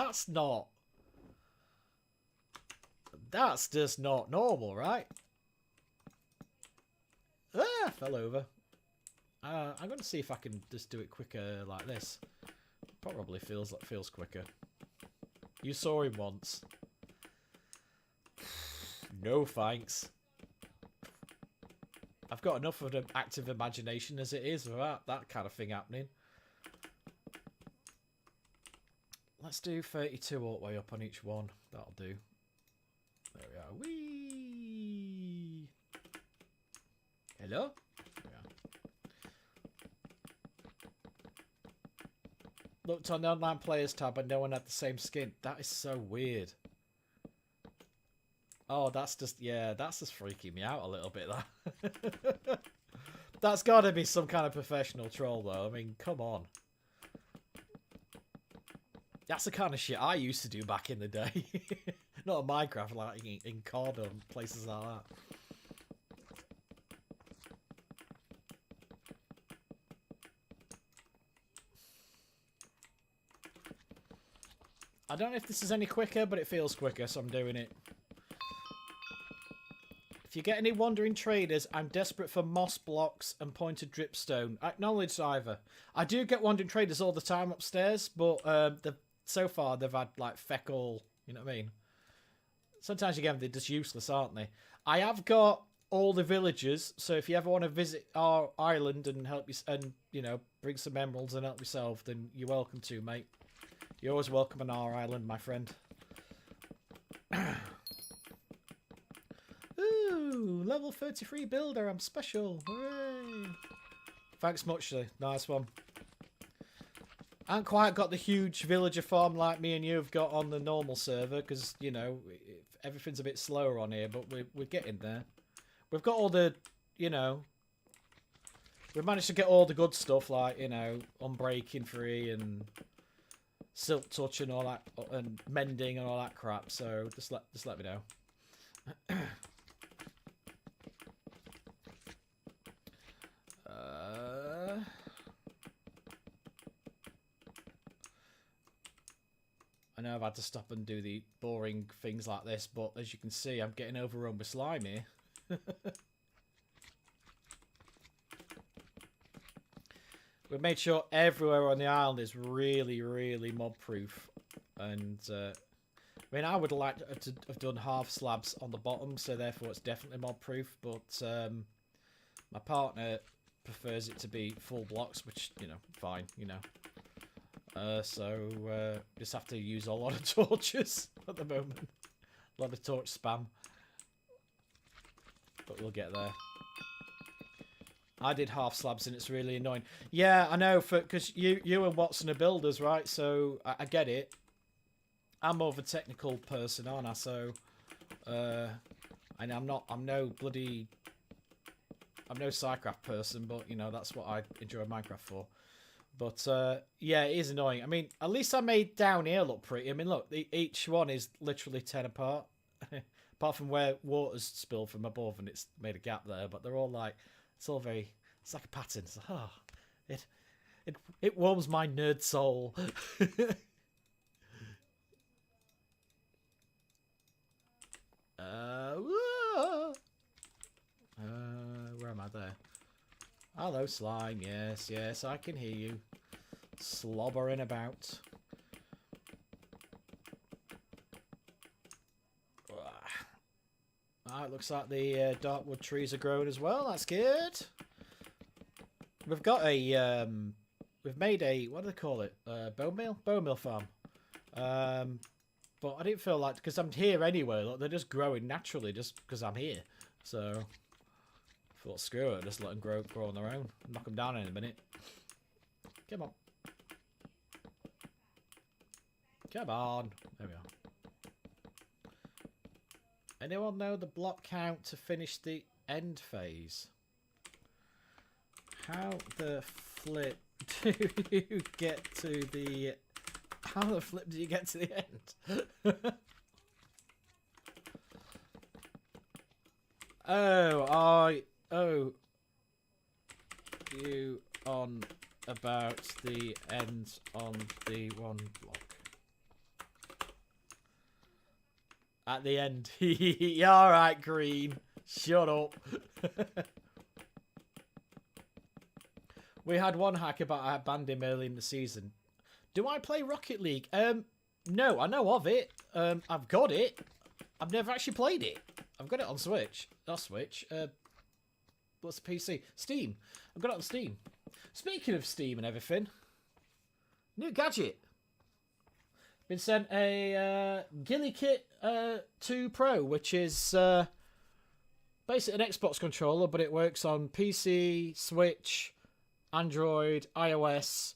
not normal, right? Ah, fell over. I'm going to see if I can just do it quicker like this. Probably feels quicker. You saw him once. No thanks. I've got enough of an active imagination as it is without that kind of thing happening. Let's do 32 all the way up on each one. That'll do. There we are. Whee! Hello? There we are. Looked on the online players tab and no one had the same skin. That is so weird. Oh, that's just freaking me out a little bit. That. That's got to be some kind of professional troll, though. I mean, come on. That's the kind of shit I used to do back in the day. Not in Minecraft, like in COD or places like that. I don't know if this is any quicker, but it feels quicker, so I'm doing it. If you get any wandering traders, I'm desperate for moss blocks and pointed dripstone. Acknowledged either. I do get wandering traders all the time upstairs, but so far they've had like feckle, you know what I mean? Sometimes you get them, they're just useless, aren't they? I have got all the villagers, so if you ever want to visit our island and help you, and bring some emeralds and help yourself, then you're welcome to, mate. You're always welcome on our island, my friend. Ooh, level 33 builder, I'm special. Hooray. Thanks much, nice one. I haven't quite got the huge villager farm like me and you have got on the normal server, because, everything's a bit slower on here, but we're getting there. We've got all the, we've managed to get all the good stuff, like, unbreaking free and silk touch and all that, and mending and all that crap, so just let me know. I know I've had to stop and do the boring things like this, but as you can see, I'm getting overrun with slime here. We've made sure everywhere on the island is really, really mob-proof. And, I mean, I would like to have done half slabs on the bottom, so therefore it's definitely mob-proof, but my partner prefers it to be full blocks, which, fine, So just have to use a lot of torches at the moment. A lot of torch spam. But we'll get there. I did half slabs and it's really annoying. Yeah, I know, because you and Watson are builders, right? So I get it. I'm more of a technical person, aren't I? So, and I'm no Minecraft person, but you know that's what I enjoy Minecraft for. But yeah, it is annoying. I mean, at least I made down here look pretty. I mean, look, each one is literally 10 apart, apart from where water's spilled from above and it's made a gap there. But they're all like, it's all very, it's like a pattern. It's like, oh, it warms my nerd soul. Where am I there? Hello, slime. Yes, yes, I can hear you. Slobbering about. It looks like the darkwood trees are growing as well. That's good. We've got a, we've made a, what do they call it? Bone meal farm. But I didn't feel like, because I'm here anyway, look, they're just growing naturally just because I'm here. So, I thought, screw it, just let them grow on their own. Knock them down in a minute. Come on. Come on. There we are. Anyone know the block count to finish the end phase? How the flip do you get to the... How the flip do you get to the end? Oh, you on about the end on the one block. At the end. Yeah, alright, Green. Shut up. We had one hack about I banned him early in the season. Do I play Rocket League? No, I know of it. I've got it. I've never actually played it. I've got it on Switch. Not Switch. What's the PC? Steam. I've got it on Steam. Speaking of Steam and everything, new gadget. Been sent a Ghillie Kit 2 Pro, which is basically an Xbox controller, but it works on PC, Switch, Android, iOS,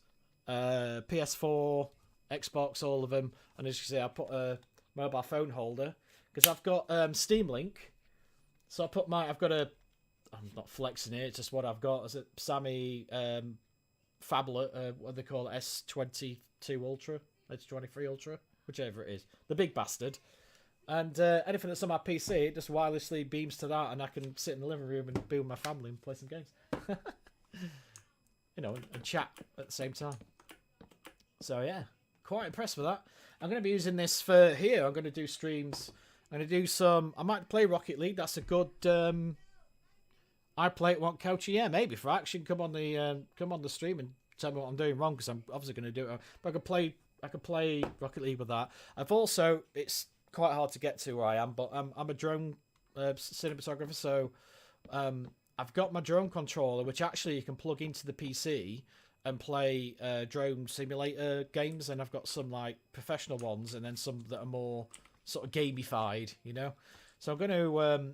PS4, Xbox, all of them. And as you see, I put a mobile phone holder because I've got Steam Link. So I put I've got a, I'm not flexing it, it's just what I've got. It's a Sammy phablet, what do they call it, S22 Ultra, S23 Ultra, whichever it is. The big bastard. And anything that's on my PC, it just wirelessly beams to that and I can sit in the living room and be with my family and play some games. You know, and chat at the same time. So yeah, quite impressed with that. I'm going to be using this for here. I'm going to do streams. I'm going to do some... I might play Rocket League. That's a good... I play it, want coaching. Yeah, maybe for action. Come on the stream and tell me what I'm doing wrong because I'm obviously going to do it. But I could play Rocket League with that. I've also... It's quite hard to get to where I am, but I'm a drone cinematographer, so I've got my drone controller, which actually you can plug into the PC and play drone simulator games, and I've got some like professional ones and then some that are more sort of gamified, you know. So I'm going to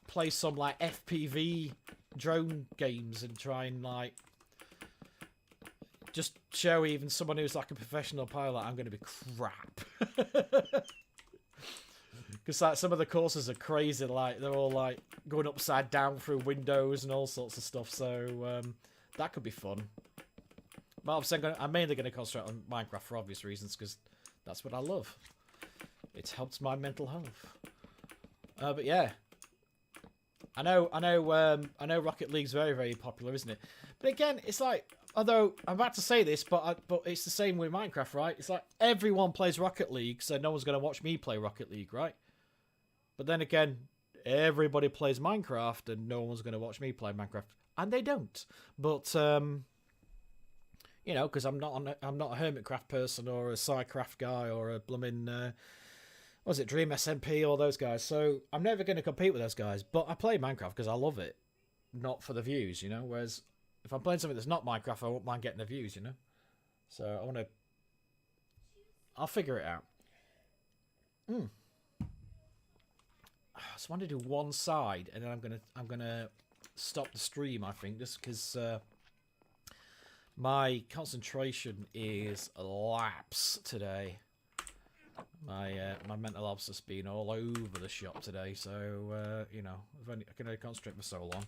play some like FPV drone games and try and like just show even someone who's like a professional pilot I'm going to be crap. Because like some of the courses are crazy, like they're all like going upside down through windows and all sorts of stuff. So that could be fun. But obviously I'm mainly going to concentrate on Minecraft for obvious reasons because that's what I love. It helps my mental health. But yeah, I know Rocket League's very, very popular, isn't it? But again, it's like, although I'm about to say this, but it's the same with Minecraft, right? It's like everyone plays Rocket League, so no one's going to watch me play Rocket League, right? But then again, everybody plays Minecraft, and no one's going to watch me play Minecraft, and they don't. But you know, because I'm not a Hermitcraft person or a Psycraft guy or a blooming what was it, Dream SMP, all those guys. So I'm never going to compete with those guys. But I play Minecraft because I love it, not for the views, you know. Whereas if I'm playing something that's not Minecraft, I won't mind getting the views, you know. So I want to. I'll figure it out. So I want to do one side, and then I'm gonna stop the stream. I think just because my concentration is lapse today. My mental health's just been all over the shop today, so you know, I can only concentrate for so long.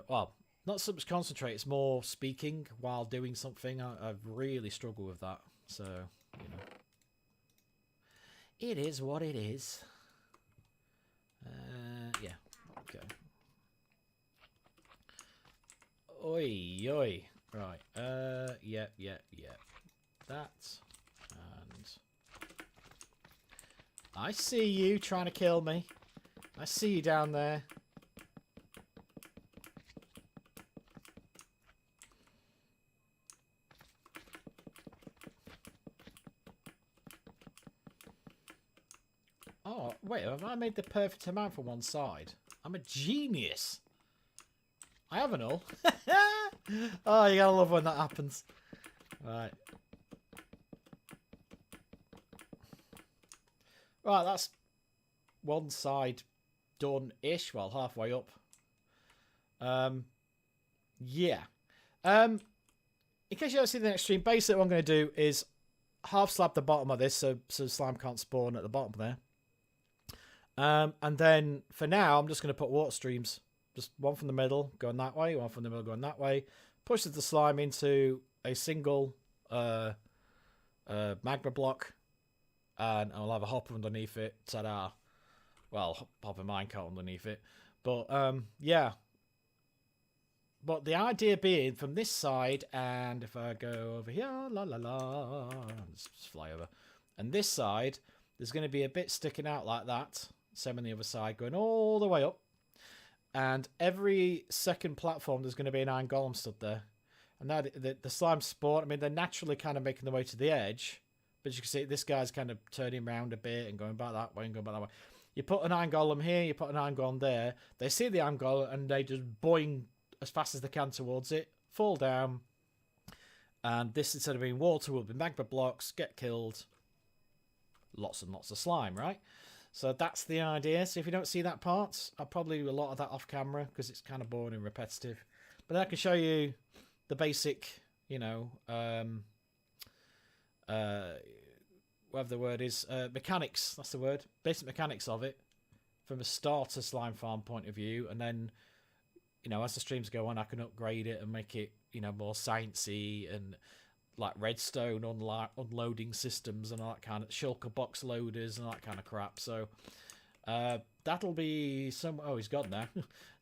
Well, not so much concentrate; it's more speaking while doing something. I've really struggled with that, so you know, it is what it is. Yeah, okay. Oi, oi. Right. Yeah. That. And I see you trying to kill me. I see you down there. Oh, wait, have I made the perfect amount for one side? I'm a genius. I have an all. Oh, you gotta love when that happens. Right. Right, that's one side done-ish. Well, halfway up. Yeah. In case you don't see the next stream, basically what I'm going to do is half slab the bottom of this so slime can't spawn at the bottom there. And then for now, I'm just going to put water streams. Just one from the middle going that way, one from the middle going that way. Pushes the slime into a single magma block. And I'll have a hopper underneath it. Ta-da. Well, hopper minecart underneath it. But, yeah. But the idea being from this side, and if I go over here, just fly over. And this side, there's going to be a bit sticking out like that. Same on the other side, going all the way up. And every second platform, there's going to be an iron golem stood there. And now the slime spawn, I mean, they're naturally kind of making their way to the edge. But you can see this guy's kind of turning around a bit and going back that way and going back that way. You put an iron golem here, you put an iron golem there. They see the iron golem and they just boing as fast as they can towards it, fall down. And this, instead of being water, will be magma blocks, get killed. Lots and lots of slime, right? So that's the idea. So if you don't see that part, I'll probably do a lot of that off camera because it's kind of boring and repetitive. But I can show you the basic, you know, whatever the word is, mechanics, that's the word, basic mechanics of it from a starter slime farm point of view. And then, you know, as the streams go on, I can upgrade it and make it, you know, more sciencey and like redstone unloading systems and all that kind of shulker box loaders and all that kind of crap. So that'll be some. Oh, he's gone now.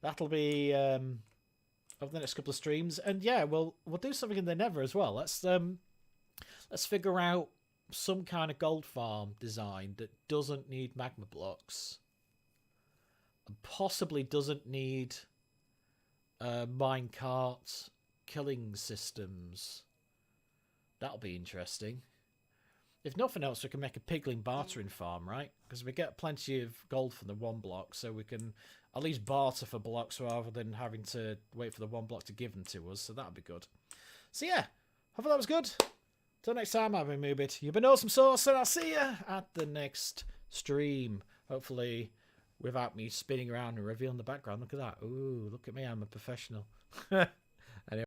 That'll be over the next couple of streams. And yeah, we'll do something in the Nether as well. Let's figure out some kind of gold farm design that doesn't need magma blocks and possibly doesn't need minecart killing systems. That'll be interesting. If nothing else, we can make a piglin bartering farm, right? Because we get plenty of gold from the one block, so we can at least barter for blocks rather than having to wait for the one block to give them to us. So that'll be good. So yeah, hopefully that was good. Till next time, I've been Moobid. You've been awesome sauce, and I'll see you at the next stream. Hopefully without me spinning around and revealing the background. Look at that. Ooh, look at me. I'm a professional.